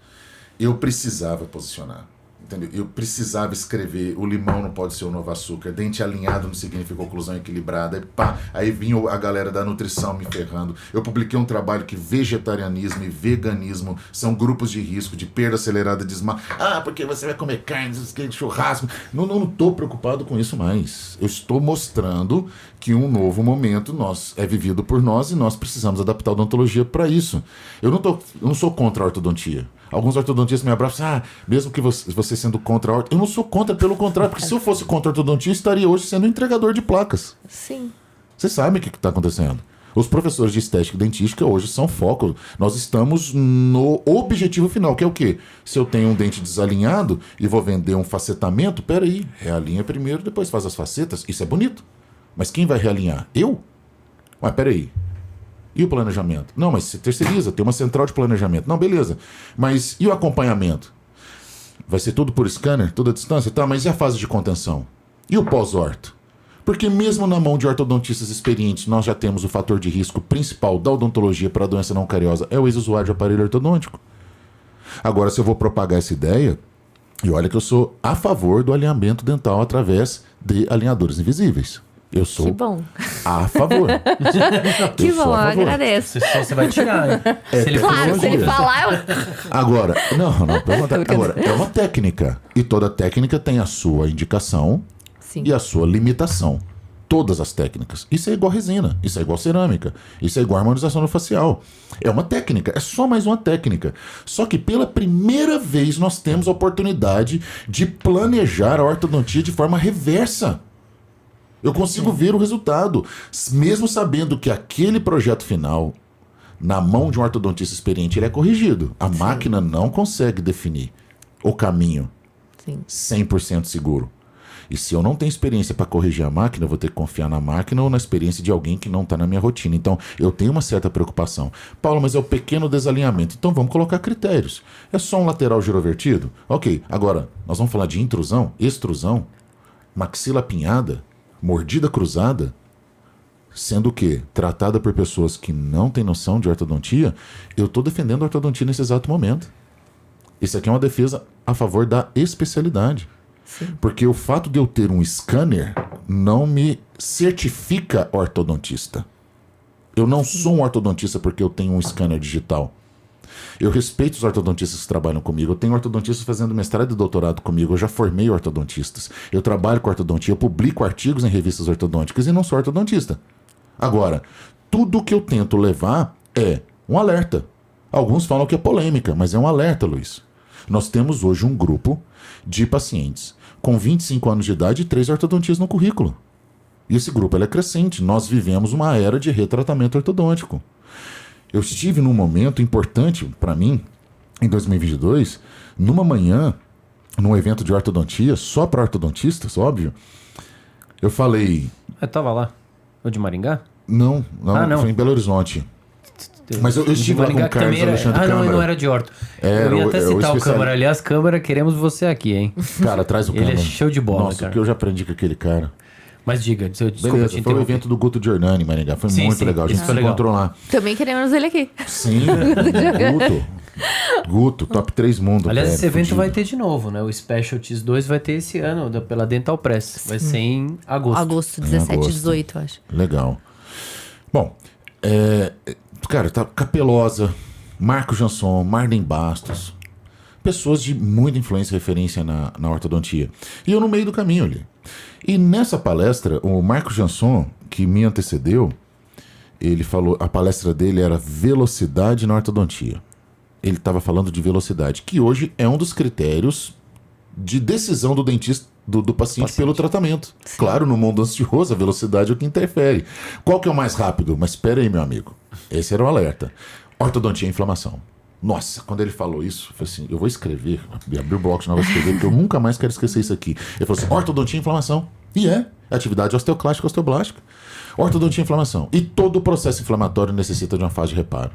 [SPEAKER 3] Eu precisava posicionar. Entendeu? Eu precisava escrever, o limão não pode ser o novo açúcar, dente alinhado não significa oclusão equilibrada, e pá, aí vinha a galera da nutrição me ferrando. Eu publiquei um trabalho que vegetarianismo e veganismo são grupos de risco de perda acelerada de desmaio. Porque você vai comer carne, churrasco. Não tô preocupado com isso mais. Eu estou mostrando que um novo momento é vivido por nós e nós precisamos adaptar a odontologia para isso. Eu não sou contra a ortodontia. Alguns ortodontistas me abraçam, mesmo que você sendo contra a ortodontia. Eu não sou contra, pelo contrário, porque se eu fosse contra a ortodontia, eu estaria hoje sendo entregador de placas.
[SPEAKER 2] Sim.
[SPEAKER 3] Vocês sabem o que está acontecendo. Os professores de estética e dentística hoje são foco. Nós estamos no objetivo final, que é o quê? Se eu tenho um dente desalinhado e vou vender um facetamento, peraí, realinha primeiro, depois faz as facetas. Isso é bonito. Mas quem vai realinhar? Eu? Mas peraí. E o planejamento? Não, mas você terceiriza, tem uma central de planejamento. Não, beleza. Mas e o acompanhamento? Vai ser tudo por scanner, toda a distância? Tá, mas e a fase de contenção? E o pós-orto? Porque mesmo na mão de ortodontistas experientes, nós já temos o fator de risco principal da odontologia para a doença não cariosa, é o ex-usuário de aparelho ortodôntico. Agora, se eu vou propagar essa ideia, e olha que eu sou a favor do alinhamento dental através de alinhadores invisíveis. Eu sou
[SPEAKER 2] Que bom.
[SPEAKER 3] a favor.
[SPEAKER 2] Que
[SPEAKER 3] Eu sou
[SPEAKER 2] bom,
[SPEAKER 3] a favor.
[SPEAKER 2] agradeço.
[SPEAKER 1] Você vai tirar, hein? Se ele for
[SPEAKER 2] Claro, se ele
[SPEAKER 1] longe,
[SPEAKER 2] falar, eu...
[SPEAKER 3] Agora, agora, é uma técnica. E toda técnica tem a sua indicação
[SPEAKER 2] Sim.
[SPEAKER 3] e a sua limitação. Todas as técnicas. Isso é igual resina, isso é igual cerâmica, isso é igual harmonização no facial. É uma técnica, é só mais uma técnica. Só que pela primeira vez nós temos a oportunidade de planejar a ortodontia de forma reversa. Eu consigo ver o resultado, mesmo sabendo que aquele projeto final, na mão de um ortodontista experiente, ele é corrigido. A máquina não consegue definir o caminho
[SPEAKER 2] Sim.
[SPEAKER 3] 100% seguro. E se eu não tenho experiência para corrigir a máquina, eu vou ter que confiar na máquina ou na experiência de alguém que não está na minha rotina. Então, eu tenho uma certa preocupação. Paulo, mas é o pequeno desalinhamento. Então, vamos colocar critérios. É só um lateral girovertido? Ok. Agora, nós vamos falar de intrusão, extrusão, maxila apinhada, mordida cruzada, sendo que tratada por pessoas que não têm noção de ortodontia. Eu estou defendendo a ortodontia nesse exato momento. Isso aqui é uma defesa a favor da especialidade.
[SPEAKER 2] Sim.
[SPEAKER 3] Porque o fato de eu ter um scanner não me certifica ortodontista. Eu não sou um ortodontista porque eu tenho um scanner digital. Eu respeito os ortodontistas que trabalham comigo. Eu tenho ortodontistas fazendo mestrado e doutorado comigo. Eu já formei ortodontistas. Eu trabalho com ortodontia. Eu publico artigos em revistas ortodônticas e não sou ortodontista. Agora, tudo que eu tento levar é um alerta. Alguns falam que é polêmica, mas é um alerta, Luiz. Nós temos hoje um grupo de pacientes com 25 anos de idade e 3 ortodontias no currículo. E esse grupo é crescente. Nós vivemos uma era de retratamento ortodôntico. Eu estive num momento importante para mim, em 2022, numa manhã, num evento de ortodontia, só para ortodontistas, óbvio. Eu falei...
[SPEAKER 1] Eu tava lá. O de Maringá?
[SPEAKER 3] Não,
[SPEAKER 1] não.
[SPEAKER 3] foi em Belo Horizonte. Mas eu estive lá com o Carlos Alexandre
[SPEAKER 1] Câmara.
[SPEAKER 3] Câmara.
[SPEAKER 1] Não era de orto.
[SPEAKER 3] Era,
[SPEAKER 1] eu ia até citar o Câmara. Aliás, Câmara, queremos você aqui, hein?
[SPEAKER 3] Cara, traz o Câmara.
[SPEAKER 1] Ele é show de bola,
[SPEAKER 3] Nossa,
[SPEAKER 1] cara.
[SPEAKER 3] o que eu já aprendi com aquele cara.
[SPEAKER 1] Mas diga, desculpa te
[SPEAKER 3] Beleza, foi o
[SPEAKER 1] interromper.
[SPEAKER 3] evento do Guto Giordani, Maringá. Foi
[SPEAKER 1] Sim,
[SPEAKER 3] muito
[SPEAKER 1] sim,
[SPEAKER 3] legal. A gente
[SPEAKER 1] isso
[SPEAKER 3] se
[SPEAKER 1] foi legal.
[SPEAKER 3] encontrou lá.
[SPEAKER 2] Também queremos ele aqui.
[SPEAKER 3] Sim, Guto, top 3 mundo.
[SPEAKER 1] Aliás,
[SPEAKER 3] cara,
[SPEAKER 1] esse evento
[SPEAKER 3] fudido.
[SPEAKER 1] vai ter de novo, né? O Specialties 2 vai ter esse ano, pela Dental Press. Vai ser em agosto.
[SPEAKER 2] Agosto 17 e
[SPEAKER 3] agosto.
[SPEAKER 2] 18, acho.
[SPEAKER 3] Legal. Bom, cara, tá Capelosa, Marco Jansson, Marden Bastos. Pessoas de muita influência e referência na ortodontia. E eu no meio do caminho ali. E nessa palestra, o Marco Jansson, que me antecedeu, ele falou, a palestra dele era velocidade na ortodontia. Ele estava falando de velocidade, que hoje é um dos critérios de decisão do dentista, do paciente pelo tratamento.
[SPEAKER 2] Sim.
[SPEAKER 3] Claro, no mundo ansioso, a velocidade é o que interfere. Qual que é o mais rápido? Mas espera aí, meu amigo. Esse era o alerta. Ortodontia é inflamação. Nossa, quando ele falou isso, eu falei assim, eu vou escrever, abrir o bloco, não vou escrever, porque eu nunca mais quero esquecer isso aqui. Ele falou assim, ortodontia é inflamação. E É atividade osteoclástica, osteoblástica. Ortodontia e inflamação. E todo processo inflamatório necessita de uma fase de reparo.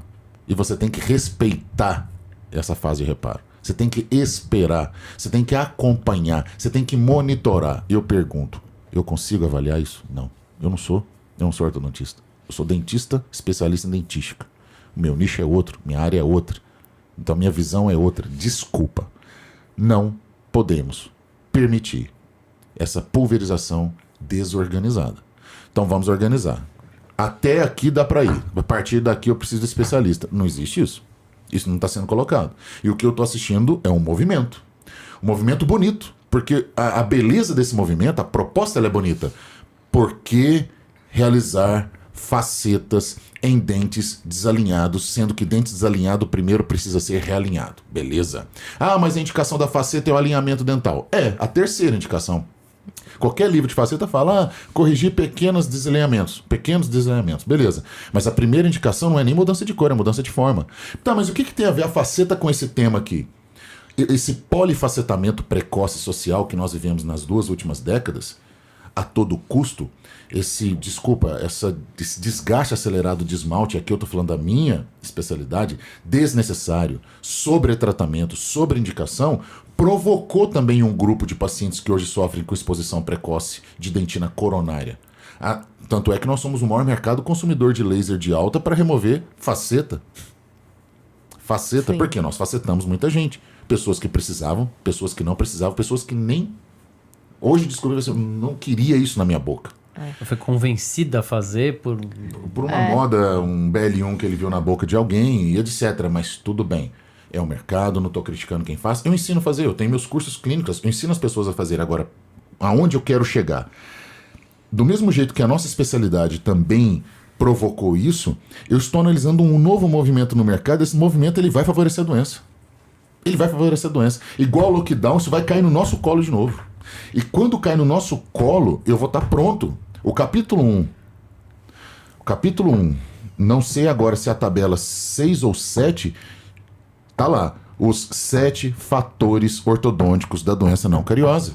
[SPEAKER 3] E você tem que respeitar essa fase de reparo. Você tem que esperar. Você tem que acompanhar. Você tem que monitorar. E eu pergunto, eu consigo avaliar isso? Não. Eu não sou ortodontista. Eu sou dentista, especialista em dentística. O meu nicho é outro, minha área é outra. Então minha visão é outra. Desculpa. Não podemos permitir essa pulverização desorganizada. Então vamos organizar. Até aqui dá para ir. A partir daqui eu preciso de especialista. Não existe isso. Isso não está sendo colocado. E o que eu estou assistindo é um movimento. Um movimento bonito. Porque a beleza desse movimento, a proposta ela é bonita. Por que realizar facetas em dentes desalinhados, sendo que dente desalinhado primeiro precisa ser realinhado? Beleza. Ah, mas a indicação da faceta é o alinhamento dental. É, a terceira indicação. Qualquer livro de faceta fala, corrigir pequenos desalinhamentos. Pequenos desalinhamentos, beleza. Mas a primeira indicação não é nem mudança de cor, é mudança de forma. Tá, mas o que tem a ver a faceta com esse tema aqui? Esse polifacetamento precoce social que nós vivemos nas 2 últimas décadas, a todo custo, esse desgaste acelerado de esmalte, aqui eu estou falando da minha especialidade, desnecessário, sobretratamento, sobreindicação, provocou também um grupo de pacientes que hoje sofrem com exposição precoce de dentina coronária. Tanto é que nós somos o maior mercado consumidor de laser de alta para remover faceta. Faceta, porque nós facetamos muita gente. Pessoas que precisavam, pessoas que não precisavam, pessoas que nem... Hoje descobri que eu não queria isso na minha boca.
[SPEAKER 1] Foi convencida a fazer por
[SPEAKER 3] uma moda, um BL1 que ele viu na boca de alguém e etc. Mas tudo bem. É o mercado, não estou criticando quem faz. Eu ensino a fazer, eu tenho meus cursos clínicos, eu ensino as pessoas a fazer. Agora, aonde eu quero chegar? Do mesmo jeito que a nossa especialidade também provocou isso, eu estou analisando um novo movimento no mercado. Esse movimento ele vai favorecer a doença. Ele vai favorecer a doença. Igual o lockdown, isso vai cair no nosso colo de novo. E quando cai no nosso colo, eu vou estar pronto. O capítulo 1. Não sei agora se é a tabela 6 ou 7, tá lá. Os 7 fatores ortodônticos da doença não cariosa.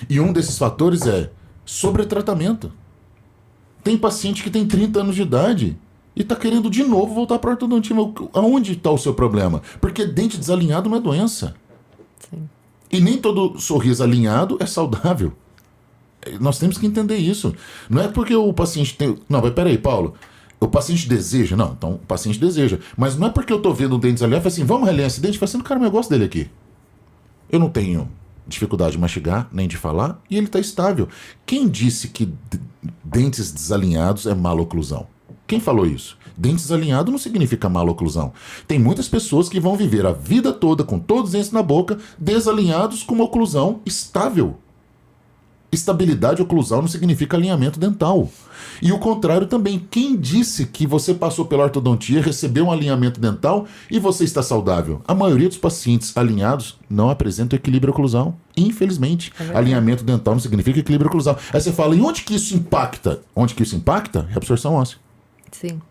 [SPEAKER 3] E um desses fatores é sobretratamento. Tem paciente que tem 30 anos de idade e está querendo de novo voltar para a ortodontia. Aonde está o seu problema? Porque dente desalinhado não é doença.
[SPEAKER 2] Sim.
[SPEAKER 3] E nem todo sorriso alinhado é saudável. Nós temos que entender isso. Não é porque o paciente tem... Não, mas peraí, Paulo. O paciente deseja? Não, então o paciente deseja. Mas não é porque eu tô vendo um dente desalinhado e falo assim, vamos realinhar esse dente? Eu falo assim, cara, mas eu gosto dele aqui. Eu não tenho dificuldade de mastigar, nem de falar, e ele tá estável. Quem disse que dentes desalinhados é maloclusão? Quem falou isso? Dentes alinhados não significa maloclusão. Tem muitas pessoas que vão viver a vida toda com todos os dentes na boca, desalinhados com uma oclusão estável. Estabilidade oclusal não significa alinhamento dental. E o contrário também. Quem disse que você passou pela ortodontia, recebeu um alinhamento dental e você está saudável? A maioria dos pacientes alinhados não apresentam equilíbrio oclusal. Infelizmente. Alinhamento dental não significa equilíbrio oclusal. Aí você fala, e onde que isso impacta? Onde que isso impacta? Reabsorção óssea.
[SPEAKER 2] Sim.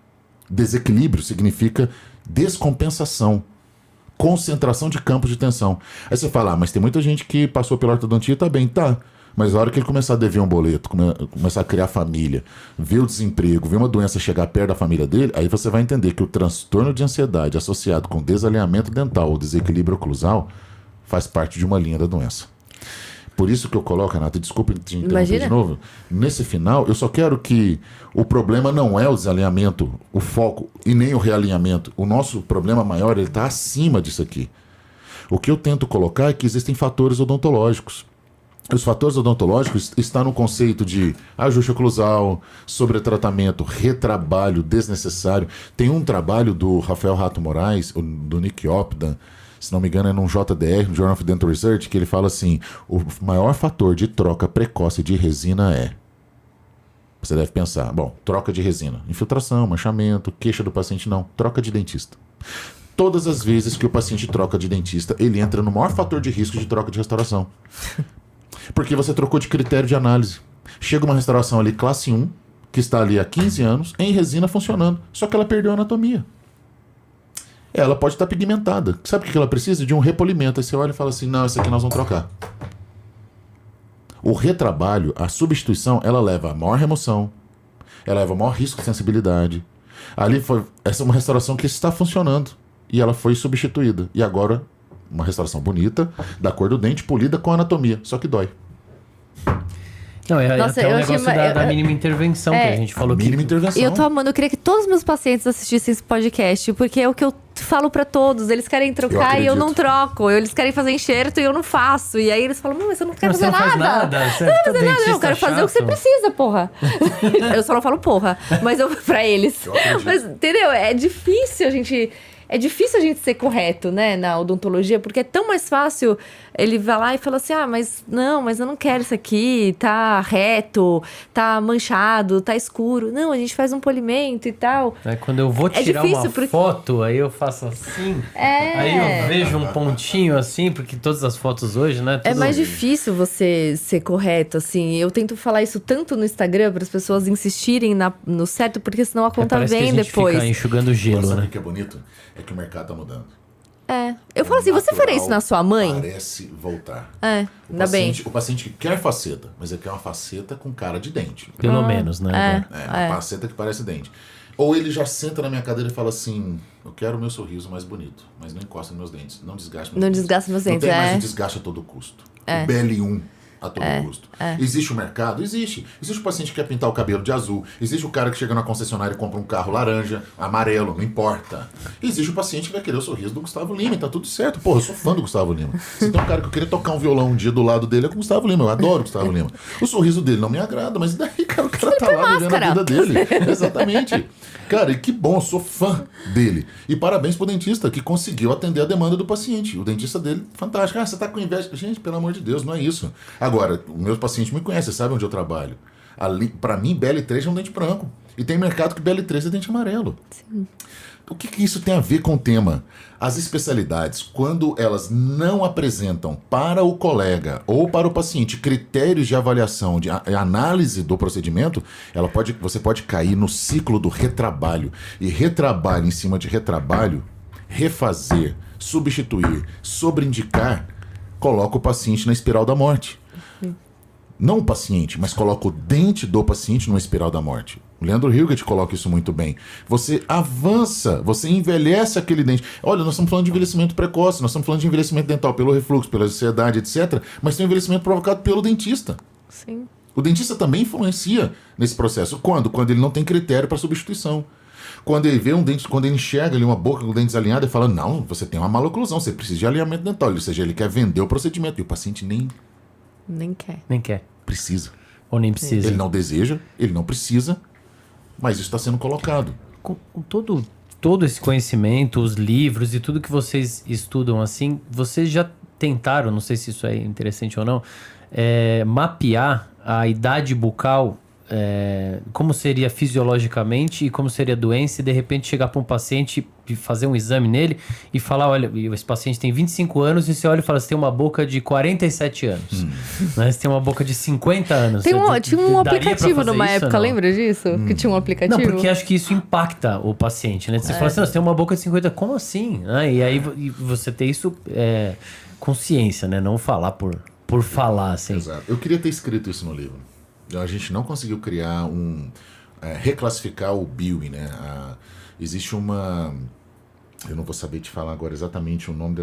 [SPEAKER 3] Desequilíbrio significa descompensação. Concentração de campos de tensão. Aí você fala, mas tem muita gente que passou pela ortodontia e tá bem. Tá. Mas a hora que ele começar a dever um boleto, começar a criar família, ver o desemprego, ver uma doença chegar perto da família dele, aí você vai entender que o transtorno de ansiedade associado com desalinhamento dental ou desequilíbrio oclusal faz parte de uma linha da doença. Por isso que eu coloco, Renata, desculpa te interromper de novo, nesse final eu só quero que o problema não é o desalinhamento, o foco e nem o realinhamento. O nosso problema maior ele está acima disso aqui. O que eu tento colocar é que existem fatores odontológicos. Os fatores odontológicos estão no conceito de ajuste oclusal, sobretratamento, retrabalho desnecessário. Tem um trabalho do Rafael Rato Moraes, do Nick Opdan, se não me engano é num JDR, no Journal of Dental Research, que ele fala assim, o maior fator de troca precoce de resina é... Você deve pensar, bom, troca de resina, infiltração, manchamento, queixa do paciente, não, troca de dentista. Todas as vezes que o paciente troca de dentista, ele entra no maior fator de risco de troca de restauração. Porque você trocou de critério de análise. Chega uma restauração ali, classe 1, que está ali há 15 anos, em resina funcionando. Só que ela perdeu a anatomia. Ela pode estar pigmentada. Sabe o que ela precisa? De um repolimento. Aí você olha e fala assim, não, esse aqui nós vamos trocar. O retrabalho, a substituição, ela leva a maior remoção, ela leva a maior risco de sensibilidade. Essa é uma restauração que está funcionando e ela foi substituída. E agora, uma restauração bonita, da cor do dente, polida com anatomia, só que dói.
[SPEAKER 1] Não,
[SPEAKER 2] Nossa,
[SPEAKER 1] até o
[SPEAKER 2] eu
[SPEAKER 1] negócio
[SPEAKER 2] achei
[SPEAKER 1] da mínima intervenção que a gente falou.
[SPEAKER 3] Mínima intervenção.
[SPEAKER 2] Eu tô amando, eu queria que todos os meus pacientes assistissem esse podcast, porque é o que eu falo pra todos. Eles querem trocar e eu não troco. Eles querem fazer enxerto e eu não faço. E aí eles falam, mas você não quer fazer
[SPEAKER 1] Você não
[SPEAKER 2] nada.
[SPEAKER 1] faz nada. Você
[SPEAKER 2] Não,
[SPEAKER 1] tá
[SPEAKER 2] fazer nada. Eu
[SPEAKER 1] dentista
[SPEAKER 2] quero fazer o que você
[SPEAKER 1] chato.
[SPEAKER 2] precisa, porra. Eu só não falo porra, mas eu pra eles.
[SPEAKER 3] Eu acredito.
[SPEAKER 2] Mas, entendeu? É difícil a gente ser correto, né, na odontologia, porque é tão mais fácil ele vai lá e fala assim, mas eu não quero isso aqui, tá reto, tá manchado, tá escuro. Não, a gente faz um polimento e tal.
[SPEAKER 1] Quando eu vou tirar
[SPEAKER 2] difícil
[SPEAKER 1] uma
[SPEAKER 2] porque-
[SPEAKER 1] foto, aí eu faço assim, aí eu vejo um pontinho assim, porque todas as fotos hoje, né?
[SPEAKER 2] É
[SPEAKER 1] tudo-
[SPEAKER 2] mais difícil você ser correto, assim. Eu tento falar isso tanto no Instagram para as pessoas insistirem no certo, porque senão a conta
[SPEAKER 1] parece que
[SPEAKER 2] vem
[SPEAKER 1] a gente
[SPEAKER 2] depois.
[SPEAKER 1] fica enxugando gelo,
[SPEAKER 3] Sabe
[SPEAKER 1] né?
[SPEAKER 3] o que é bonito? É que o mercado tá mudando.
[SPEAKER 2] Eu falo assim, você faria
[SPEAKER 3] Natural
[SPEAKER 2] isso na sua mãe?
[SPEAKER 3] Parece voltar.
[SPEAKER 2] Ainda bem.
[SPEAKER 3] O paciente que quer faceta, mas ele quer uma faceta com cara de dente.
[SPEAKER 1] Pelo menos, né?
[SPEAKER 3] Uma faceta que parece dente. Ou ele já senta na minha cadeira e fala assim, eu quero o meu sorriso mais bonito, mas não encosta nos meus dentes, não desgaste meus
[SPEAKER 2] Não
[SPEAKER 3] dentes.
[SPEAKER 2] desgasta meus dentes,
[SPEAKER 3] Não tem mais
[SPEAKER 2] é.
[SPEAKER 3] o desgaste a todo custo. O BL1 a todo custo. Existe o mercado? Existe. Existe o paciente que quer pintar o cabelo de azul. Existe o cara que chega na concessionária e compra um carro laranja, amarelo, não importa. Existe o paciente que vai querer o sorriso do Gustavo Lima, e tá tudo certo. Porra, eu sou fã do Gustavo Lima. Se tem um cara que eu queria tocar um violão um dia do lado dele, é com o Gustavo Lima. Eu adoro o Gustavo Lima. O sorriso dele não me agrada, mas daí, cara, o cara tá lá vivendo a vida dele. Exatamente. Cara, e que bom, eu sou fã dele. E parabéns pro dentista que conseguiu atender a demanda do paciente. O dentista dele, fantástico. Você tá com inveja. Gente, pelo amor de Deus, não é isso. Agora, os meus pacientes me conhecem, sabem onde eu trabalho. Pra mim, BL3 é um dente branco. E tem mercado que BL3 é dente amarelo. Sim. O que isso tem a ver com o tema? As especialidades, quando elas não apresentam para o colega ou para o paciente critérios de avaliação, de análise do procedimento, você pode cair no ciclo do retrabalho. E retrabalho em cima de retrabalho, refazer, substituir, sobreindicar, coloca o paciente na espiral da morte. Não o paciente, mas coloca o dente do paciente numa espiral da morte. O Leandro Hilgert coloca isso muito bem. Você avança, você envelhece aquele dente. Olha, nós estamos falando de envelhecimento precoce, nós estamos falando de envelhecimento dental pelo refluxo, pela ansiedade, etc. Mas tem um envelhecimento provocado pelo dentista.
[SPEAKER 2] Sim.
[SPEAKER 3] O dentista também influencia nesse processo. Quando? Quando ele não tem critério para substituição. Quando ele vê um dente, quando ele enxerga ali uma boca com dentes alinhados, ele fala, não, você tem uma maloclusão, você precisa de alinhamento dental. Ou seja, ele quer vender o procedimento. E o paciente nem
[SPEAKER 2] Nem quer.
[SPEAKER 3] precisa.
[SPEAKER 1] Ou nem precisa.
[SPEAKER 3] Ele não deseja, ele não precisa, mas isso está sendo colocado.
[SPEAKER 1] Com todo esse conhecimento, os livros e tudo que vocês estudam assim, vocês já tentaram, não sei se isso é interessante ou não, mapear a idade bucal, como seria fisiologicamente e como seria a doença, e de repente chegar para um paciente e fazer um exame nele e falar, olha, esse paciente tem 25 anos e você olha e fala, você tem uma boca de 47 anos, né? Você tem uma boca de 50 anos.
[SPEAKER 2] Tinha um
[SPEAKER 1] Daria pra
[SPEAKER 2] aplicativo
[SPEAKER 1] fazer
[SPEAKER 2] numa
[SPEAKER 1] isso,
[SPEAKER 2] época,
[SPEAKER 1] não?
[SPEAKER 2] lembra disso? Que tinha um aplicativo?
[SPEAKER 1] Não, porque acho que isso impacta o paciente, né? Você fala assim, você tem uma boca de 50, como assim? Né? E aí você ter isso consciência, né? Não falar por falar, assim.
[SPEAKER 3] Exato. Eu queria ter escrito isso no livro. A gente não conseguiu criar reclassificar o BIWI, né? Existe uma... Eu não vou saber te falar agora exatamente o nome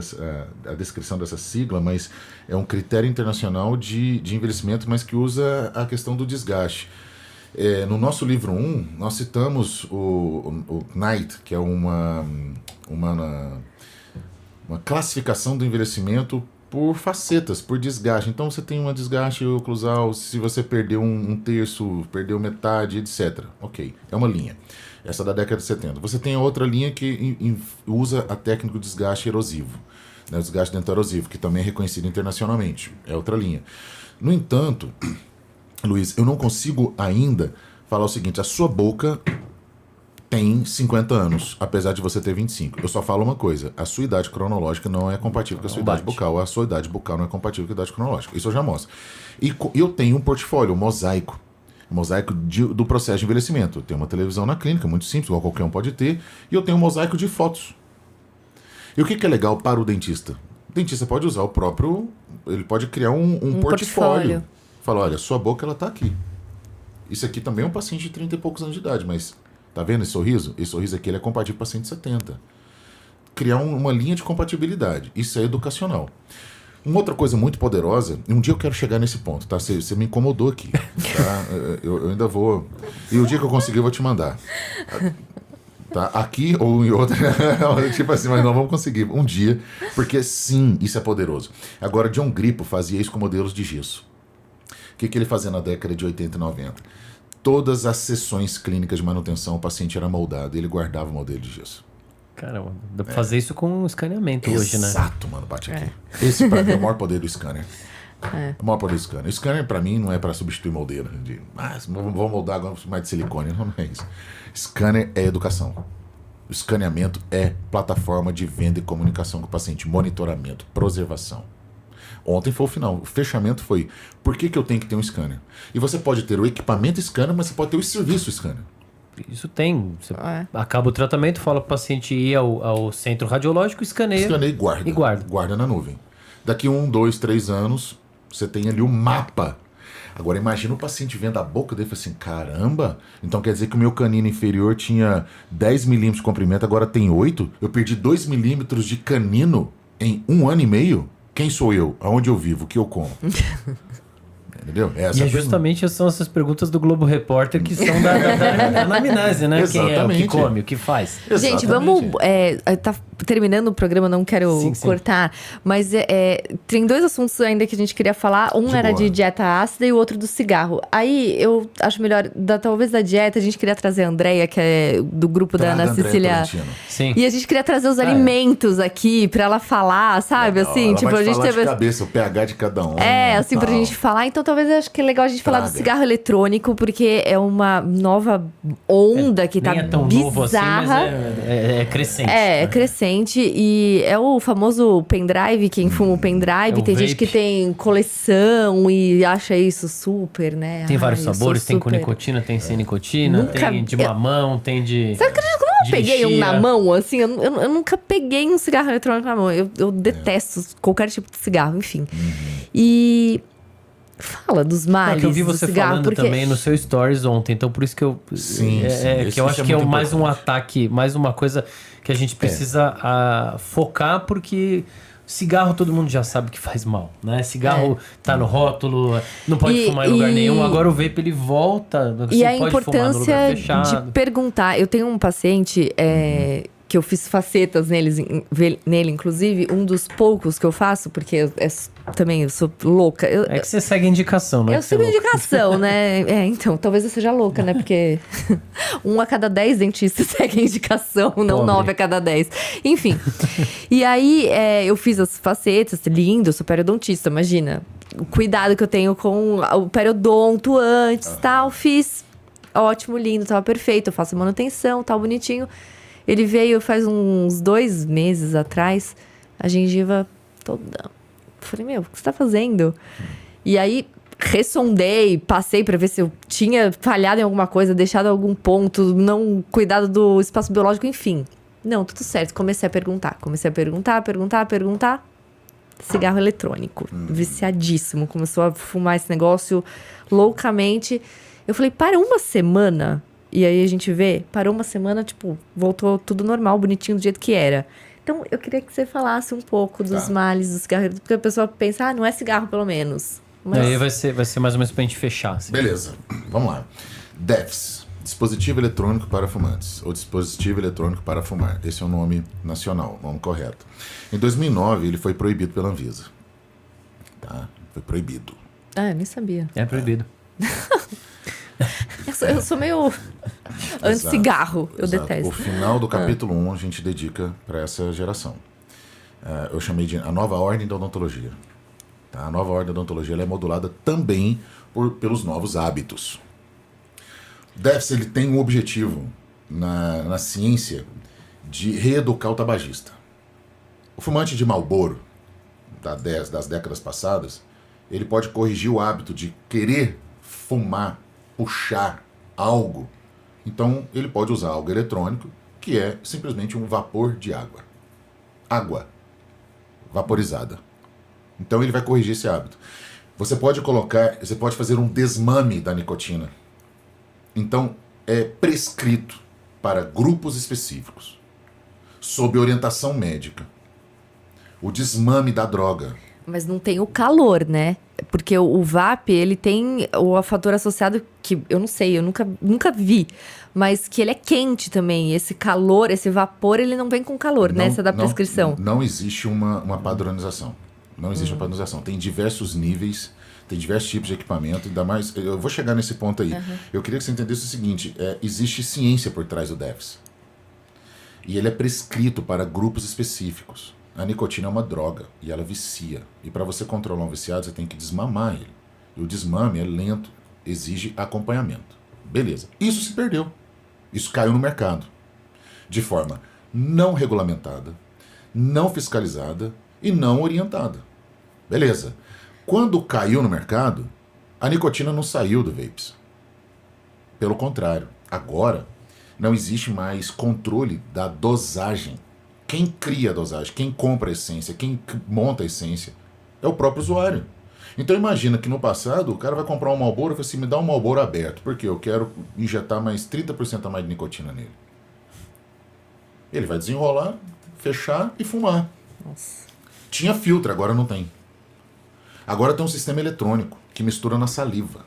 [SPEAKER 3] a descrição dessa sigla, mas é um critério internacional de envelhecimento, mas que usa a questão do desgaste. No nosso livro 1, nós citamos o Knight, que é uma classificação do envelhecimento por facetas, por desgaste. Então você tem um desgaste oclusal, se você perdeu um terço, perdeu metade, etc. Ok, é uma linha. Essa da década de 70. Você tem a outra linha que usa a técnica do desgaste erosivo, né, o desgaste dental erosivo, que também é reconhecido internacionalmente. É outra linha. No entanto, Luiz, eu não consigo ainda falar o seguinte, a sua boca tem 50 anos, apesar de você ter 25. Eu só falo uma coisa, a sua idade cronológica não é compatível com a sua idade bucal, a sua idade bucal não é compatível com a idade cronológica. Isso eu já mostro. E eu tenho um portfólio, um mosaico do processo de envelhecimento. Eu tenho uma televisão na clínica, muito simples, igual qualquer um pode ter, e eu tenho um mosaico de fotos. E o que é legal para o dentista? O dentista pode usar ele pode criar um portfólio. fala, olha, sua boca ela tá aqui. Isso aqui também é um paciente de 30 e poucos anos de idade, mas tá vendo esse sorriso? Esse sorriso aqui ele é compatível com o paciente de 70. Criar uma linha de compatibilidade. Isso é educacional. Uma outra coisa muito poderosa, um dia eu quero chegar nesse ponto, tá? Você me incomodou aqui, tá? Eu ainda vou... E o dia que eu conseguir eu vou te mandar. Tá? Aqui ou em outra, tipo assim, mas não vamos conseguir um dia, porque sim, isso é poderoso. Agora, John Grippo fazia isso com modelos de gesso. O que ele fazia na década de 80 e 90? Todas as sessões clínicas de manutenção, o paciente era moldado e ele guardava o modelo de gesso.
[SPEAKER 1] Caramba, dá pra fazer isso com escaneamento hoje, né?
[SPEAKER 3] Exato, mano, bate aqui. Esse pra mim é o maior poder do scanner. O maior poder do scanner. O scanner pra mim não é pra substituir moldeira. Vou moldar agora mais de silicone. Não é isso. Scanner é educação. O escaneamento é plataforma de venda e comunicação com o paciente. Monitoramento, preservação. Ontem foi o final. O fechamento foi, por que eu tenho que ter um scanner? E você pode ter o equipamento scanner, mas você pode ter o serviço scanner.
[SPEAKER 1] Isso tem. Você acaba o tratamento, fala pro paciente ir ao centro radiológico, escaneia.
[SPEAKER 3] Escaneia e guarda. Guarda na nuvem. Daqui 1, 2, 3 anos, você tem ali o mapa. Agora imagina o paciente vendo a boca dele e fala assim, caramba, então quer dizer que o meu canino inferior tinha 10 milímetros de comprimento, agora tem 8? Eu perdi 2 milímetros de canino em 1 ano e meio? Quem sou eu? Aonde eu vivo? O que eu como? Entendeu?
[SPEAKER 1] E justamente são essas perguntas do Globo Repórter que são da anamnese, né?
[SPEAKER 3] Exatamente.
[SPEAKER 1] Quem é, o que come, o que faz.
[SPEAKER 2] Gente, vamos... tá terminando o programa, não quero cortar, mas tem 2 assuntos ainda que a gente queria falar. Um era de dieta ácida e o outro do cigarro. Aí eu acho melhor, talvez da dieta, a gente queria trazer a Andrea, que é do grupo da Ana Cecília.
[SPEAKER 1] Sim.
[SPEAKER 2] E a gente queria trazer os alimentos aqui pra ela falar, sabe? Assim, tipo, a gente teve.
[SPEAKER 3] De cabeça, o pH de cada um.
[SPEAKER 2] Assim, pra gente falar. Então, talvez eu acho que é legal a gente falar do cigarro eletrônico, porque é uma nova onda que tá
[SPEAKER 1] nem é tão
[SPEAKER 2] bizarra.
[SPEAKER 1] novo assim, mas é crescente.
[SPEAKER 2] É crescente. E é o famoso pendrive, quem fuma o pendrive. Tem gente que tem coleção e acha isso super, né?
[SPEAKER 1] Tem vários sabores, tem com nicotina, tem sem nicotina, tem de mamão, tem de...
[SPEAKER 2] Você acredita que eu não peguei um na mão, assim? Eu nunca peguei um cigarro eletrônico na mão. Eu detesto qualquer tipo de cigarro, enfim. E... Fala dos males
[SPEAKER 1] que eu vi você
[SPEAKER 2] do cigarro,
[SPEAKER 1] falando
[SPEAKER 2] porque...
[SPEAKER 1] também no seu stories ontem, então por isso que eu... que eu acho que é mais um ataque, mais uma coisa que a gente precisa focar, porque cigarro todo mundo já sabe que faz mal, né? Cigarro tá no rótulo, não pode fumar em lugar nenhum, agora o vape ele volta, você
[SPEAKER 2] e a
[SPEAKER 1] pode
[SPEAKER 2] importância
[SPEAKER 1] fumar no lugar fechado.
[SPEAKER 2] de perguntar, eu tenho um paciente... que eu fiz facetas nele, inclusive, um dos poucos que eu faço, porque também eu sou louca.
[SPEAKER 1] É que você segue a indicação, né?
[SPEAKER 2] Eu sigo a indicação, né? Então, talvez eu seja louca, né? Porque 1 a cada 10 dentistas segue a indicação, não 9 a cada 10. Enfim. E aí, eu fiz as facetas, lindo, eu sou periodontista, imagina. O cuidado que eu tenho com o periodonto antes, tal, fiz. Ótimo, lindo, tava perfeito, eu faço manutenção, tal, bonitinho. Ele veio faz uns 2 meses atrás, a gengiva toda. Falei, meu, o que você tá fazendo? E aí, ressondei, passei pra ver se eu tinha falhado em alguma coisa, deixado algum ponto, não cuidado do espaço biológico, enfim. Não, tudo certo. Comecei a perguntar. Cigarro eletrônico. Viciadíssimo. Começou a fumar esse negócio loucamente. Eu falei, para uma semana... E aí a gente vê, parou uma semana, tipo, voltou tudo normal, bonitinho, do jeito que era. Então, eu queria que você falasse um pouco dos males do cigarro, porque a pessoa pensa, não é cigarro, pelo menos.
[SPEAKER 1] Mas... Aí vai ser mais ou menos pra gente fechar. Assim.
[SPEAKER 3] Beleza, vamos lá. DEFs, dispositivo eletrônico para fumantes, ou dispositivo eletrônico para fumar. Esse é o nome nacional, o nome correto. Em 2009, ele foi proibido pela Anvisa. Tá? Foi proibido.
[SPEAKER 2] Eu nem sabia.
[SPEAKER 1] É proibido.
[SPEAKER 2] Eu sou meio anti-cigarro, eu detesto.
[SPEAKER 3] O final do capítulo 1 a gente dedica para essa geração. Eu chamei de a nova ordem da odontologia. Tá? A nova ordem da odontologia ela é modulada também pelos novos hábitos. O DEFs ele tem um objetivo na ciência de reeducar o tabagista. O fumante de Marlboro das décadas passadas, ele pode corrigir o hábito de querer fumar, puxar algo. Então, ele pode usar algo eletrônico, que é simplesmente um vapor de água. Água vaporizada. Então, ele vai corrigir esse hábito. Você pode fazer um desmame da nicotina. Então, é prescrito para grupos específicos, sob orientação médica, o desmame da droga.
[SPEAKER 2] Mas não tem o calor, né? Porque o VAP, ele tem o fator associado que eu não sei, eu nunca vi. Mas que ele é quente também. Esse calor, esse vapor, ele não vem com calor, nessa da prescrição.
[SPEAKER 3] Não existe uma padronização. Não existe uma padronização. Tem diversos níveis, tem diversos tipos de equipamento, ainda mais... Eu vou chegar nesse ponto aí. Eu queria que você entendesse o seguinte, existe ciência por trás do DEFS. E ele é prescrito para grupos específicos. A nicotina é uma droga e ela vicia. E para você controlar um viciado, você tem que desmamar ele. E o desmame é lento, exige acompanhamento. Beleza. Isso se perdeu. Isso caiu no mercado. De forma não regulamentada, não fiscalizada e não orientada. Beleza. Quando caiu no mercado, a nicotina não saiu do vapes. Pelo contrário, agora não existe mais controle da dosagem. Quem cria a dosagem, quem compra a essência, quem monta a essência é o próprio usuário. Então imagina que no passado o cara vai comprar um Marlboro e fala assim, me dá um Marlboro aberto, porque eu quero injetar mais 30% a mais de nicotina nele. Ele vai desenrolar, fechar e fumar.
[SPEAKER 2] Nossa.
[SPEAKER 3] Tinha filtro, agora não tem. Agora tem um sistema eletrônico que mistura na saliva.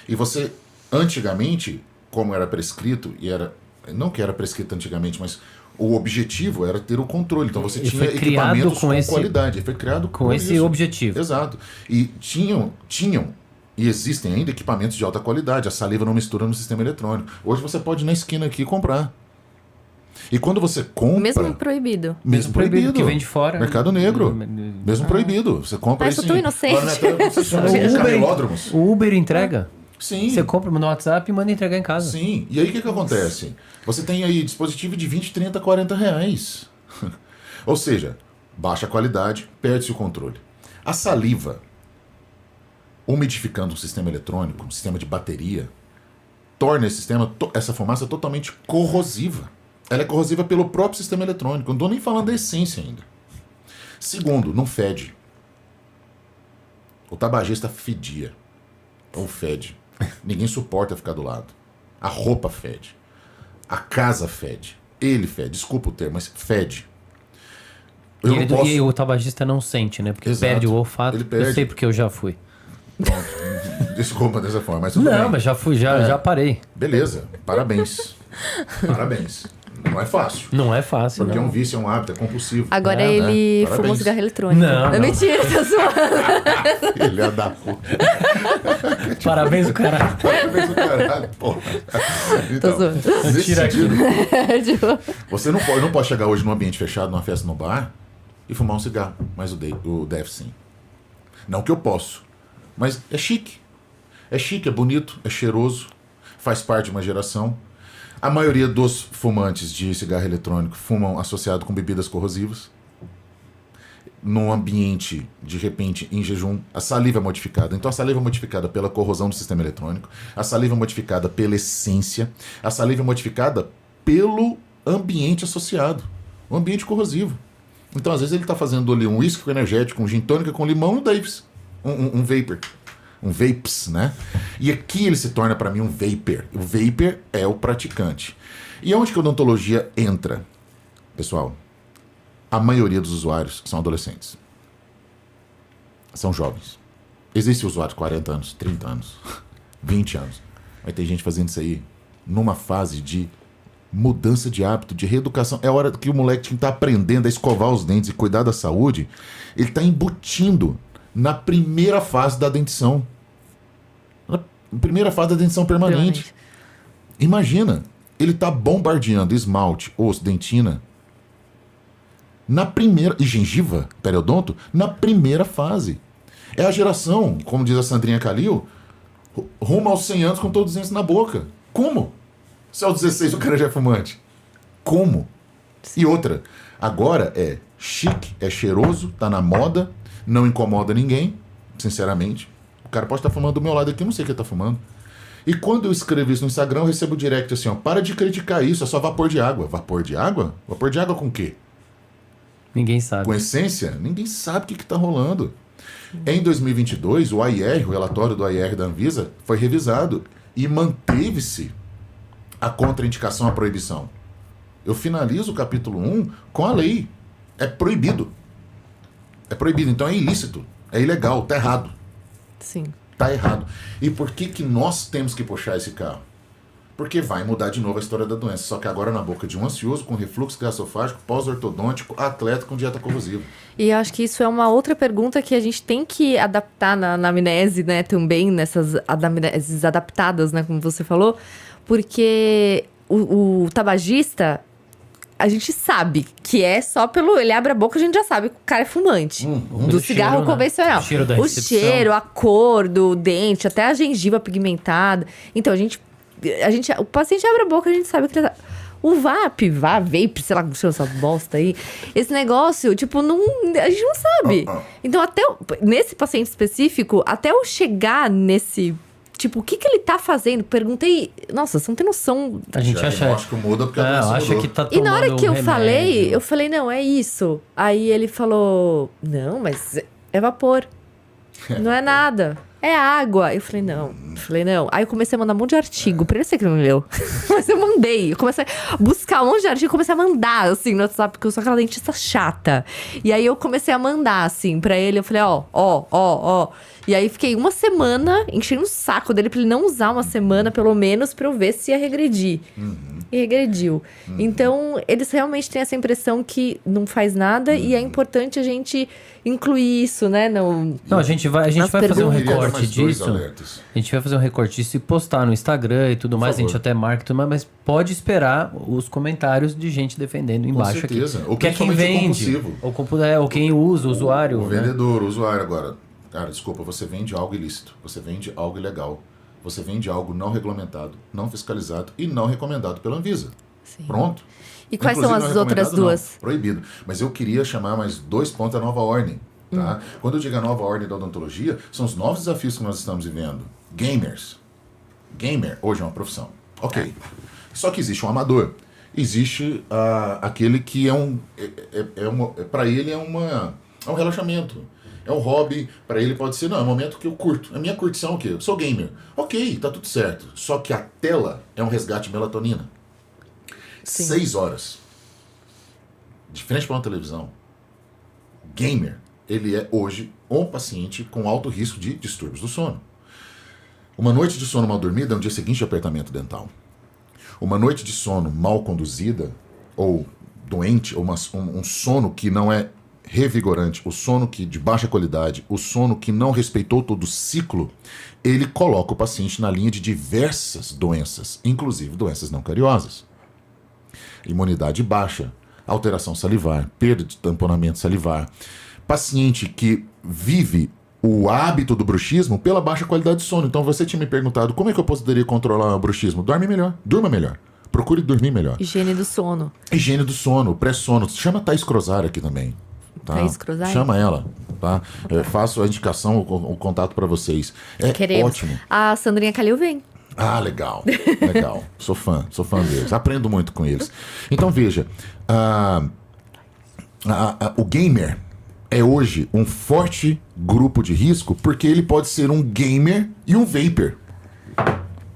[SPEAKER 3] E você, antigamente, como era prescrito, não que era prescrito antigamente, mas o objetivo era ter o controle. Então você tinha equipamentos com qualidade. Foi criado
[SPEAKER 1] com esse objetivo.
[SPEAKER 3] Exato. E tinham e existem ainda equipamentos de alta qualidade. A saliva não mistura no sistema eletrônico. Hoje você pode ir na esquina aqui e comprar. E quando você compra...
[SPEAKER 2] Mesmo proibido.
[SPEAKER 3] Mesmo proibido.
[SPEAKER 1] Que vem de fora.
[SPEAKER 3] Mercado negro. Mesmo proibido. Você compra
[SPEAKER 2] isso. Eu tô inocente.
[SPEAKER 1] O Uber entrega.
[SPEAKER 3] Sim.
[SPEAKER 1] Você compra no WhatsApp e manda entregar em casa.
[SPEAKER 3] Sim. E aí o que acontece? Você tem aí dispositivo de 20, 30, 40 reais. Ou seja, baixa qualidade, perde-se o controle. A saliva, umidificando um sistema eletrônico, um sistema de bateria, torna essa fumaça totalmente corrosiva. Ela é corrosiva pelo próprio sistema eletrônico. Eu não estou nem falando da essência ainda. Segundo, não fede. O tabagista fedia. Ou fede. Ninguém suporta ficar do lado. A roupa fede. A casa fede. Ele fede. Desculpa o termo, mas fede.
[SPEAKER 1] E o tabagista não sente, né? Porque
[SPEAKER 3] Exato.
[SPEAKER 1] perde o olfato.
[SPEAKER 3] Ele perde.
[SPEAKER 1] Eu sei porque eu já fui.
[SPEAKER 3] Pronto. Desculpa dessa forma, mas tudo bem.
[SPEAKER 1] Não, mas já fui, já parei.
[SPEAKER 3] Beleza. Parabéns. Parabéns. Não é fácil.
[SPEAKER 1] Não é fácil,
[SPEAKER 3] Porque
[SPEAKER 1] não.
[SPEAKER 3] é um vício, é um hábito, é compulsivo.
[SPEAKER 2] Agora ele
[SPEAKER 3] né?
[SPEAKER 2] fuma um cigarro eletrônico.
[SPEAKER 1] Não, não.
[SPEAKER 2] Mentira, tô zoando.
[SPEAKER 3] Ele é da puta.
[SPEAKER 1] Parabéns, o caralho.
[SPEAKER 3] Parabéns o caralho, porra. Então,
[SPEAKER 2] Tô zoando.
[SPEAKER 3] nesse
[SPEAKER 1] Tira
[SPEAKER 3] sentido,
[SPEAKER 2] Tipo,
[SPEAKER 3] você não pode chegar hoje num ambiente fechado, numa festa no bar, e fumar um cigarro. Mas o Def sim. Não que eu posso. Mas é chique. É chique, é bonito, é cheiroso. Faz parte de uma geração. A maioria dos fumantes de cigarro eletrônico fumam associado com bebidas corrosivas. Num ambiente, de repente, em jejum, a saliva é modificada. Então a saliva é modificada pela corrosão do sistema eletrônico, a saliva é modificada pela essência, a saliva é modificada pelo ambiente associado, o ambiente corrosivo. Então às vezes ele está fazendo ali um uísque energético, um gin tônica com limão e um Davis, um vapor. Um vapes, né? E aqui ele se torna para mim um vapor. O vapor é o praticante. E onde que a odontologia entra? Pessoal, a maioria dos usuários são adolescentes. São jovens. Existe usuário de 40 anos, 30 anos, 20 anos. Vai ter gente fazendo isso aí numa fase de mudança de hábito, de reeducação. É a hora que o moleque está aprendendo a escovar os dentes e cuidar da saúde. Ele está embutindo na primeira fase da dentição. Na primeira fase da dentição permanente. Imagina, ele está bombardeando esmalte, osso, dentina, na primeira... E gengiva, periodonto, na primeira fase. É a geração, como diz a Sandrinha Calil, rumo aos 100 anos com todos os dentes na boca. Como? Se aos 16 o cara já é fumante. Como? E outra, agora é chique, é cheiroso, tá na moda, não incomoda ninguém, sinceramente. O cara pode estar fumando do meu lado aqui, eu não sei o que ele tá fumando. E quando eu escrevo isso no Instagram, eu recebo direct assim, ó, para de criticar isso, é só vapor de água. Vapor de água? Vapor de água com o quê?
[SPEAKER 1] Ninguém sabe.
[SPEAKER 3] Com essência? Ninguém sabe o que tá rolando. Em 2022, o AIR, o relatório do AIR da Anvisa, foi revisado e manteve-se a contraindicação à proibição. Eu finalizo o capítulo 1 com a lei. É proibido. É proibido, então é ilícito. É ilegal, tá errado.
[SPEAKER 2] Sim.
[SPEAKER 3] Tá errado. E por que nós temos que puxar esse carro? Porque vai mudar de novo a história da doença. Só que agora na boca de um ansioso, com refluxo gasofágico, pós-ortodôntico, atleta com dieta corrosiva.
[SPEAKER 2] E eu acho que isso é uma outra pergunta que a gente tem que adaptar na anamnese, né, também, nessas anamneses adaptadas, né, como você falou, porque o tabagista, a gente sabe que é só pelo... Ele abre a boca, a gente já sabe que o cara é fumante. Do cigarro
[SPEAKER 1] cheiro, né?
[SPEAKER 2] convencional.
[SPEAKER 1] O cheiro da
[SPEAKER 2] O
[SPEAKER 1] recepção.
[SPEAKER 2] cheiro, a cor do dente, até a gengiva pigmentada. Então, o paciente abre a boca, a gente sabe que ele tá... O vape, sei lá como chama essa bosta aí. Esse negócio, tipo, a gente não sabe. Então, nesse paciente específico, até eu chegar nesse... Tipo, o que ele tá fazendo? Perguntei... Nossa, você não tem noção.
[SPEAKER 1] A gente
[SPEAKER 3] Já
[SPEAKER 1] acha...
[SPEAKER 3] diagnóstico muda porque a doença
[SPEAKER 1] acha
[SPEAKER 3] mudou.
[SPEAKER 1] que tá
[SPEAKER 2] E
[SPEAKER 1] tomando
[SPEAKER 2] na hora que eu
[SPEAKER 1] remédio.
[SPEAKER 2] eu falei, não, é isso. Aí ele falou, não, mas é vapor. Não é nada. É água. Eu falei, não. Aí eu comecei a mandar um monte de artigo. Pra ele ser que não leu. Mas eu mandei. Eu comecei a buscar um monte de artigo. Comecei a mandar, assim, no WhatsApp. Porque eu sou aquela dentista chata. E aí eu comecei a mandar, assim, pra ele. Eu falei, ó. E aí fiquei uma semana enchendo o saco dele pra ele não usar uma semana, pelo menos, pra eu ver se ia regredir. E regrediu. Então, eles realmente têm essa impressão que não faz nada. E é importante a gente incluir isso, né?
[SPEAKER 1] Não, a gente vai fazer um
[SPEAKER 3] perguntas.
[SPEAKER 1] recorte
[SPEAKER 3] Mais dois
[SPEAKER 1] disso.
[SPEAKER 3] alertas.
[SPEAKER 1] A gente vai fazer um recorte disso e postar no Instagram e tudo mais. A
[SPEAKER 3] favor.
[SPEAKER 1] gente até marca e tudo mais, mas pode esperar os comentários de gente defendendo embaixo
[SPEAKER 3] certeza.
[SPEAKER 1] aqui.
[SPEAKER 3] Ou
[SPEAKER 1] Que é quem
[SPEAKER 3] principalmente o
[SPEAKER 1] vende.
[SPEAKER 3] compulsivo.
[SPEAKER 1] Ou quem usa, o usuário.
[SPEAKER 3] O
[SPEAKER 1] né?
[SPEAKER 3] vendedor, o usuário agora. Cara, desculpa, você vende algo ilícito. Você vende algo ilegal. Você vende algo não regulamentado, não fiscalizado e não recomendado pela Anvisa.
[SPEAKER 2] Sim.
[SPEAKER 3] Pronto.
[SPEAKER 2] E quais
[SPEAKER 3] Inclusive,
[SPEAKER 2] são as
[SPEAKER 3] não
[SPEAKER 2] outras
[SPEAKER 3] recomendado,
[SPEAKER 2] duas?
[SPEAKER 3] Não, proibido. Mas eu queria chamar mais 2 pontos da nova ordem. Tá? Quando eu digo a nova ordem da odontologia, são os novos desafios que nós estamos vivendo. Gamers. Gamer hoje é uma profissão. Ok. Só que existe um amador. Existe aquele que para ele é um relaxamento. É um hobby, para ele pode ser, não, é um momento que eu curto. A minha curtição é o quê? Eu sou gamer. Ok, tá tudo certo. Só que a tela é um resgate de melatonina.
[SPEAKER 2] Sim.
[SPEAKER 3] 6 horas. De frente para uma televisão. Gamer, ele é hoje um paciente com alto risco de distúrbios do sono. Uma noite de sono mal dormida é um dia seguinte de apertamento dental. Uma noite de sono mal conduzida, ou doente, ou um sono que não é revigorante, o sono que de baixa qualidade, o sono que não respeitou todo o ciclo, ele coloca o paciente na linha de diversas doenças, inclusive doenças não cariosas. Imunidade baixa, alteração salivar, perda de tamponamento salivar. Paciente que vive o hábito do bruxismo pela baixa qualidade de sono. Então você tinha me perguntado como é que eu poderia controlar o bruxismo? Durma melhor. Procure dormir melhor.
[SPEAKER 2] Higiene do sono.
[SPEAKER 3] Higiene do sono, pré-sono. Chama a Thaís Crosari aqui também. Tá?
[SPEAKER 2] Thaís Crosari?
[SPEAKER 3] Chama ela. Tá? Faço a indicação, o contato para vocês. É
[SPEAKER 2] Queremos.
[SPEAKER 3] ótimo.
[SPEAKER 2] A Sandrinha Calil vem.
[SPEAKER 3] Ah, legal. Legal. Sou fã deles. Aprendo muito com eles. Então veja, o gamer é hoje um forte grupo de risco porque ele pode ser um gamer e um vapor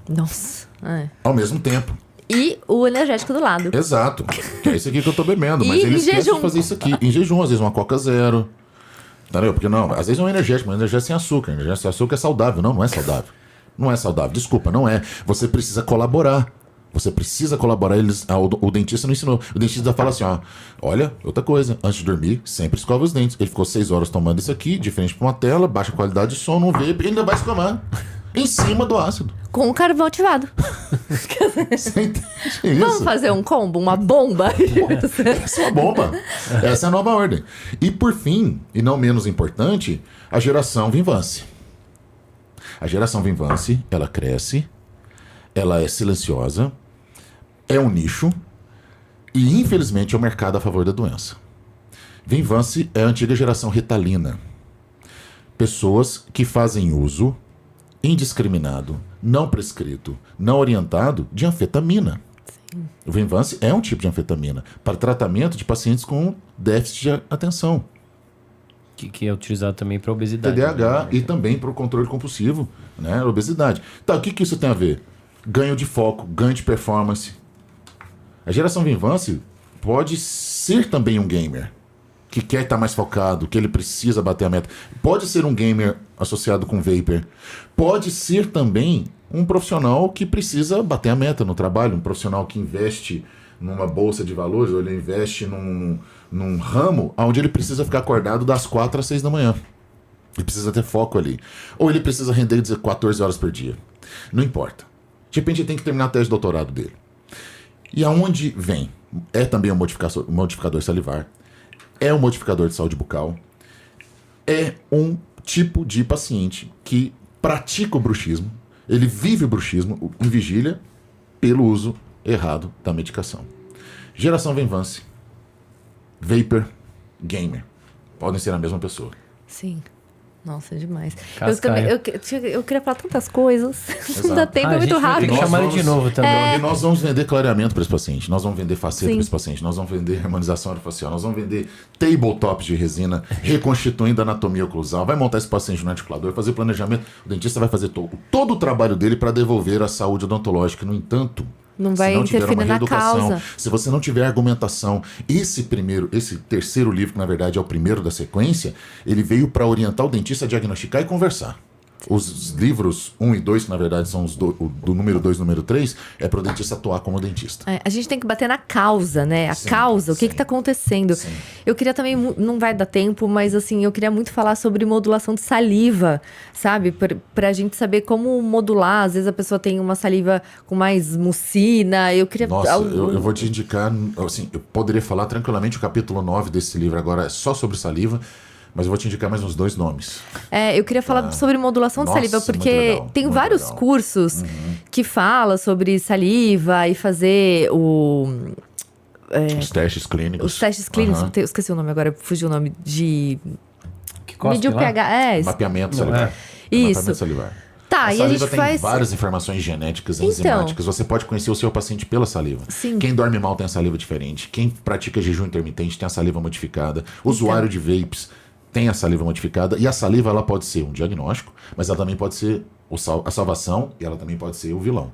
[SPEAKER 2] Nossa. É.
[SPEAKER 3] ao mesmo tempo.
[SPEAKER 2] E o energético do lado.
[SPEAKER 3] Exato. Que é esse aqui que eu tô bebendo, mas
[SPEAKER 2] E
[SPEAKER 3] ele
[SPEAKER 2] em
[SPEAKER 3] esquece
[SPEAKER 2] jejum.
[SPEAKER 3] de fazer isso aqui. Em jejum, às vezes uma Coca Zero. Entendeu? Porque não, às vezes é um energético, mas energético sem açúcar. Energético sem açúcar é saudável. Não é saudável. Não é saudável. Desculpa, não é. Você precisa colaborar. Você precisa colaborar. O dentista não ensinou. O dentista fala assim, ó. Olha, outra coisa. Antes de dormir, sempre escova os dentes. Ele ficou 6 horas tomando isso aqui, de frente pra uma tela, baixa qualidade de som, não vê, e ainda vai escovar. Em cima do ácido.
[SPEAKER 2] Com o carvão ativado.
[SPEAKER 3] Você entende isso?
[SPEAKER 2] Vamos fazer um combo? Uma bomba?
[SPEAKER 3] Essa é uma bomba. Essa é a nova ordem. E por fim, e não menos importante, a geração Vinvance. A geração Vinvance, ela cresce, ela é silenciosa, é um nicho e infelizmente é o mercado a favor da doença. Vinvance é a antiga geração Ritalina. Pessoas que fazem uso indiscriminado, não prescrito, não orientado de anfetamina. Sim. O Vinvance é um tipo de anfetamina para tratamento de pacientes com déficit de atenção,
[SPEAKER 1] que é utilizado também para obesidade.
[SPEAKER 3] TDAH
[SPEAKER 1] né?
[SPEAKER 3] e também para o controle compulsivo, né? Obesidade. Tá, o que isso tem a ver? Ganho de foco, ganho de performance. A geração Vinvance pode ser também um gamer que quer estar mais focado, que ele precisa bater a meta. Pode ser um gamer associado com vapor. Pode ser também um profissional que precisa bater a meta no trabalho, um profissional que investe numa bolsa de valores, ou ele investe num ramo onde ele precisa ficar acordado das 4 às 6 da manhã. Ele precisa ter foco ali. Ou ele precisa render 14 horas por dia. Não importa. De repente ele tem que terminar a tese de doutorado dele. E aonde vem? É também um modificador salivar. É um modificador de saúde bucal. É um tipo de paciente que pratica o bruxismo. Ele vive o bruxismo em vigília pelo uso errado da medicação. Geração Vinvance, vapor, gamer. Podem ser a mesma pessoa.
[SPEAKER 2] Sim. Nossa, demais.
[SPEAKER 1] Cascaia.
[SPEAKER 2] Eu queria falar tantas coisas. Não dá tempo, é muito
[SPEAKER 1] Tem
[SPEAKER 2] rápido.
[SPEAKER 1] que chamar ele de novo também.
[SPEAKER 3] E nós vamos vender clareamento para esse paciente, nós vamos vender faceta
[SPEAKER 2] Sim.
[SPEAKER 3] para esse paciente, nós vamos vender harmonização orofacial, nós vamos vender tabletops de resina, reconstituindo a anatomia oclusal, vai montar esse paciente no articulador, fazer planejamento, o dentista vai fazer todo o trabalho dele para devolver a saúde odontológica. No entanto,
[SPEAKER 2] Não vai
[SPEAKER 3] se não tiver
[SPEAKER 2] interferir
[SPEAKER 3] uma
[SPEAKER 2] na
[SPEAKER 3] reeducação,
[SPEAKER 2] causa.
[SPEAKER 3] se você não tiver argumentação, esse terceiro livro, que na verdade é o primeiro da sequência, ele veio para orientar o dentista a diagnosticar e conversar. Os livros 1 e 2, que na verdade são do número 2 e número 3, é para o dentista atuar como dentista.
[SPEAKER 2] A gente tem que bater na causa, né? A
[SPEAKER 3] Sim,
[SPEAKER 2] causa, o que
[SPEAKER 3] sim.
[SPEAKER 2] que tá acontecendo.
[SPEAKER 3] Sim.
[SPEAKER 2] Eu queria também, não vai dar tempo, mas assim, eu queria muito falar sobre modulação de saliva, sabe? Pra gente saber como modular. Às vezes a pessoa tem uma saliva com mais mucina. Eu queria...
[SPEAKER 3] Nossa, eu vou te indicar, assim, eu poderia falar tranquilamente o capítulo 9 desse livro agora é só sobre saliva, mas eu vou te indicar mais uns 2 nomes.
[SPEAKER 2] Eu queria falar sobre modulação de
[SPEAKER 3] Nossa,
[SPEAKER 2] saliva,
[SPEAKER 3] muito
[SPEAKER 2] porque
[SPEAKER 3] legal,
[SPEAKER 2] tem
[SPEAKER 3] muito
[SPEAKER 2] vários
[SPEAKER 3] legal.
[SPEAKER 2] cursos que falam sobre saliva e fazer
[SPEAKER 3] Os testes clínicos.
[SPEAKER 2] os testes clínicos.
[SPEAKER 3] Aham.
[SPEAKER 2] Eu esqueci o nome agora, fugiu o nome de...
[SPEAKER 1] Que cospe
[SPEAKER 2] Medir o
[SPEAKER 1] lá?
[SPEAKER 2] pH.
[SPEAKER 3] Mapeamento
[SPEAKER 1] Não,
[SPEAKER 3] salivar.
[SPEAKER 2] Isso.
[SPEAKER 3] Mapeamento salivar.
[SPEAKER 2] Tá,
[SPEAKER 3] A
[SPEAKER 2] e a
[SPEAKER 3] saliva
[SPEAKER 2] gente
[SPEAKER 3] tem
[SPEAKER 2] faz...
[SPEAKER 3] várias informações genéticas e
[SPEAKER 2] Então.
[SPEAKER 3] enzimáticas. Você pode conhecer o seu paciente pela saliva.
[SPEAKER 2] Sim.
[SPEAKER 3] Quem dorme mal tem a saliva diferente. Quem pratica jejum intermitente tem a saliva modificada. Usuário de vapes tem a saliva modificada. E a saliva ela pode ser um diagnóstico, mas ela também pode ser a salvação e ela também pode ser o vilão.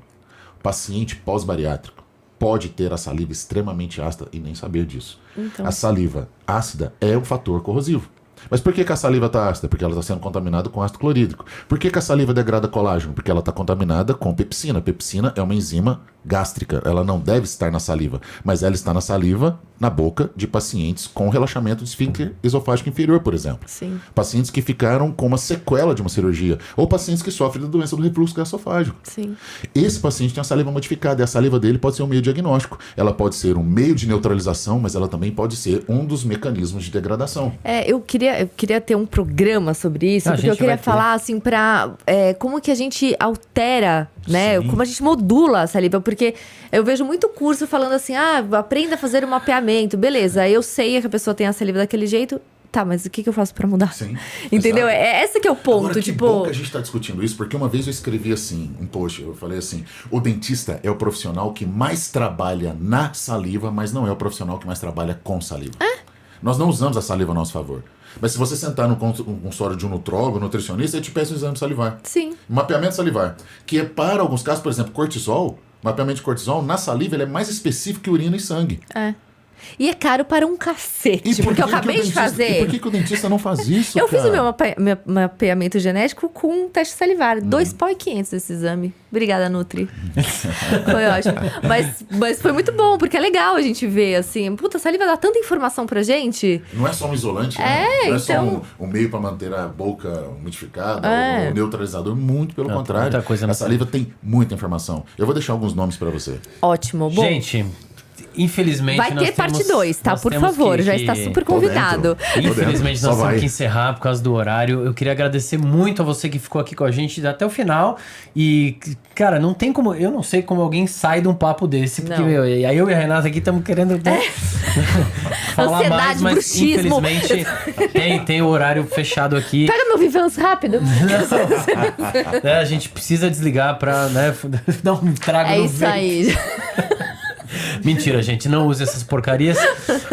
[SPEAKER 3] O paciente pós-bariátrico pode ter a saliva extremamente ácida e nem saber disso.
[SPEAKER 2] Então.
[SPEAKER 3] A saliva ácida é um fator corrosivo. Mas por que a saliva está ácida? Porque ela está sendo contaminada com ácido clorídrico. Por que a saliva degrada colágeno? Porque ela está contaminada com pepsina. Pepsina é uma enzima gástrica. Ela não deve estar na saliva, mas ela está na saliva, na boca de pacientes com relaxamento de esfíncter esofágico inferior, por exemplo.
[SPEAKER 2] Sim.
[SPEAKER 3] Pacientes que ficaram com uma sequela de uma cirurgia. Ou pacientes que sofrem da doença do refluxo gasofágico.
[SPEAKER 2] Sim.
[SPEAKER 3] Esse paciente tem a saliva modificada e a saliva dele pode ser um meio diagnóstico. Ela pode ser um meio de neutralização, mas ela também pode ser um dos mecanismos de degradação.
[SPEAKER 2] Eu queria ter um programa sobre isso,
[SPEAKER 1] A
[SPEAKER 2] porque
[SPEAKER 1] gente
[SPEAKER 2] eu queria
[SPEAKER 1] vai ter.
[SPEAKER 2] falar, assim, como que a gente altera, né?
[SPEAKER 3] Sim.
[SPEAKER 2] Como a gente modula a saliva, porque eu vejo muito curso falando assim, aprenda a fazer um mapeamento, beleza, eu sei que a pessoa tem a saliva daquele jeito, tá, mas o que eu faço pra mudar?
[SPEAKER 3] Sim,
[SPEAKER 2] Entendeu?
[SPEAKER 3] exato.
[SPEAKER 2] Esse que é o ponto,
[SPEAKER 3] Agora, que
[SPEAKER 2] tipo...
[SPEAKER 3] bom que a gente está discutindo isso, porque uma vez eu escrevi assim, um post, eu falei assim, o dentista é o profissional que mais trabalha na saliva, mas não é o profissional que mais trabalha com saliva. Nós não usamos a saliva a nosso favor. Mas se você sentar no consultório de um nutrólogo, nutricionista, ele te peça um exame salivar.
[SPEAKER 2] Sim.
[SPEAKER 3] Mapeamento salivar, que é para alguns casos, por exemplo, cortisol, mapeamento de cortisol, na saliva ele é mais específico que urina e sangue.
[SPEAKER 2] E é caro para um cacete, porque eu acabei de fazer...
[SPEAKER 3] E por que o dentista não faz isso,
[SPEAKER 2] Eu
[SPEAKER 3] cara?
[SPEAKER 2] fiz o meu mapeamento genético com um teste salivar. 2.500 esse exame. Obrigada, Nutri. Foi ótimo. Mas foi muito bom, porque é legal a gente ver, assim... Puta, a saliva dá tanta informação pra gente.
[SPEAKER 3] Não é só um isolante, né? Não é só
[SPEAKER 2] então-
[SPEAKER 3] um meio para manter a boca umidificada,
[SPEAKER 2] É.
[SPEAKER 3] um neutralizador, muito pelo contrário.
[SPEAKER 1] muita coisa
[SPEAKER 3] a
[SPEAKER 1] na
[SPEAKER 3] saliva tem muita informação. Eu vou deixar alguns nomes para você.
[SPEAKER 2] Ótimo. Bom,
[SPEAKER 1] Gente, infelizmente
[SPEAKER 2] vai
[SPEAKER 1] nós
[SPEAKER 2] ter parte
[SPEAKER 1] temos-
[SPEAKER 2] 2, tá?
[SPEAKER 1] nós
[SPEAKER 2] Por
[SPEAKER 1] temos
[SPEAKER 2] favor,
[SPEAKER 1] que-
[SPEAKER 2] já está super
[SPEAKER 3] Tô
[SPEAKER 2] convidado.
[SPEAKER 3] dentro. Tô dentro.
[SPEAKER 1] Infelizmente
[SPEAKER 3] Só
[SPEAKER 1] nós
[SPEAKER 3] vai.
[SPEAKER 1] temos que encerrar por causa do horário. Eu queria agradecer muito a você que ficou aqui com a gente até o final. E, cara, não tem como... Eu não sei como alguém sai de um papo desse. Porque,
[SPEAKER 2] Não.
[SPEAKER 1] aí eu e a Renata aqui estamos querendo... falar
[SPEAKER 2] Ansiedade,
[SPEAKER 1] mais, mas
[SPEAKER 2] bruxismo.
[SPEAKER 1] infelizmente tem o horário fechado aqui.
[SPEAKER 2] Pega meu Vivance rápido.
[SPEAKER 1] A gente precisa desligar pra, né, dar um trago
[SPEAKER 2] É
[SPEAKER 1] no
[SPEAKER 2] isso
[SPEAKER 1] veio.
[SPEAKER 2] aí.
[SPEAKER 1] Mentira, gente, não use essas porcarias.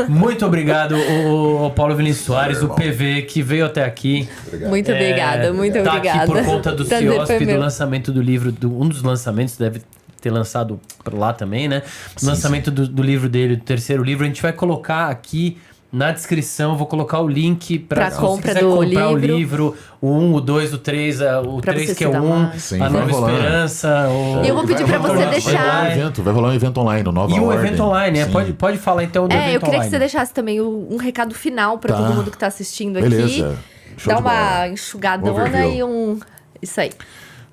[SPEAKER 1] Muito obrigado, o Paulo Vinícius Soares, o PV, que veio até aqui.
[SPEAKER 2] Muito obrigada, muito
[SPEAKER 1] Tá
[SPEAKER 2] obrigada.
[SPEAKER 1] aqui por conta do
[SPEAKER 2] Prazer
[SPEAKER 1] CIOSP,
[SPEAKER 2] foi
[SPEAKER 1] do
[SPEAKER 2] meu.
[SPEAKER 1] lançamento do livro, um dos lançamentos, deve ter lançado por lá também, né? Lançamento do livro dele, do terceiro livro. A gente vai colocar aqui na descrição, eu vou colocar o link pra se
[SPEAKER 2] compra
[SPEAKER 1] você quiser
[SPEAKER 2] do
[SPEAKER 1] comprar o
[SPEAKER 2] livro.
[SPEAKER 1] livro, o 1, o 2, o 3, o
[SPEAKER 2] Pra
[SPEAKER 1] 3
[SPEAKER 2] você
[SPEAKER 1] que é o
[SPEAKER 2] se dar
[SPEAKER 1] 1,
[SPEAKER 2] mais.
[SPEAKER 3] Sim,
[SPEAKER 1] a
[SPEAKER 3] vai
[SPEAKER 1] Nova
[SPEAKER 3] rolar.
[SPEAKER 1] Esperança.
[SPEAKER 2] E eu vou pedir pra você deixar.
[SPEAKER 3] Vai rolar um evento online, o Nova
[SPEAKER 1] E o
[SPEAKER 3] Ordem.
[SPEAKER 1] evento online,
[SPEAKER 3] Sim.
[SPEAKER 1] pode falar então do evento
[SPEAKER 2] Eu queria
[SPEAKER 1] online.
[SPEAKER 2] que você deixasse também um recado final pra
[SPEAKER 3] Tá.
[SPEAKER 2] todo mundo que tá assistindo
[SPEAKER 3] Beleza.
[SPEAKER 2] aqui.
[SPEAKER 3] Show
[SPEAKER 2] Dá
[SPEAKER 3] de bola.
[SPEAKER 2] uma enxugadona
[SPEAKER 3] Overview.
[SPEAKER 2] e Isso aí.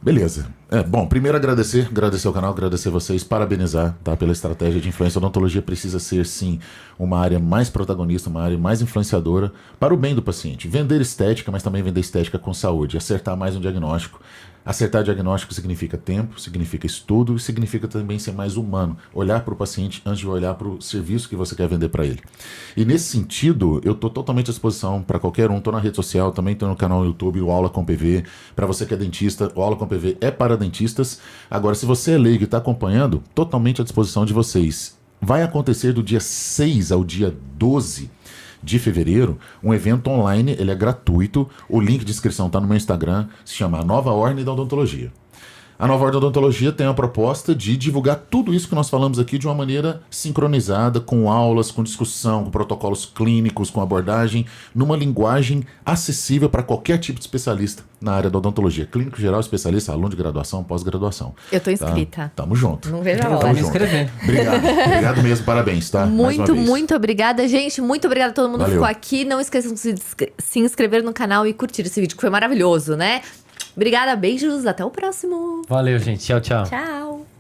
[SPEAKER 3] Beleza. Bom, primeiro agradecer o canal, agradecer vocês, parabenizar, tá, pela estratégia de influência. A odontologia precisa ser, sim, uma área mais protagonista, uma área mais influenciadora para o bem do paciente. Vender estética, mas também vender estética com saúde, acertar mais um diagnóstico. Acertar diagnóstico significa tempo, significa estudo, significa também ser mais humano. Olhar para o paciente antes de olhar para o serviço que você quer vender para ele. E nesse sentido, eu estou totalmente à disposição para qualquer um. Estou na rede social, também estou no canal no YouTube, o Aula com PV. Para você que é dentista, o Aula com PV é para dentistas. Agora, se você é leigo e está acompanhando, totalmente à disposição de vocês. Vai acontecer do dia 6 ao dia 12 de fevereiro, um evento online, ele é gratuito, o link de inscrição está no meu Instagram, se chama A Nova Ordem da Odontologia. A Nova Ordem da Odontologia tem a proposta de divulgar tudo isso que nós falamos aqui de uma maneira sincronizada, com aulas, com discussão, com protocolos clínicos, com abordagem, numa linguagem acessível para qualquer tipo de especialista na área da odontologia. Clínico geral, especialista, aluno de graduação, pós-graduação.
[SPEAKER 2] Eu tô
[SPEAKER 3] Tá?
[SPEAKER 2] inscrita.
[SPEAKER 3] Tamo junto.
[SPEAKER 2] Não vejo a
[SPEAKER 3] Tamo
[SPEAKER 2] hora.
[SPEAKER 1] me
[SPEAKER 3] junto.
[SPEAKER 1] inscrever.
[SPEAKER 3] Obrigado. Obrigado mesmo, parabéns, tá? Mais uma
[SPEAKER 2] Muito,
[SPEAKER 3] vez.
[SPEAKER 2] muito obrigada, gente. Muito obrigada a todo mundo que
[SPEAKER 3] Valeu.
[SPEAKER 2] ficou aqui. Não esqueçam de se inscrever no canal e curtir esse vídeo, que foi maravilhoso, né? Obrigada, beijos. Até o próximo.
[SPEAKER 1] Valeu, gente. Tchau, tchau.
[SPEAKER 2] Tchau.